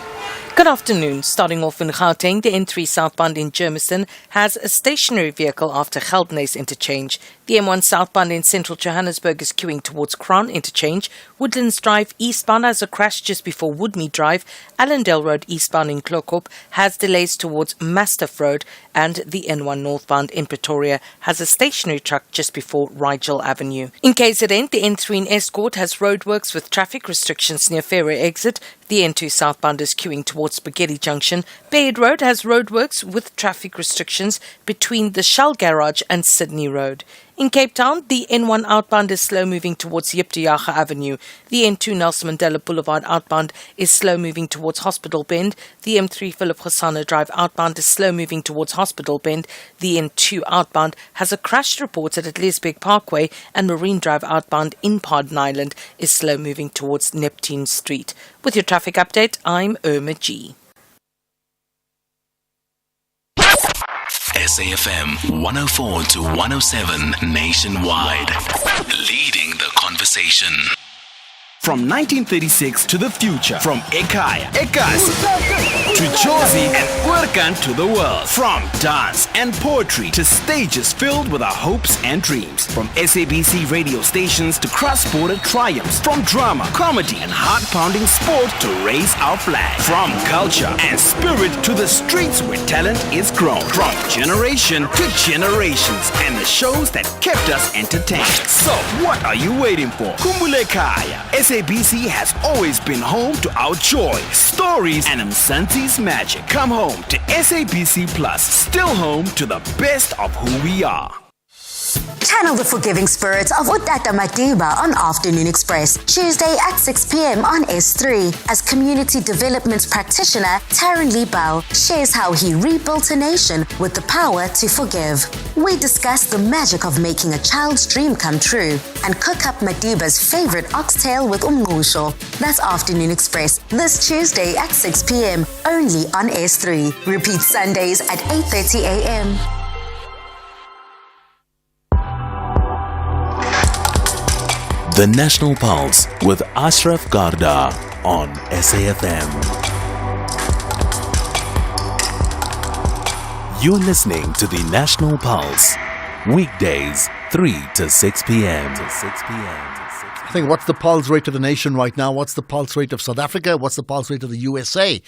Good afternoon. Starting off in Gauteng, the N3 southbound in Germiston has a stationary vehicle after Geldenhuys interchange. The M1 southbound in central Johannesburg is queuing towards Crown interchange. Woodlands Drive eastbound has a crash just before Woodmead Drive. Allendale Road eastbound in Klokop has delays towards Mastiff Road, and the N1 northbound in Pretoria has a stationary truck just before Rigel Avenue. In KZN, the N3 in Escort has roadworks with traffic restrictions near Fairway exit. The N2 southbound is queuing towards Spaghetti Junction. Bayhead Road has roadworks with traffic restrictions between the Shell Garage and Sydney Road. In Cape Town, the N1 outbound is slow moving towards Yiptiyaga Avenue. The N2 Nelson Mandela Boulevard outbound is slow moving towards Hospital Bend. The M3 Philip Hosanna Drive outbound is slow moving towards Hospital Bend. The N2 outbound has a crash reported at Lesbek Parkway, and Marine Drive outbound in Pardon Island is slow moving towards Neptune Street. With your traffic update, I'm Irma G. SAFM 104 to 107 nationwide, leading the conversation. From 1936 to the future, from Ekaya, Ekasi, to Jozi and Urkan to the world. From dance and poetry to stages filled with our hopes and dreams. From SABC radio stations to cross-border triumphs. From drama, comedy and heart-pounding sport to raise our flag. From culture and spirit to the streets where talent is grown. From generation to generations and the shows that kept us entertained. So, what are you waiting for? Kumbule Kaya. SABC has always been home to our joy, stories, and Msanti's magic. Come home to SABC Plus, still home to the best of who we are. Channel the forgiving spirit of Utata Madiba on Afternoon Express, Tuesday at 6 p.m. on S3, as community development practitioner Taryn Lee Bell shares how he rebuilt a nation with the power to forgive. We discuss the magic of making a child's dream come true and cook up Madiba's favorite oxtail with umngusho. That's Afternoon Express this Tuesday at 6 p.m. only on S3. Repeat Sundays at 8:30 a.m. The National Pulse with Ashraf Garda on SAFM. You're listening to the National Pulse, weekdays 3 to 6 p.m. I think, what's the pulse rate of the nation right now? What's the pulse rate of South Africa? What's the pulse rate of the USA?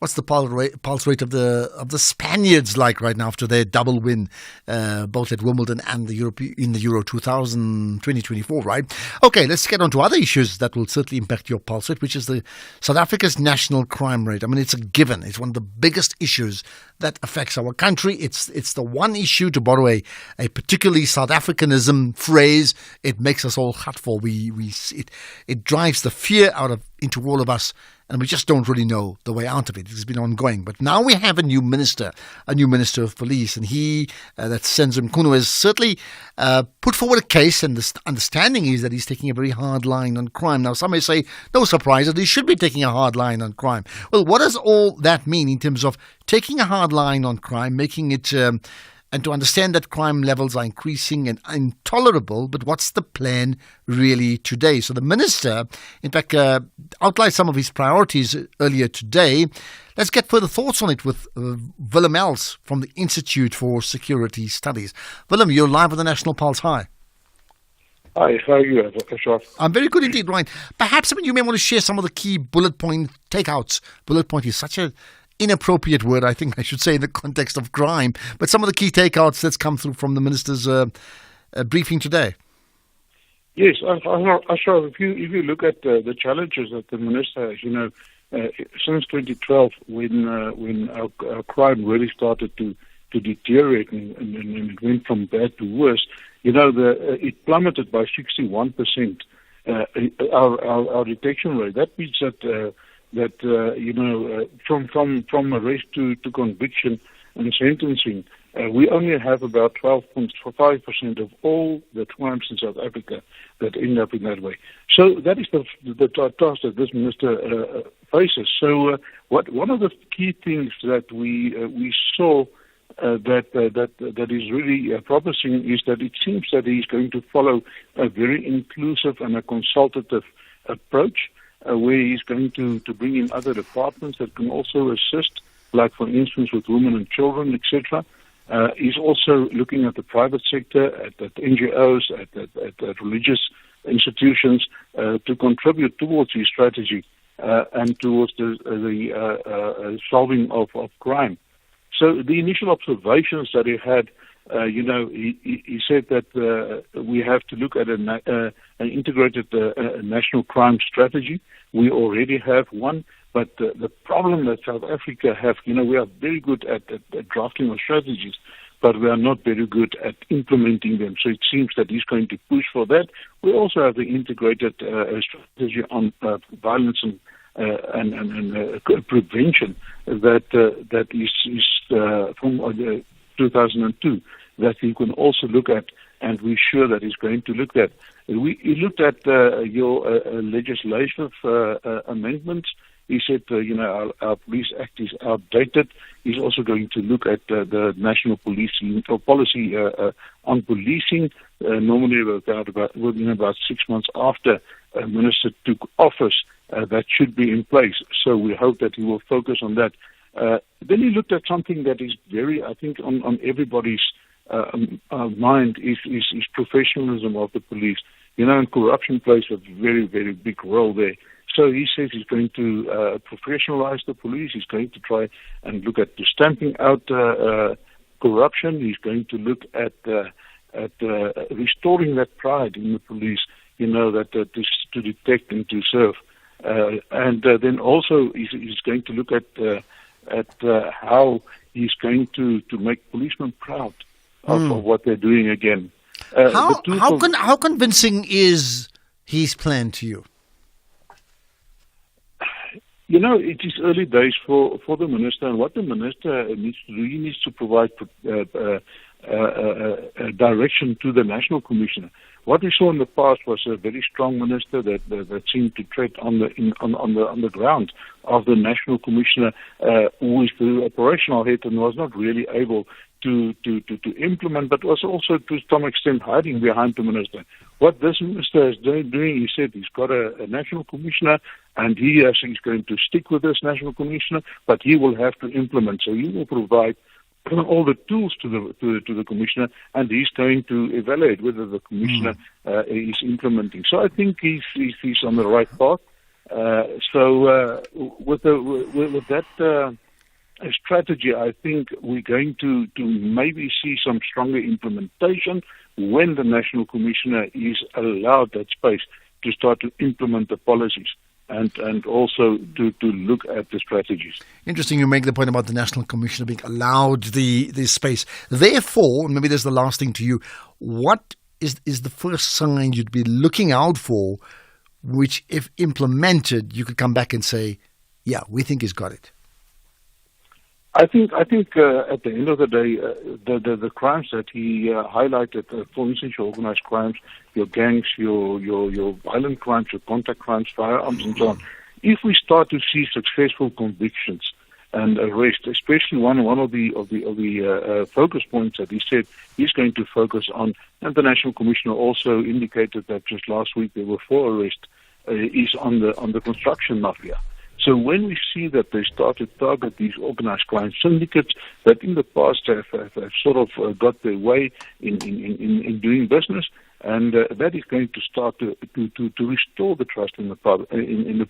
What's the pulse rate of the Spaniards like right now after their double win, both at Wimbledon and in the Euro 2024, right? Okay, let's get on to other issues that will certainly impact your pulse rate, which is the South Africa's national crime rate. I mean, it's a given. It's one of the biggest issues that affects our country. It's the one issue, to borrow a particularly South Africanism phrase, it makes us all hurtful. It drives the fear into all of us, and we just don't really know the way out of it. It's been ongoing. But now we have a new minister of police, and that's Senzo Mkhunu, has certainly put forward a case, and the understanding is that he's taking a very hard line on crime. Now, some may say, no surprise that he should be taking a hard line on crime. Well, what does all that mean in terms of taking a hard line on crime, making it... and to understand that crime levels are increasing and intolerable, but what's the plan really today? So the minister, in fact, outlined some of his priorities earlier today. Let's get further thoughts on it with Willem Els from the Institute for Security Studies. Willem, you're live on the National Pulse. Hi. Hi, how are you, Ashraf? I'm very good indeed, Ryan. Perhaps you may want to share some of the key bullet point takeouts. Bullet point is such a inappropriate word, I think I should say, in the context of crime, but some of the key takeouts that's come through from the minister's briefing today. Yes, Ashraf, if you look at the challenges that the minister has, since 2012, when our crime really started to deteriorate and it went from bad to worse, it plummeted by 61%. Our detection rate. That means from arrest to conviction and sentencing, we only have about 12.5% of all the crimes in South Africa that end up in that way. So that is the task that this minister faces. So one of the key things that we saw that is really promising is that it seems that he's going to follow a very inclusive and a consultative approach, where he's going to bring in other departments that can also assist, like, for instance, with women and children, etc. He's also looking at the private sector, at NGOs, at religious institutions to contribute towards his strategy and towards the solving of crime. So the initial observations that he had, he said that we have to look at an integrated national crime strategy. We already have one, but the problem that South Africa have, we are very good at drafting of strategies, but we are not very good at implementing them. So it seems that he's going to push for that. We also have the integrated strategy on violence and prevention that is from 2002 that he can also look at, and we're sure that he's going to look at. He looked at your legislative amendments. He said, our police act is outdated. He's also going to look at the national policing or policy on policing. Normally, within about 6 months after a minister took office, that should be in place. So we hope that he will focus on that. Then he looked at something that is very, I think, on everybody's mind is professionalism of the police. And corruption plays a very, very big role there. So he says he's going to professionalize the police. He's going to try and look at stamping out corruption. He's going to look at restoring that pride in the police, to detect and to serve. And then also he's going to look at how he's going to make policemen proud of what they're doing again. How convincing is his plan to you? You know, it is early days for the minister, and what the minister needs to do, he needs to provide direction to the National Commissioner. What we saw in the past was a very strong minister that seemed to tread on the ground of the National Commissioner, who is the operational head and was not really able to implement, but was also to some extent hiding behind the minister. What this minister is doing, he said he's got a National Commissioner, and he's going to stick with this National Commissioner, but he will have to implement. So he will provide all the tools to the commissioner, and he's going to evaluate whether the commissioner is implementing. So I think he's on the right path. With that strategy, I think we're going to maybe see some stronger implementation when the National Commissioner is allowed that space to start to implement the policies and also to look at the strategies. Interesting you make the point about the National Commissioner being allowed the space. Therefore, maybe there's the last thing to you, what is the first sign you'd be looking out for, which if implemented, you could come back and say, yeah, we think he's got it? I think at the end of the day, the crimes that he highlighted, for instance, your organized crimes, your gangs, your violent crimes, your contact crimes, firearms, and so on. If we start to see successful convictions and arrests, especially one of the focus points that he said he's going to focus on, and the National Commissioner also indicated that just last week there were 4 arrests, is on the construction mafia. So when we see that they start to target these organized crime syndicates that in the past have sort of got their way in doing business, and that is going to start to restore the trust in the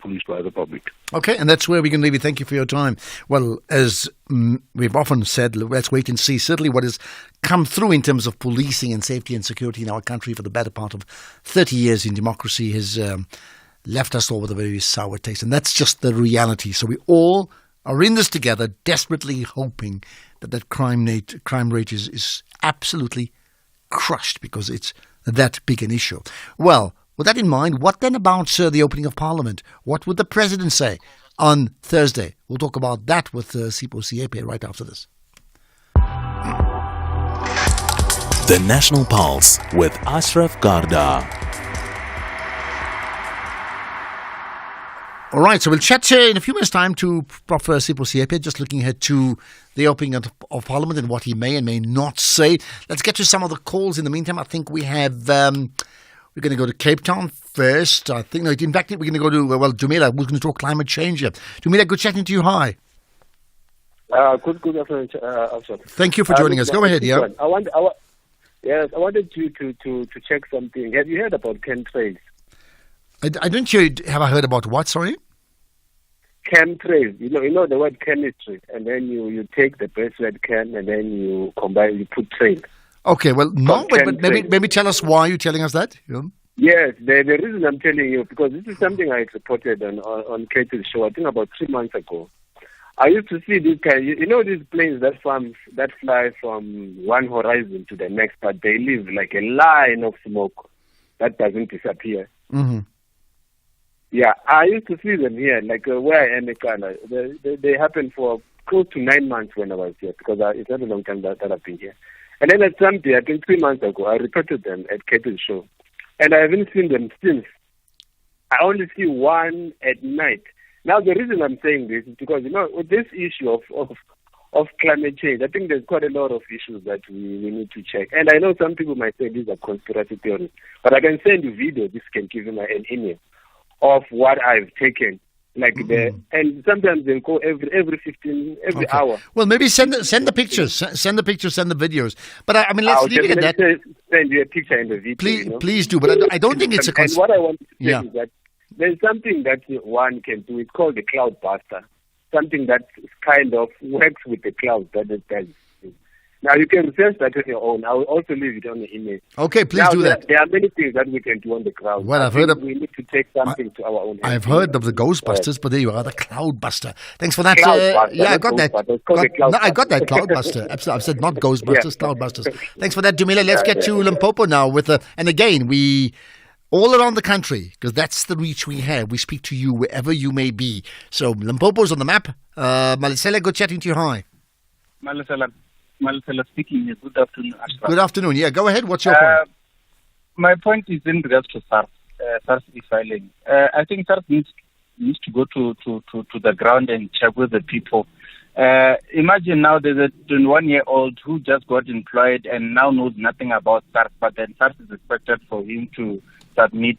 police by the public. Okay, and that's where we can leave you. Thank you for your time. Well, as we've often said, let's wait and see. Certainly what has come through in terms of policing and safety and security in our country for the better part of 30 years in democracy has left us all with a very sour taste. And that's just the reality. So we all are in this together, desperately hoping that crime rate is absolutely crushed because it's that big an issue. Well, with that in mind, what then about the opening of Parliament? What would the President say on Thursday? We'll talk about that with Sipho Siepe right after this. The National Pulse with Ashraf Garda. All right, so we'll chat in a few minutes' time to Prof. Sipho Siepe, just looking ahead to the opening of Parliament and what he may and may not say. Let's get to some of the calls in the meantime. I think we have, we're going to go to Cape Town first. I think, no, in fact, we're going to go to, Jamila. We're going to talk climate change here. Jamila, good chatting to you. Hi. Good afternoon. Thank you for joining us. Go ahead, yeah. I wanted to check something. Have you heard about chemtrails? I don't hear. Have I heard about what? Sorry. Chemtrails. You know the word chemistry, and then you take the best red chem, and then you combine. You put trail. Okay. Well, no, but maybe tell us why you're telling us that. Yeah. Yes, the reason I'm telling you, because this is something I reported on Katie's show. I think about 3 months ago. I used to see these guys. You know these planes that fly from one horizon to the next, but they leave like a line of smoke that doesn't disappear. Mm-hmm. Yeah, I used to see them here, like where I am in Ghana. They happened for close to 9 months when I was here, because it's not a long time that I've been here. And then at some day, I think 3 months ago, I reported them at Katie's show. And I haven't seen them since. I only see one at night. Now, the reason I'm saying this is because, with this issue of climate change, I think there's quite a lot of issues that we need to check. And I know some people might say these are conspiracy theories, but I can send you video. This can give you an image of what I've taken. And sometimes they'll go every hour. Well, maybe send the pictures, send the pictures, send the videos. But let's leave it at that. Send you a picture and the video. Please do. But I don't think it's a conspiracy. And what I want to say is that there's something that one can do. It's called the cloud buster. Something that kind of works with the clouds. Now, you can research that on your own. I will also leave it on the email. Okay, please now, do that. There are many things that we can do on the ground. Well, I've heard of... We need to take something to our own hands. I've heard of the Ghostbusters, but there you are, the Cloudbuster. Thanks for that. Cloudbuster, I got that. No, I got that, Cloudbuster. Absolutely. I've said not Ghostbusters, Cloudbusters. Thanks for that, Dumile. Let's get to Limpopo now. And again, we... all around the country, because that's the reach we have. We speak to you wherever you may be. So Limpopo's on the map. Malisela, good chatting to you. Hi. Malisela speaking. Good afternoon, Ashraf. Good afternoon. Yeah, go ahead. What's your point? My point is in regards to SARS. SARS e-filing. I think SARS needs to go to the ground and check with the people. Imagine now there's a 21-year-old who just got employed and now knows nothing about SARS, but then SARS is expected for him to submit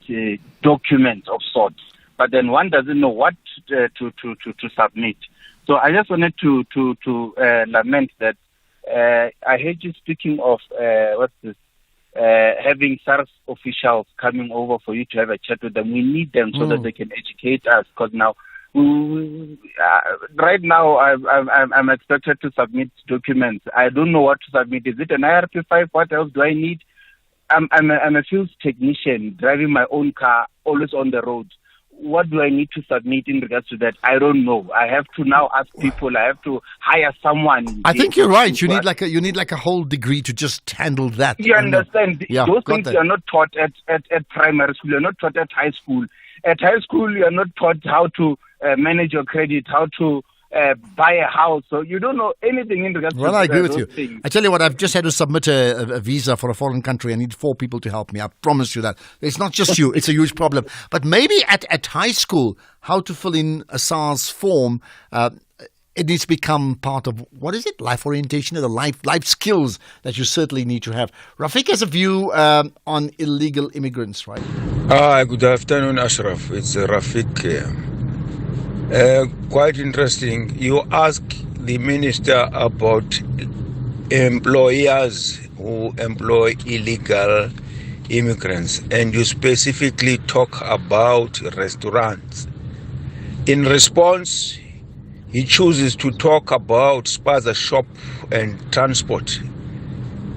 documents of sorts. But then one doesn't know what to submit. So I just wanted to lament that I heard you speaking of having SARS officials coming over for you to have a chat with them. We need them so that they can educate us, because now right now I'm expected to submit documents. I don't know what to submit. Is it an IRP5? What else do I need? I'm a field technician driving my own car, always on the road. What do I need to submit in regards to that? I don't know. I have to now ask people. I have to hire someone. I think you're right. You need like a whole degree to just handle that. You understand? Those things you are not taught at primary school. You're not taught at high school. At high school, you are not taught how to manage your credit, how to buy a house. So you don't know anything in regards to I agree with you. Things. I tell you what, I've just had to submit a visa for a foreign country. I need 4 people to help me. I promise you that. It's not just you. It's a huge problem. But maybe at high school, how to fill in a SARS form, it needs to become part of, life orientation, or the life skills that you certainly need to have. Rafiq has a view on illegal immigrants, right? Good afternoon, Ashraf. It's Rafiq here. Quite interesting. You ask the minister about employers who employ illegal immigrants, and you specifically talk about restaurants. In response, he chooses to talk about spaza shop and transport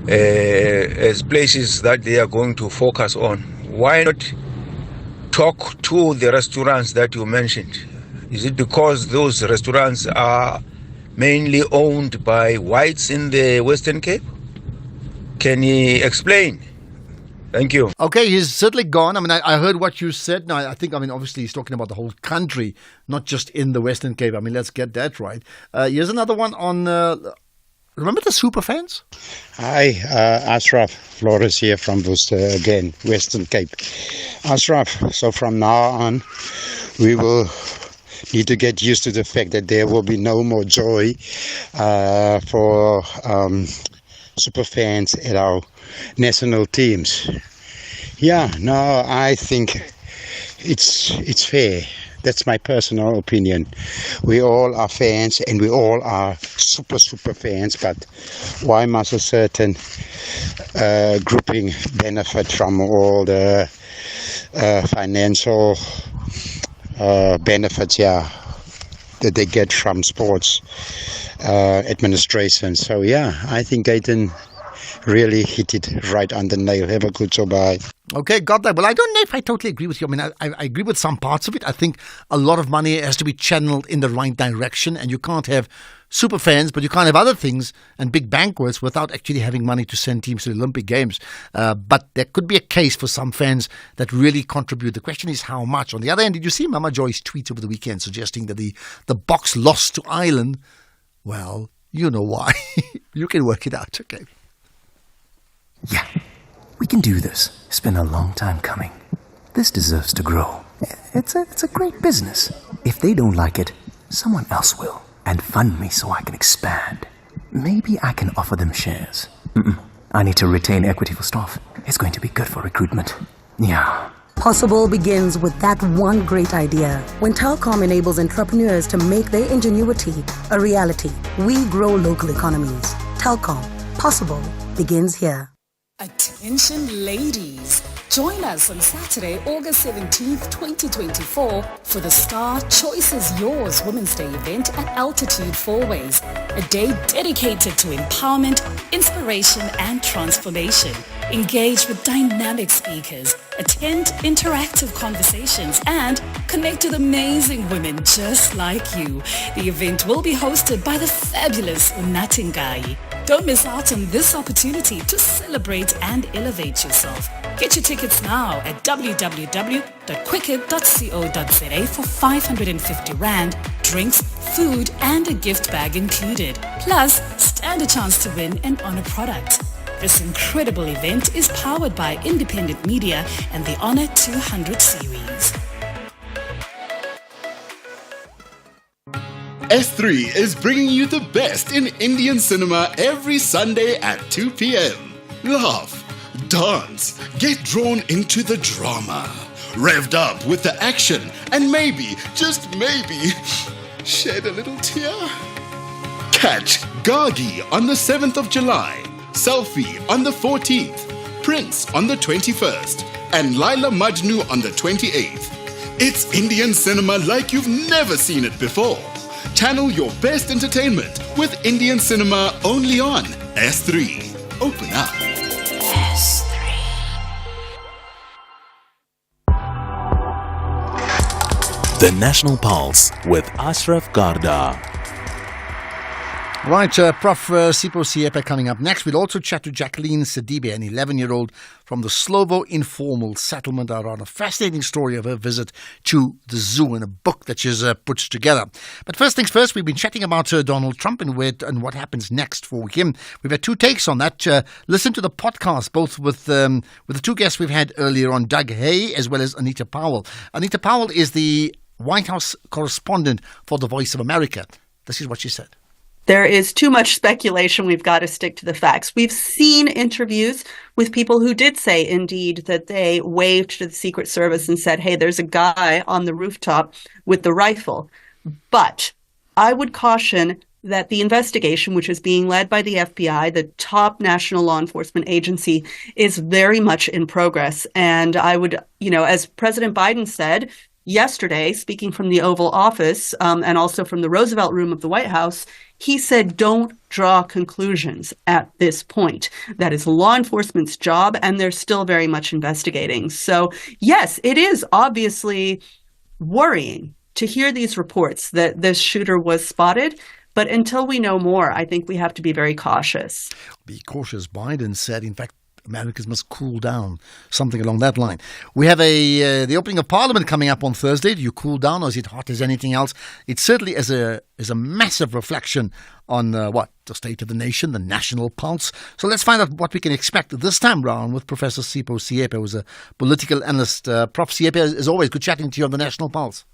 as places that they are going to focus on. Why not talk to the restaurants that you mentioned? Is it because those restaurants are mainly owned by whites in the Western Cape? Can he explain? Thank you. Okay, he's certainly gone. I mean, I heard what you said. Now, I think, obviously he's talking about the whole country, not just in the Western Cape. I mean, let's get that right. Here's another one on... remember the super fans? Hi, Ashraf. Flores here from Worcester again, Western Cape. Ashraf, so from now on, we will need to get used to the fact that there will be no more joy for super fans at our national teams. Yeah, no, I think it's fair. That's my personal opinion. We all are fans and we all are super fans, but why must a certain grouping benefit from all the financial benefits that they get from sports administration? So I think Gaten really hit it right on the nail. Have a good show. Bye. Okay, got that. Well, I don't know if I totally agree with you. I mean, I agree with some parts of it. I think a lot of money has to be channeled in the right direction, and you can't have super fans, but you can't have other things and big banquets without actually having money to send teams to the Olympic Games. But there could be a case for some fans that really contribute. The question is how much. On the other hand, did you see Mama Joy's tweet over the weekend suggesting that the Boks lost to Ireland? Well, you know why. You can work it out, okay? Yeah, we can do this. It's been a long time coming. This deserves to grow. It's a great business. If they don't like it, someone else will. And fund me so I can expand. Maybe I can offer them shares. I need to retain equity for staff. It's going to be good for recruitment. Yeah. Possible begins with that one great idea. When Telkom enables entrepreneurs to make their ingenuity a reality, we grow local economies. Telkom. Possible begins here. Attention ladies, Join us on Saturday, August 17th, 2024 for the Star Choices Yours Women's Day event at Altitude Fourways, a day dedicated to empowerment, inspiration and transformation. Engage with dynamic speakers, attend interactive conversations and connect with amazing women just like you. The event will be hosted by the fabulous Unatingai. Don't miss out on this opportunity to celebrate and elevate yourself. Get your tickets now at www.quicket.co.za for 550 Rand, drinks, food and a gift bag included. Plus, stand a chance to win an honor product. This incredible event is powered by independent media and the Honor 200 series. S3 is bringing you the best in Indian cinema every Sunday at 2 p.m. Laugh, dance, get drawn into the drama, revved up with the action, and maybe, just maybe, shed a little tear. Catch Gagi on the 7th of July, Selfie on the 14th, Prince on the 21st, and Laila Majnu on the 28th. It's Indian cinema like you've never seen it before. Channel your best entertainment with Indian cinema only on S3. Open up. S3. The National Pulse with Ashraf Garda. Right, Prof. Sipho Siepe coming up next. We'll also chat to Jacqueline Sidibe, an 11-year-old from the Slovo informal settlement, around a fascinating story of her visit to the zoo and a book that she's put together. But first things first, we've been chatting about Donald Trump and what happens next for him. We've had two takes on that. Listen to the podcast, both with the two guests we've had earlier on, Doug Hay as well as Anita Powell. Anita Powell is the White House correspondent for the Voice of America. This is what she said. There is too much speculation. We've got to stick to the facts. We've seen interviews with people who did say, indeed, that they waved to the Secret Service and said, hey, there's a guy on the rooftop with the rifle. But I would caution that the investigation, which is being led by the FBI, the top national law enforcement agency, is very much in progress. And I would, as President Biden said yesterday, speaking from the Oval Office and also from the Roosevelt Room of the White House, he said, don't draw conclusions at this point. That is law enforcement's job, and they're still very much investigating. So, yes, it is obviously worrying to hear these reports that this shooter was spotted. But until we know more, I think we have to be very cautious. Be cautious, Biden said. In fact, Americans must cool down, something along that line. We have the opening of Parliament coming up on Thursday. Do you cool down, or is it hot as anything else? It certainly is a massive reflection on the state of the nation, the national pulse. So let's find out what we can expect this time round with Professor Sipho Siepe, who's a political analyst. Prof. Siepe, as always, good chatting to you on the national pulse.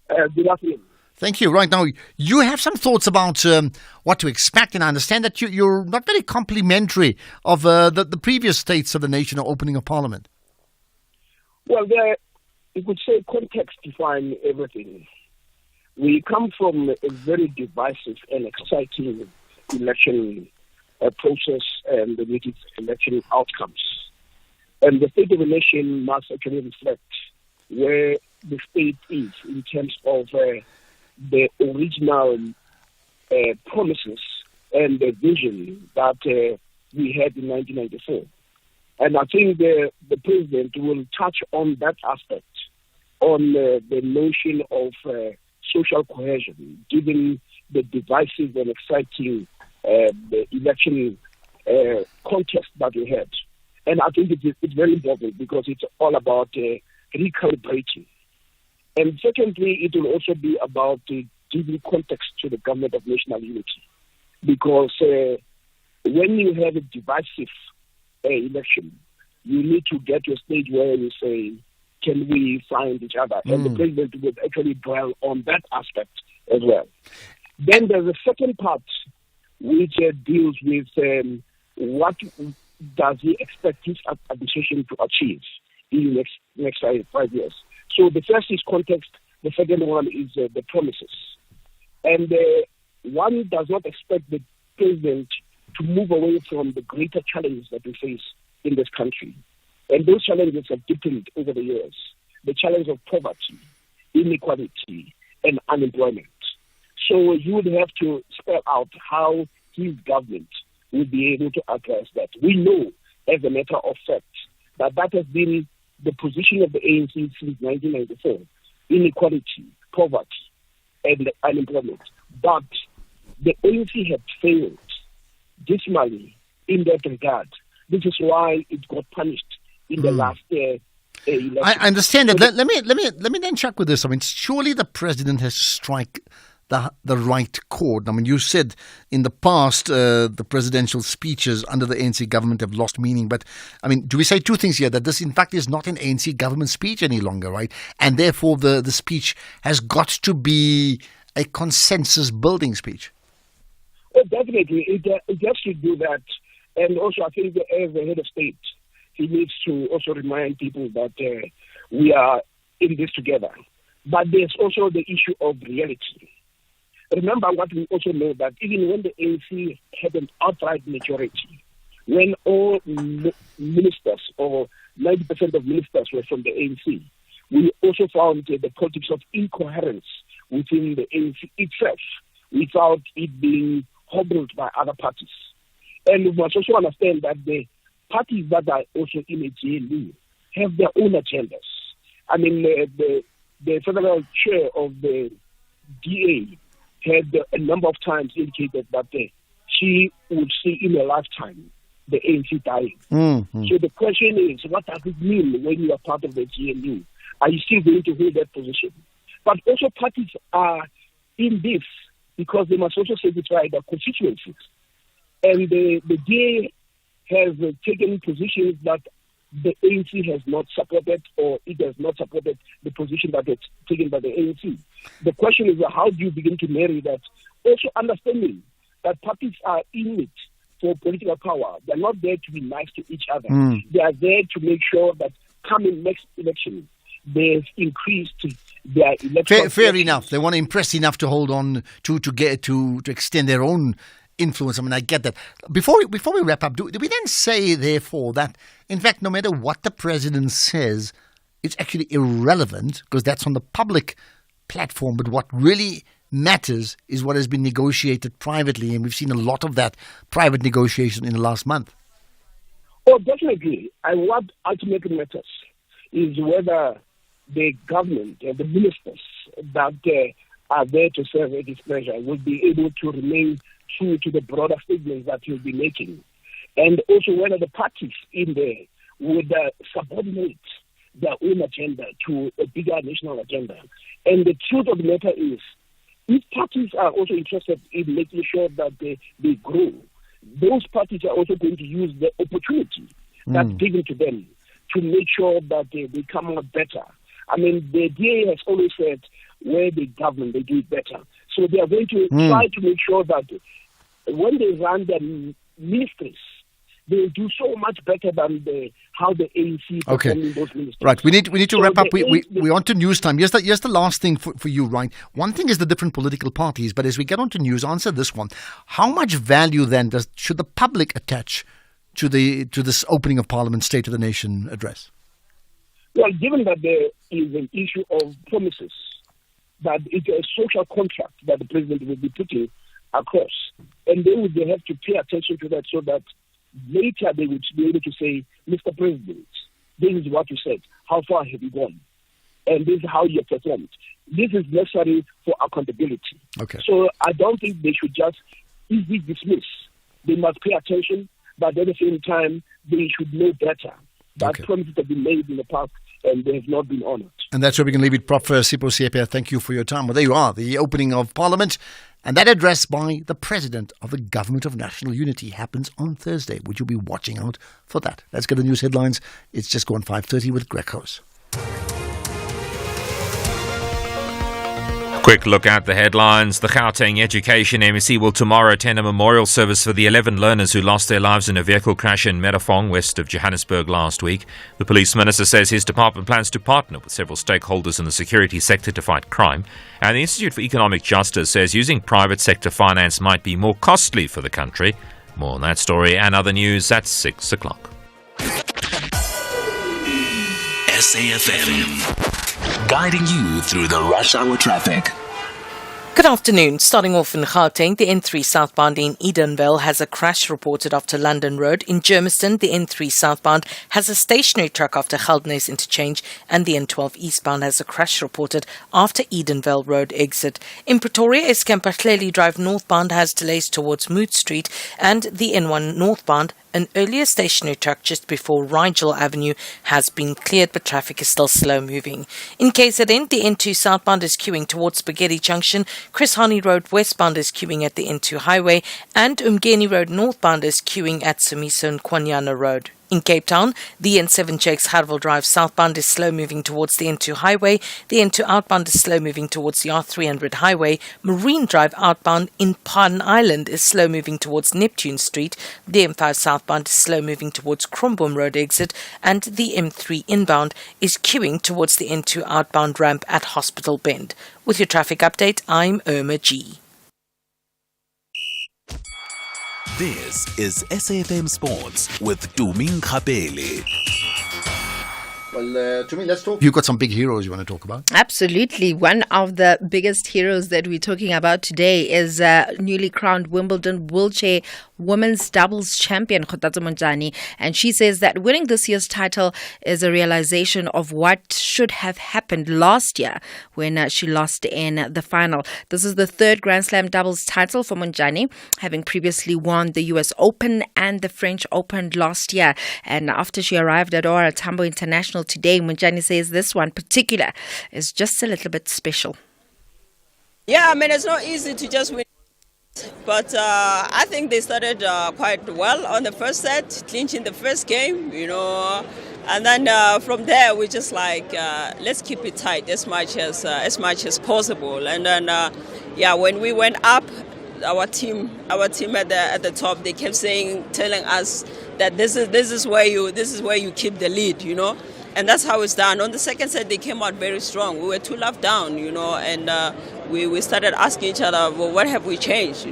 Good afternoon. Thank you. Right now, you have some thoughts about what to expect, and I understand that you're not very complimentary of the previous states of the nation or opening of Parliament. Well, you could say context defines everything. We come from a very divisive and exciting election process and with its election outcomes. And the state of the nation must actually reflect where the state is in terms of the original promises and the vision that we had in 1994. And I think the president will touch on that aspect, on the notion of social cohesion, given the divisive and exciting the election contest that we had. And I think it's very important because it's all about recalibrating. And secondly, it will also be about giving context to the government of national unity. Because when you have a divisive election, you need to get to a stage where you say, can we find each other? And the president would actually dwell on that aspect as well. Then there's a second part which deals with what does he expect his administration to achieve in the next 5 years. So the first is context, the second one is the promises. And one does not expect the president to move away from the greater challenges that we face in this country. And those challenges have deepened over the years. The challenge of poverty, inequality, and unemployment. So you would have to spell out how his government will be able to address that. We know, as a matter of fact, that has been the position of the ANC since 1994. Inequality, poverty, and unemployment. But the ANC had failed dismally in that regard. This is why it got punished in the last election. I understand that. Let me then check with this. I mean, surely the president has to strike the right chord. I mean, you said in the past the presidential speeches under the ANC government have lost meaning. But, I mean, do we say two things here? That this, in fact, is not an ANC government speech any longer, right? And therefore, the speech has got to be a consensus-building speech. Oh, definitely. It has to do that. And also, I think as the head of state, he needs to also remind people that we are in this together. But there's also the issue of reality. Remember what we also know, that even when the ANC had an outright majority, when all ministers or 90% of ministers were from the ANC, we also found the politics of incoherence within the ANC itself without it being hobbled by other parties. And we must also understand that the parties that are also in the GNU have their own agendas. I mean, the federal chair of the DA had a number of times indicated that she would see in a lifetime the ANC dying. Mm-hmm. So the question is, what does it mean when you are part of the GNU? Are you still going to hold that position? But also parties are in this because they must also satisfy their constituencies. And the DA has taken positions that the ANC has not supported, or it has not supported the position that it's taken by the ANC. The question is, how do you begin to marry that? Also understanding that parties are in it for political power. They're not there to be nice to each other. They are there to make sure that coming next election, they've increased their electoral... Fair enough. They want to impress enough to hold on to get to extend their own influence. I mean, I get that. Before we wrap up, do we then say, therefore, that, in fact, no matter what the president says, it's actually irrelevant because that's on the public platform, but what really matters is what has been negotiated privately, and we've seen a lot of that private negotiation in the last month? Oh, definitely. And what ultimately matters is whether the government and the ministers that are there to serve at his pleasure will be able to remain true to the broader statements that he'll be making. And also whether the parties in there would subordinate their own agenda to a bigger national agenda. And the truth of the matter is, if parties are also interested in making sure that they grow, those parties are also going to use the opportunity that's given to them to make sure that they come out better. I mean, the DA has always said where they govern, they do it better. So they are going to try to make sure that when they run their ministries, they do so much better than how the ANC performing those ministries. Right, we need to wrap up. We're on to news time. Here's the last thing for you, Ryan. One thing is the different political parties, but as we get on to news, answer this one. How much value then should the public attach to this opening of Parliament State of the Nation address? Well, given that there is an issue of promises, that it's a social contract that the president will be putting across, and they have to pay attention to that so that later they would be able to say, Mr. President, this is what you said. How far have you gone? And this is how you performed. This is necessary for accountability. Okay. So I don't think they should just easily dismiss. They must pay attention, but at the same time, they should know better that promises have been made in the past and they have not been honored. And that's where we can leave it. Prof. Sipho Siepia, thank you for your time. Well, there you are, the opening of Parliament. And that address by the President of the Government of National Unity happens on Thursday. Would you be watching out for that? Let's get the news headlines. It's just gone 5:30 with Greg House. Quick look at the headlines. The Gauteng Education MEC will tomorrow attend a memorial service for the 11 learners who lost their lives in a vehicle crash in Medafong, west of Johannesburg last week. The police minister says his department plans to partner with several stakeholders in the security sector to fight crime. And the Institute for Economic Justice says using private sector finance might be more costly for the country. More on that story and other news at 6 o'clock. SAFM, guiding you through the rush hour traffic. Good afternoon. Starting off in Gauteng, the N3 southbound in Edenvale has a crash reported after London Road. In Germiston, the N3 southbound has a stationary truck after Geldenhuys interchange, and the N12 eastbound has a crash reported after Edenvale Road exit. In Pretoria, Eskamperleli Drive northbound has delays towards Moot Street, and the N1 northbound, an earlier stationary truck just before Rigel Avenue has been cleared, but traffic is still slow moving. In KZN, the N2 southbound is queuing towards Spaghetti Junction, Chris Hani Road westbound is queuing at the N2 highway, and Umgeni Road northbound is queuing at Somiso and Kwanyana Road. In Cape Town, the N7 checks Harville Drive southbound is slow moving towards the N2 highway. The N2 outbound is slow moving towards the R300 highway. Marine Drive outbound in Pardon Island is slow moving towards Neptune Street. The M5 southbound is slow moving towards Kromboom Road exit. And the M3 inbound is queuing towards the N2 outbound ramp at Hospital Bend. With your traffic update, I'm Irma G. This is SAFM Sports with Tuming Khapele. Well, to me, let's talk. You've got some big heroes you want to talk about? Absolutely. One of the biggest heroes that we're talking about today is newly crowned Wimbledon wheelchair women's doubles champion, Kgotatso Montjane. And she says that winning this year's title is a realization of what should have happened last year when she lost in the final. This is the third Grand Slam doubles title for Montjane, having previously won the US Open and the French Open last year. And after she arrived at Ora Tambo International today, Montjane says this one particular is just a little bit special. Yeah, I mean, it's not easy to just win. But I think they started quite well on the first set, clinching the first game, and then from there we just let's keep it tight as much as possible. And then when we went up, our team at the top, they kept telling us that this is where you keep the lead, And that's how it's done. On the second set, they came out very strong. We were 2 love down, and we started asking each other, well, what have we changed,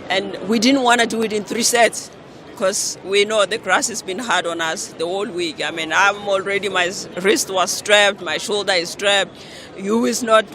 And we didn't want to do it in 3 sets because we know the grass has been hard on us the whole week. I mean, my wrist was strapped, my shoulder is strapped. You is not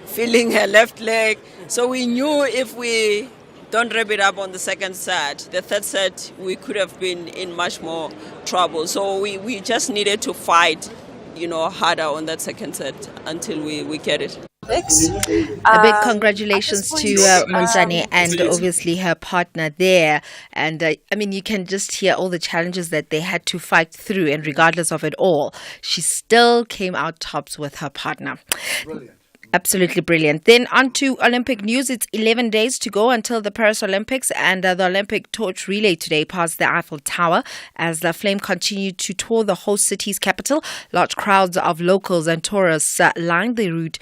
feeling her left leg. So we knew if we don't wrap it up on the second set, the third set, we could have been in much more trouble. So we just needed to fight, harder on that second set until we get it. A big congratulations to Montjane and obviously her partner there. And you can just hear all the challenges that they had to fight through. And regardless of it all, she still came out tops with her partner. Brilliant. Absolutely brilliant. Then on to Olympic news. It's 11 days to go until the Paris Olympics, and the Olympic torch relay today passed the Eiffel Tower as the flame continued to tour the host city's capital. Large crowds of locals and tourists lined the route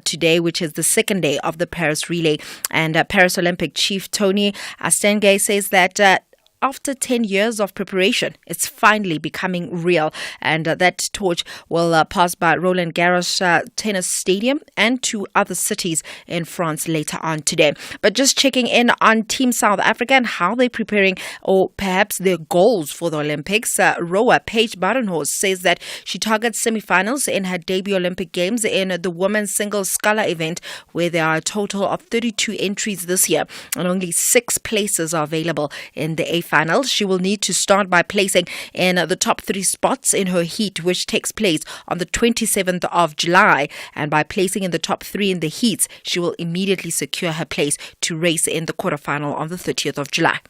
today, which is the second day of the Paris relay. And Paris Olympic chief Tony Astengay says that after 10 years of preparation, it's finally becoming real. And that torch will pass by Roland Garros tennis stadium and 2 other cities in France later on today. But just checking in on Team South Africa and how they're preparing, or perhaps their goals for the Olympics. Rower Paige Badenhorst says that she targets semifinals in her debut Olympic Games in the women's single sculler event, where there are a total of 32 entries this year, and only 6 places are available in the A final. She will need to start by placing in the top 3 spots in her heat, which takes place on the 27th of July. And by placing in the top 3 in the heats, she will immediately secure her place to race in the quarterfinal on the 30th of July.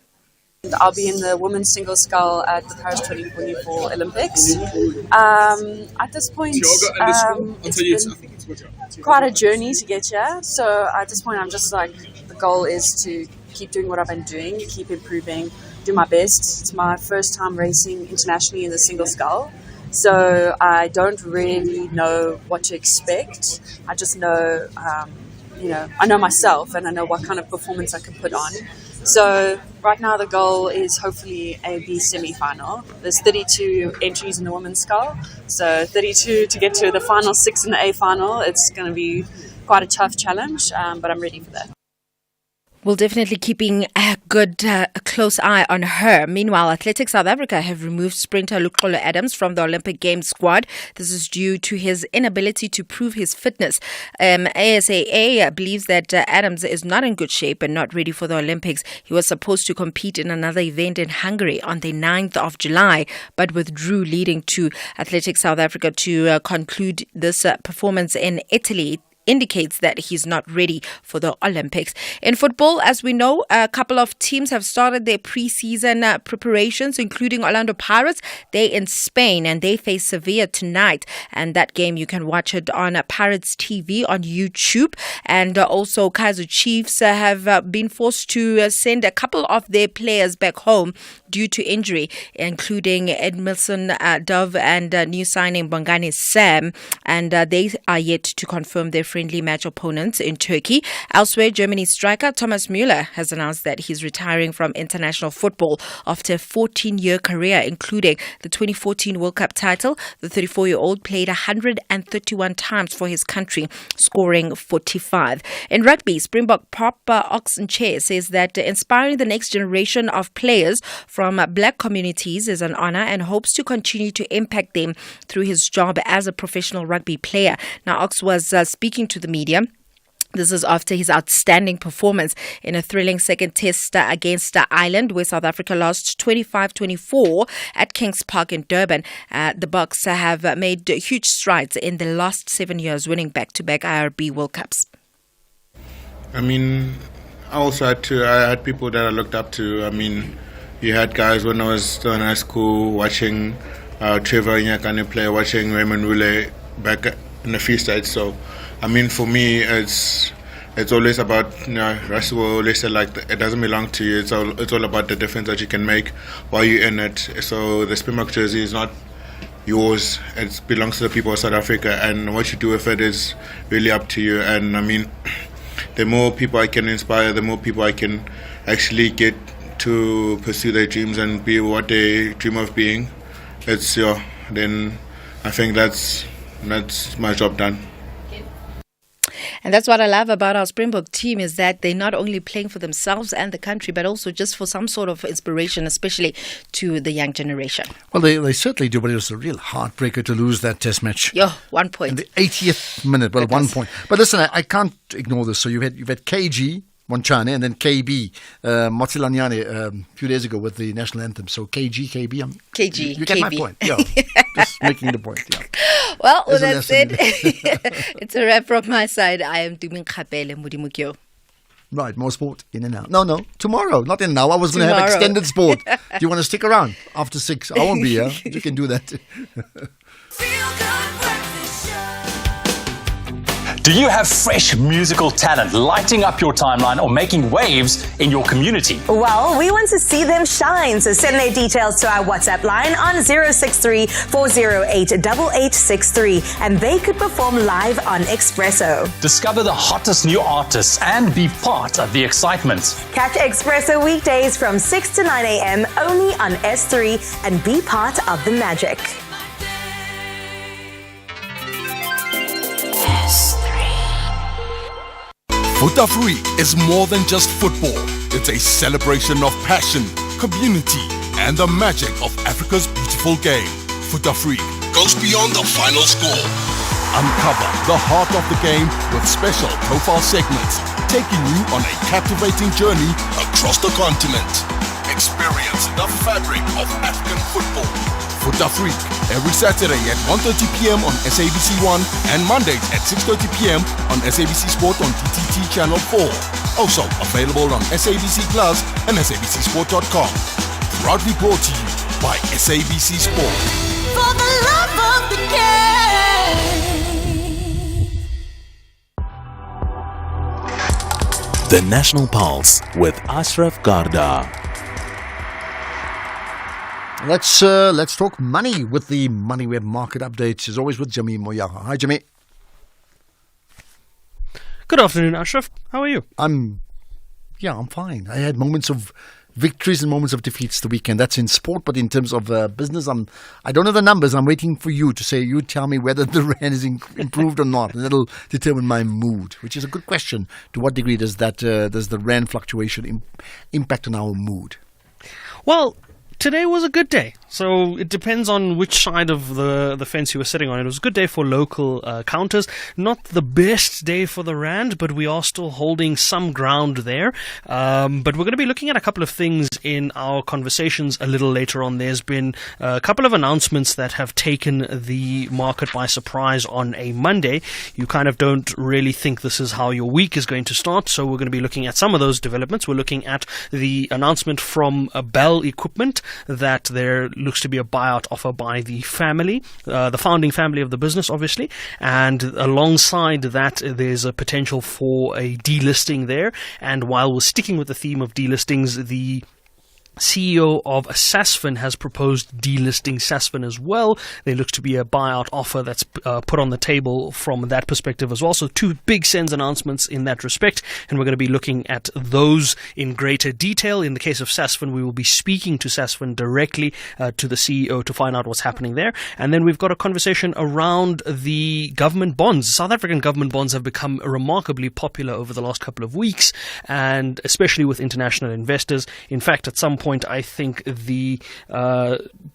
I'll be in the women's single scull at the Paris 2024 Olympics. At this point, it's been quite a journey to get here. So at this point, I'm just the goal is to keep doing what I've been doing, keep improving, do my best. It's my first time racing internationally in the single scull. So I don't really know what to expect. I just know, I know myself and I know what kind of performance I can put on. So right now the goal is hopefully a B semi-final. There's 32 entries in the women's scull. So 32 to get to the final 6 in the A final. It's going to be quite a tough challenge, but I'm ready for that. We'll definitely keeping good close eye on her. Meanwhile, Athletics South Africa have removed sprinter Luxolo Adams from the Olympic Games squad. This is due to his inability to prove his fitness. ASAA believes that Adams is not in good shape and not ready for the Olympics. He was supposed to compete in another event in Hungary on the 9th of July, but withdrew, leading to Athletics South Africa to conclude this performance in Italy. Indicates that he's not ready for the Olympics. In football, as we know, a couple of teams have started their pre-season preparations, including Orlando Pirates. They're in Spain and they face Sevilla tonight. And that game, you can watch it on Pirates TV on YouTube. And also Kaizer Chiefs have been forced to send a couple of their players back home due to injury, including Edmilson Dove and new signing Bongani Sam. And they are yet to confirm their friendly match opponents in Turkey. Elsewhere, Germany's striker Thomas Müller has announced that he's retiring from international football after a 14-year career, including the 2014 World Cup title. The 34-year-old played 131 times for his country, scoring 45. In rugby, Springbok prop Oxen Chair says that inspiring the next generation of players from black communities is an honor and hopes to continue to impact them through his job as a professional rugby player. Now, Ox was speaking to the media. This is after his outstanding performance in a thrilling second test against Ireland, where South Africa lost 25-24 at Kings Park in Durban. The Bucks have made huge strides in the last 7 years, winning back-to-back IRB World Cups. I mean, I also had people that I looked up to. I mean, you had guys when I was still in high school watching Trevor Nyakane play, watching Raymond Rule back in the Free State. So, I mean, for me, it's always about, Russell always said, like, it doesn't belong to you. It's all about the difference that you can make while you're in it. So the Springbok jersey is not yours. It belongs to the people of South Africa, and what you do with it is really up to you. And I mean, the more people I can inspire, the more people I can actually get to pursue their dreams and be what they dream of being. Then I think that's my job done. And that's what I love about our Springbok team, is that they're not only playing for themselves and the country, but also just for some sort of inspiration, especially to the young generation. Well, they certainly do, but it was a real heartbreaker to lose that test match. 1 point. In the 80th minute, 1 point. But listen, I can't ignore this. So you've had KG, Monchane, and then KB, Motsilanyane, a few days ago with the national anthem. So KG, KB. KG, you get KB. my point. Yeah, just making the point. Yeah. Well, with that said, it's a wrap from my side. I am Tumin Kapele Mudimukyo. Right, more sport in and out. No, tomorrow, not in now. I was going to have extended sport. Do you want to stick around after 6? I won't be here. You can do that. Do you have fresh musical talent lighting up your timeline or making waves in your community? Well, we want to see them shine, so send their details to our WhatsApp line on 063 408 8863 and they could perform live on Expresso. Discover the hottest new artists and be part of the excitement. Catch Expresso weekdays from 6 to 9 a.m. only on S3 and be part of the magic. Futafri is more than just football. It's a celebration of passion, community, and the magic of Africa's beautiful game. Futafri goes beyond the final score. Uncover the heart of the game with special profile segments, taking you on a captivating journey across the continent. Experience the fabric of African football. Futafri, every Saturday at 1:30 p.m. on SABC 1 and Mondays at 6:30 p.m. on SABC Sport on TTT Channel 4. Also available on SABC Plus and SABCSport.com. Proudly brought to you by SABC Sport. For the love of the game. The National Pulse with Ashraf Garda. Let's talk money with the MoneyWeb market updates. As always with Jimmy Moyaha. Hi, Jimmy. Good afternoon, Ashraf. How are you? I'm fine. I had moments of victories and moments of defeats the weekend. That's in sport, but in terms of business, I don't know the numbers. I'm waiting for you to say. You tell me whether the rand is improved or not, and that'll determine my mood. Which is a good question. To what degree does the rand fluctuation impact on our mood? Well, today was a good day. So it depends on which side of the fence you were sitting on. It was a good day for local counters. Not the best day for the rand, but we are still holding some ground there. But we're going to be looking at a couple of things in our conversations a little later on. There's been a couple of announcements that have taken the market by surprise on a Monday. You kind of don't really think this is how your week is going to start. So we're going to be looking at some of those developments. We're looking at the announcement from Bell Equipment that there looks to be a buyout offer by the family, the founding family of the business, obviously. And alongside that, there's a potential for a delisting there. And while we're sticking with the theme of delistings, the CEO of Sasfin has proposed delisting Sasfin as well. There looks to be a buyout offer that's put on the table from that perspective as well. So two big SENS announcements in that respect, and we're going to be looking at those in greater detail. In the case of Sasfin, we will be speaking to Sasfin directly, to the CEO, to find out what's happening there. And then we've got a conversation around the government bonds. South African government bonds have become remarkably popular over the last couple of weeks, and especially with international investors. In fact, at some point, I think the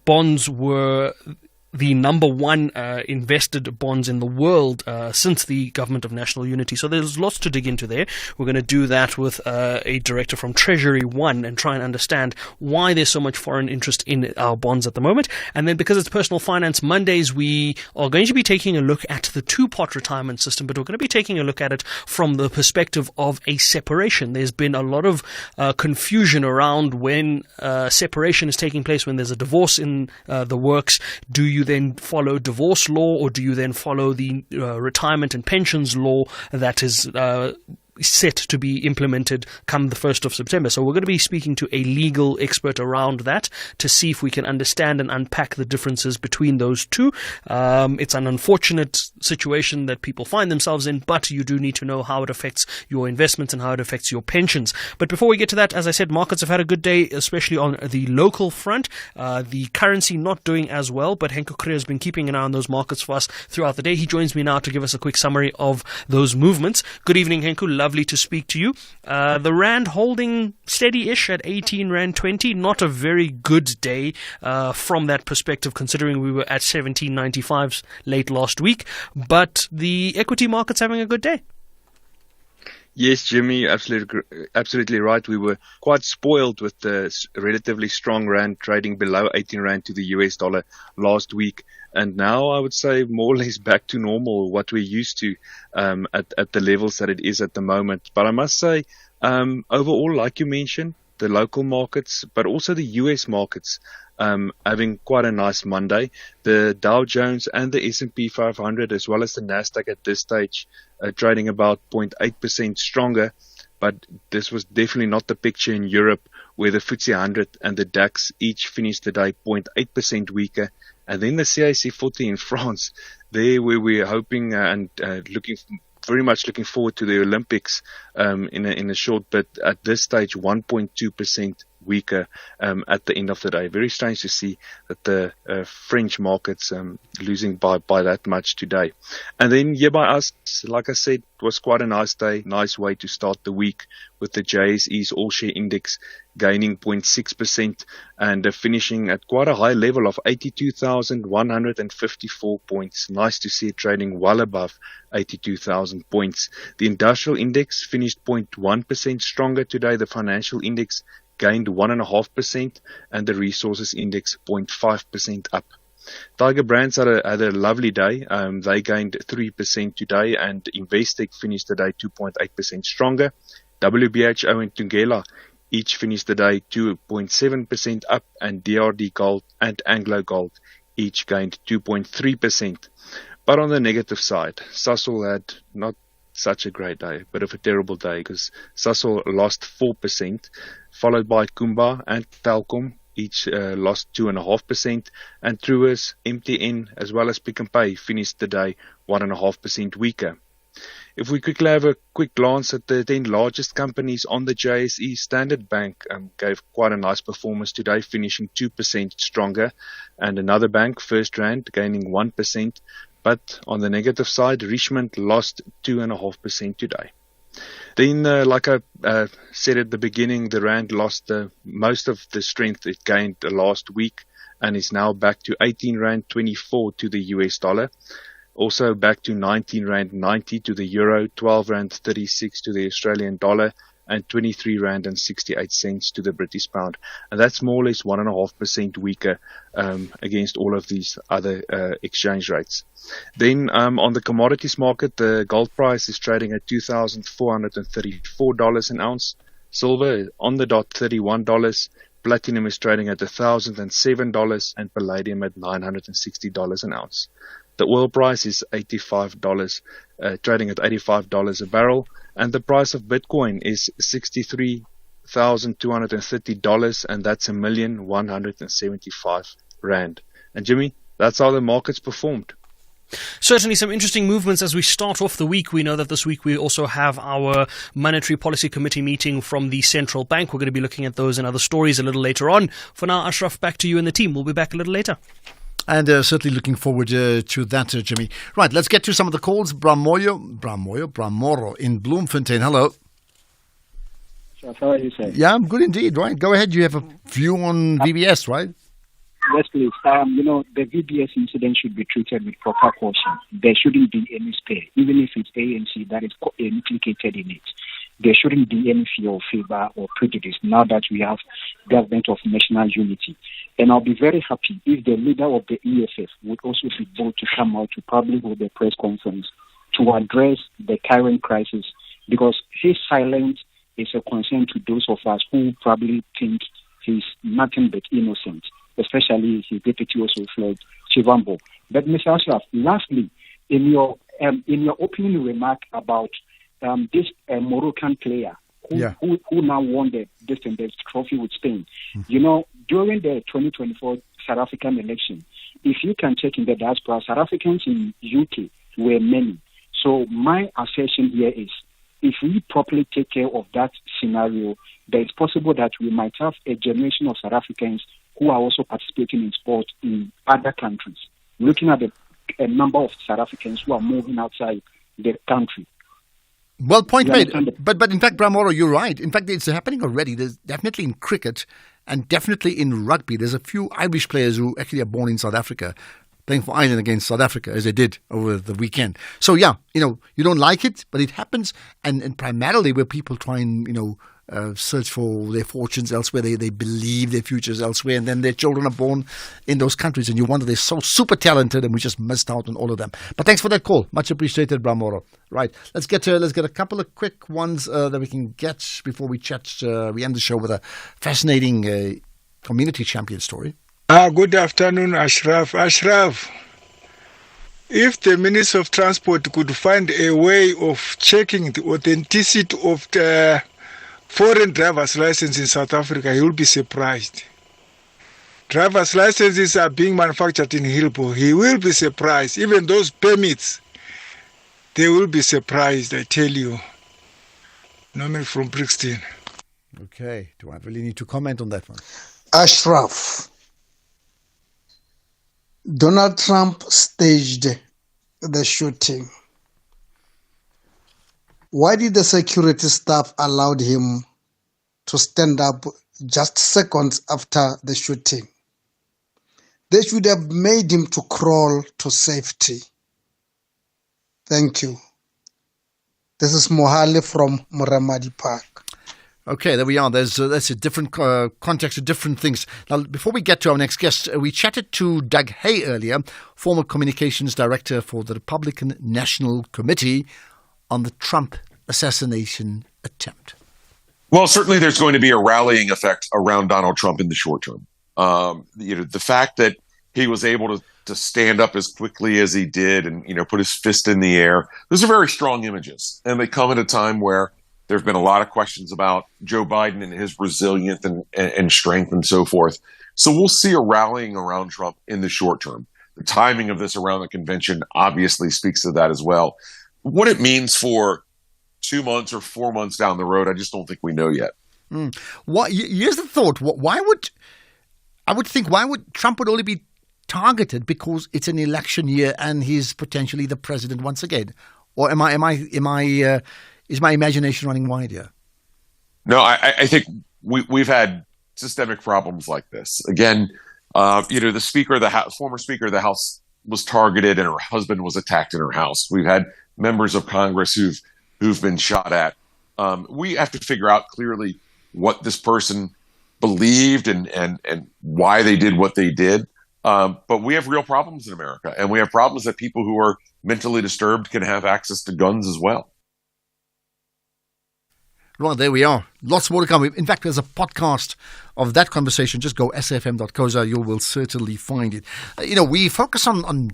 bonds were the number one invested bonds in the world since the Government of National Unity. So there's lots to dig into there. We're going to do that with a director from Treasury One and try and understand why there's so much foreign interest in our bonds at the moment. And then because it's Personal Finance Mondays, we are going to be taking a look at the two-pot retirement system, but we're going to be taking a look at it from the perspective of a separation. There's been a lot of confusion around when separation is taking place, when there's a divorce in the works. Do you then follow divorce law, or do you then follow the retirement and pensions law that is set to be implemented come the 1st of September. So we're going to be speaking to a legal expert around that to see if we can understand and unpack the differences between those two. It's an unfortunate situation that people find themselves in, but you do need to know how it affects your investments and how it affects your pensions. But before we get to that, as I said, markets have had a good day, especially on the local front. The currency not doing as well, but Henko Kriya has been keeping an eye on those markets for us throughout the day. He joins me now to give us a quick summary of those movements. Good evening, Henko. Lovely to speak to you. The rand holding steady-ish at 18 rand 20. Not a very good day from that perspective, considering we were at 17.95 late last week. But the equity market's having a good day. Yes, Jimmy, absolutely right. We were quite spoiled with the relatively strong rand trading below 18 rand to the US dollar last week. And now I would say more or less back to normal, what we're used to at the levels that it is at the moment. But I must say, overall, like you mentioned, the local markets, but also the US markets, having quite a nice Monday. The Dow Jones and the S&P 500, as well as the Nasdaq at this stage, trading about 0.8% stronger. But this was definitely not the picture in Europe, where the FTSE 100 and the DAX each finished the day 0.8% weaker. And then the CAC 40 in France, there where we're hoping and very much looking forward to the Olympics in a short bit. At this stage, 1.2% weaker at the end of the day. Very strange to see that the French markets losing by that much today. And then here by us, like I said, it was quite a nice day, nice way to start the week with the JSE's All-Share Index gaining 0.6% and finishing at quite a high level of 82,154 points. Nice to see it trading well above 82,000 points. The Industrial Index finished 0.1% stronger today. The Financial Index gained 1.5%, and the Resources Index 0.5% up. Tiger Brands had a lovely day. They gained 3% today, and Investec finished the day 2.8% stronger. WBHO and Tungela each finished the day 2.7% up, and DRD Gold and Anglo Gold each gained 2.3%. But on the negative side, Sasol had not such a great day, but of a terrible day, because Sasol lost 4%, followed by Kumba and Telkom, each lost 2.5%, and Truworths, MTN, as well as Pick n Pay finished the day 1.5% weaker. If we quickly have a quick glance at the 10 largest companies on the JSE, Standard Bank gave quite a nice performance today, finishing 2% stronger, and another bank, First Rand, gaining 1%. But on the negative side, Richmond lost 2.5% today. Then, like I said at the beginning, the Rand lost most of the strength it gained last week and is now back to 18 Rand 24 to the US dollar. Also back to 19 Rand 90 to the euro, 12 Rand 36 to the Australian dollar, and 23 Rand and 68 cents to the British pound. And that's more or less 1.5% weaker against all of these other exchange rates. Then on the commodities market, the gold price is trading at $2,434 an ounce. Silver on the dot $31. Platinum is trading at $1,007 and palladium at $960 an ounce. The oil price is $85, trading at $85 a barrel, and the price of Bitcoin is $63,230, and that's $1,175,000 rand. And Jimmy, that's how the markets performed. Certainly some interesting movements as we start off the week. We know that this week we also have our Monetary Policy Committee meeting from the Central Bank. We're going to be looking at those and other stories a little later on. For now, Ashraf, back to you and the team. We'll be back a little later. And certainly looking forward to that, Jimmy. Right, let's get to some of the calls. Bramoro in Bloemfontein. Hello. How are you, sir? Yeah, I'm good indeed. Right, go ahead. You have a view on VBS, right? Yes, please. The VBS incident should be treated with proper caution. There shouldn't be any spare, even if it's ANC that is implicated in it. There shouldn't be any fear or favor or prejudice now that we have government of national unity. And I'll be very happy if the leader of the EFF would also be bold to come out to probably hold a press conference to address the current crisis, because his silence is a concern to those of us who probably think he's nothing but innocent, especially his deputy also fled Chivambo. But Mr. Ashraf, lastly, in your opening remark about this Moroccan player who now won the trophy with Spain. During the 2024 South African election, if you can check in the diaspora, South Africans in UK were many. So my assertion here is, if we properly take care of that scenario, then it's possible that we might have a generation of South Africans who are also participating in sport in other countries. Looking at a number of South Africans who are moving outside the country. Well, point made. But in fact, Bramoro, you're right. In fact, it's happening already. There's definitely in cricket and definitely in rugby. There's a few Irish players who actually are born in South Africa, playing for Ireland against South Africa, as they did over the weekend. So, yeah, you don't like it, but it happens. And primarily where people try and, search for their fortunes elsewhere. They believe their futures elsewhere, and then their children are born in those countries. And you wonder, they're so super talented, and we just missed out on all of them. But thanks for that call. Much appreciated, Bramoro. Right, let's get a couple of quick ones that we can get before we chat. We end the show with a fascinating community champion story. Good afternoon, Ashraf. Ashraf, if the Minister of Transport could find a way of checking the authenticity of the foreign driver's license in South Africa, he will be surprised. Driver's licenses are being manufactured in Hillbrow. He will be surprised. Even those permits, they will be surprised, I tell you. Norman from Brixton. Okay. Do I really need to comment on that one? Ashraf, Donald Trump staged the shooting. Why did the security staff allow him to stand up just seconds after the shooting? They should have made him to crawl to safety. Thank you. This is Mohali from Muramadi Park. Okay, there we are. That's a different context of different things. Now, before we get to our next guest, we chatted to Doug Hay earlier, former communications director for the Republican National Committee, on the Trump assassination attempt. Well, certainly there's going to be a rallying effect around Donald Trump in the short term. The fact that he was able to stand up as quickly as he did and, put his fist in the air, those are very strong images. And they come at a time where there's been a lot of questions about Joe Biden and his resilience and strength and so forth. So we'll see a rallying around Trump in the short term. The timing of this around the convention obviously speaks to that as well. What it means for 2 months or 4 months down the road, I just don't think we know yet. Here's the thought. Why would Trump would only be targeted because it's an election year and he's potentially the president once again? Or is my imagination running wide here? No, I think we've had systemic problems like this. Again, the former Speaker of the House was targeted and her husband was attacked in her house. We've had members of Congress who've been shot at. We have to figure out clearly what this person believed and why they did what they did. But we have real problems in America, and we have problems that people who are mentally disturbed can have access to guns as well. Right, there we are. Lots more to come. In fact, there's a podcast of that conversation. Just go sfm.co.za. You will certainly find it. We focus on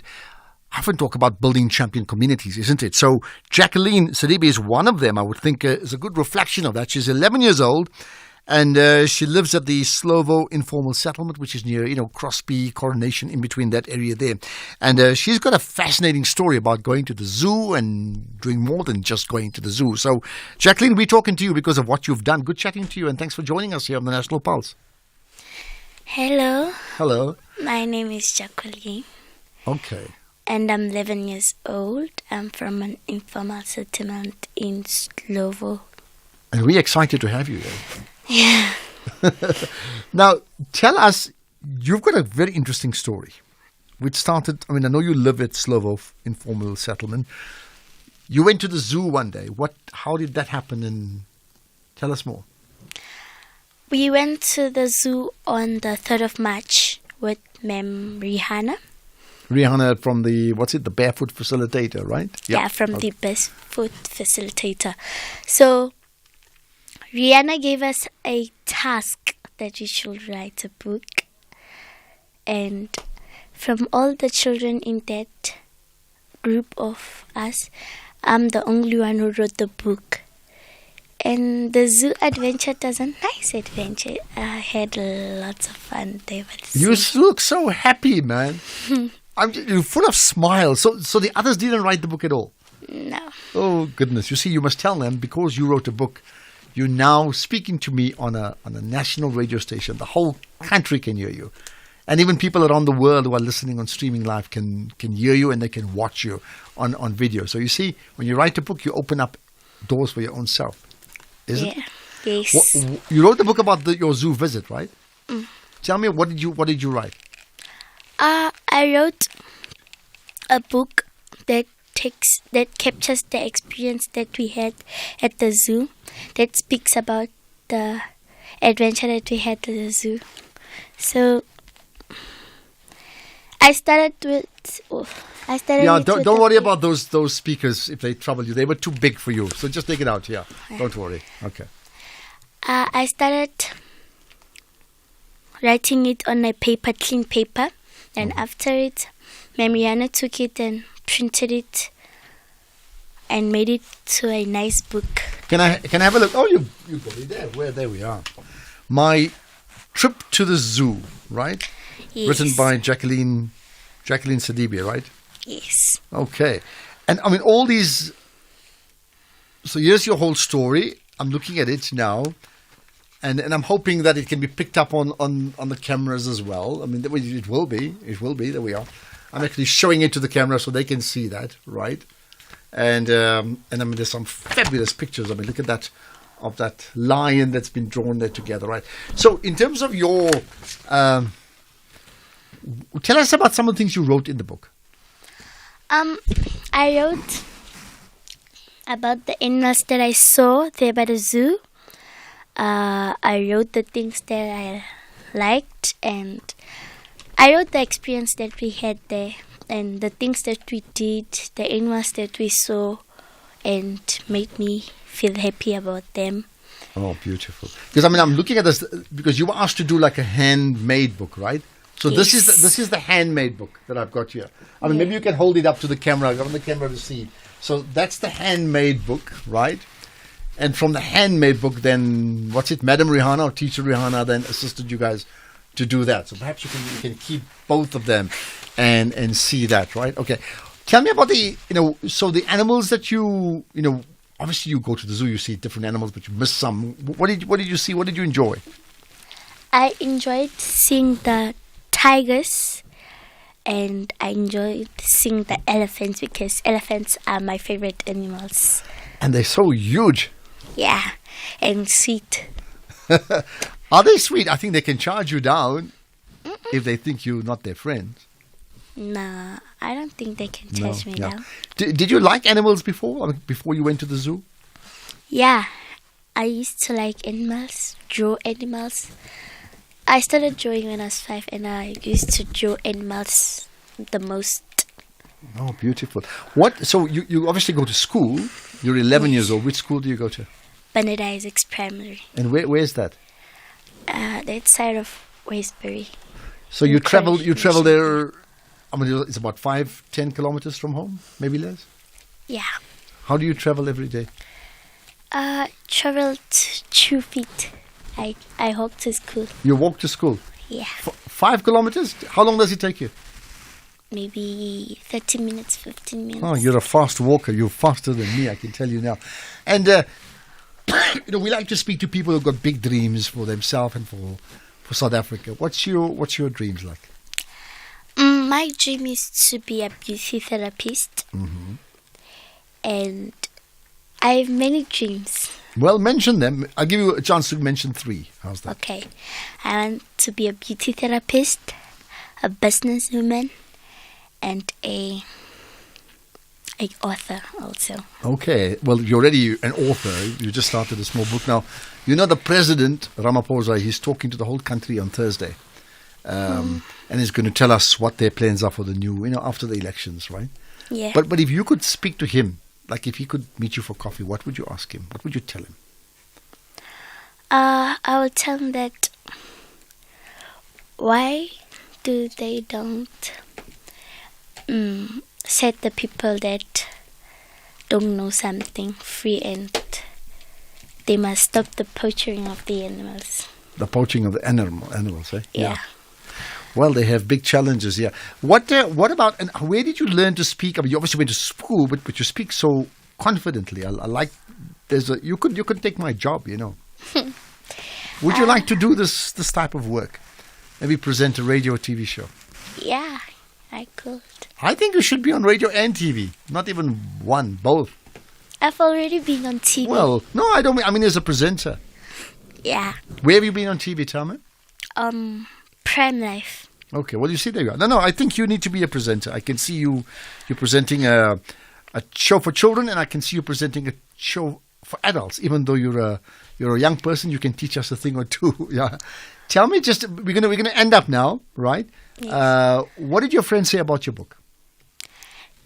I often talk about building champion communities, isn't it? So Jacqueline Sidibe is one of them. I would think is a good reflection of that. She's 11 years old. And she lives at the Slovo Informal Settlement, which is near, Crosby, Coronation, in between that area there. And she's got a fascinating story about going to the zoo and doing more than just going to the zoo. So, Jacqueline, we're talking to you because of what you've done. Good chatting to you, and thanks for joining us here on the National Pulse. Hello. Hello. My name is Jacqueline. Okay. And I'm 11 years old. I'm from an informal settlement in Slovo. And we're excited to have you there. Yeah. Now, tell us, you've got a very interesting story, which started, I know you live at Slovo Informal Settlement. You went to the zoo one day. How did that happen? And tell us more. We went to the zoo on the 3rd of March with Ma'am Rihanna. Rihanna from the Barefoot Facilitator, right? Yeah, from the Barefoot Facilitator. So, Rihanna gave us a task that we should write a book. And from all the children in that group of us, I'm the only one who wrote the book. And the zoo adventure was a nice adventure. I had lots of fun there. You look so happy, man. You're full of smiles. So the others didn't write the book at all? No. Oh, goodness. You see, you must tell them, because you wrote a book, you're now speaking to me on a national radio station. The whole country can hear you. And even people around the world who are listening on streaming live can hear you, and they can watch you on video. So you see, when you write a book, you open up doors for your own self. Is it? Yes. You wrote the book about your zoo visit, right? Tell me, what did you write? I wrote a book that captures the experience that we had at the zoo, that speaks about the adventure that we had at the zoo. So I started with. Don't worry about those speakers if they trouble you. They were too big for you, so just take it out. Yeah, don't worry. Okay. I started writing it on a clean paper, and after it, Mariana took it and printed it and made it to a nice book. Can I have a look? Oh, you got it there. There we are. My Trip to the Zoo, right? Yes. Written by Jacqueline Sidibe, right? Yes. Okay. And all these. So here's your whole story. I'm looking at it now, and I'm hoping that it can be picked up on the cameras as well. It will be. There we are. I'm actually showing it to the camera so they can see that, right? And there's some fabulous pictures. Look at that, of that lion that's been drawn there together, right? So in terms of your, tell us about some of the things you wrote in the book. I wrote about the animals that I saw there by the zoo. I wrote the things that I liked, and I wrote the experience that we had there, and the things that we did, the animals that we saw, and made me feel happy about them. Oh, beautiful. Because I'm looking at this because you were asked to do like a handmade book, right? So Yes. this is the handmade book that I've got here. Maybe you can hold it up to the camera. I want the camera to see. So that's the handmade book, right? And from the handmade book, then Madam Rihanna or Teacher Rihanna then assisted you guys to do that. So perhaps you can keep both of them and see that, right? Okay. Tell me about so the animals that obviously you go to the zoo, you see different animals, but you miss some. What did you see? What did you enjoy? I enjoyed seeing the tigers, and I enjoyed seeing the elephants because elephants are my favorite animals. And they're so huge. Yeah, and sweet. Are they sweet? I think they can charge you down if they think you're not their friend. No, I don't think they can charge me down. Did you like animals before? Before you went to the zoo? Yeah, I used to like animals, draw animals. I started drawing when I was 5, and I used to draw animals the most. Oh, beautiful. So you obviously go to school. You're 11 years old. Which school do you go to? Bernard Isaacs Primary. And where's that? That side of Westbury. So you travel there. I mean, it's about 5-10 kilometers from home, maybe less. Yeah. How do you travel every day? Traveled 2 feet. I walk to school. You walk to school? Yeah. 5 kilometers? How long does it take you? Maybe 30 minutes, 15 minutes. Oh, you're a fast walker. You're faster than me, I can tell you now. And, we like to speak to people who've got big dreams for themselves and for South Africa. What's your dreams like? My dream is to be a beauty therapist. Mm-hmm. And I have many dreams. Well, mention them. I'll give you a chance to mention 3. How's that? Okay. I want to be a beauty therapist, a businesswoman, and a author also. Okay. Well, you're already an author. You just started a small book now. You know the President, Ramaphosa, he's talking to the whole country on Thursday. And he's going to tell us what their plans are for the new, after the elections, right? Yeah. But if you could speak to him, like if he could meet you for coffee, what would you ask him? What would you tell him? I would tell him that why do they don't set the people that don't know something free, and they must stop the poaching of the animals. The poaching of the animals, eh? Yeah. Well, they have big challenges, yeah. What about, and where did you learn to speak? I mean, you obviously went to school, but you speak so confidently. I like, you could take my job, Would you like to do this type of work? Maybe present a radio or TV show? Yeah, I could. I think you should be on radio and TV. Not even one, both. I've already been on TV. Well, no, I don't mean, I mean as a presenter. Yeah. Where have you been on TV, tell me? Prime Life. Okay, well, you see, there you are. No, I think you need to be a presenter. I can see you're presenting a show for children, and I can see you presenting a show for adults. Even though you're a young person, you can teach us a thing or two. Yeah. Tell me, we're gonna end up now, right? Yes. What did your friends say about your book?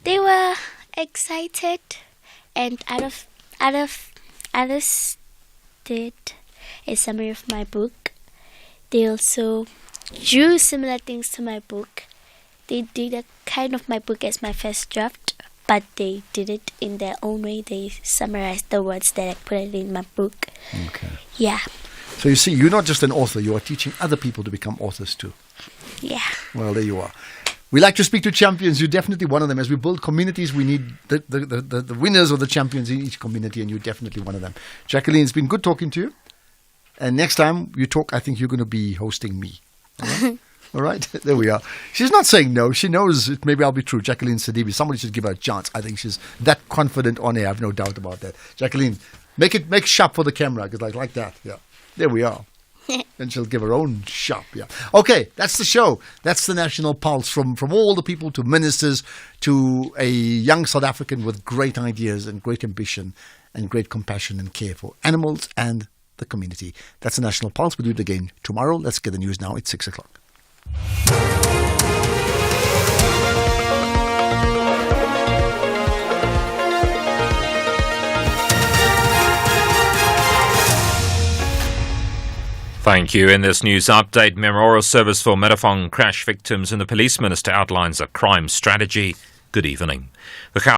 They were excited, and others did a summary of my book. They also drew similar things to my book. They did a kind of my book as my first draft, but they did it in their own way. They summarized the words that I put it in my book. Okay. Yeah. So you see, you're not just an author, you are teaching other people to become authors too. Yeah. Well, there you are. We like to speak to champions. You're definitely one of them. As we build communities, we need the winners or the champions in each community, and you're definitely one of them. Jacqueline, it's been good talking to you. And next time you talk, I think you're going to be hosting me. All right? All right? There we are. She's not saying no. She knows it. Maybe I'll be true. Jacqueline Sadibi. Somebody should give her a chance. I think she's that confident on air. I have no doubt about that. Jacqueline, make sharp for the camera. Cause like that. Yeah. There we are. And she'll give her own sharp. Yeah. Okay. That's the show. That's the National Pulse from all the people to ministers to a young South African with great ideas and great ambition and great compassion and care for animals and the community. That's the National Pulse. We'll do it again tomorrow. Let's get the news now. It's 6 o'clock. Thank you. In this news update, memorial service for Metafong crash victims and the police minister outlines a crime strategy. Good evening. The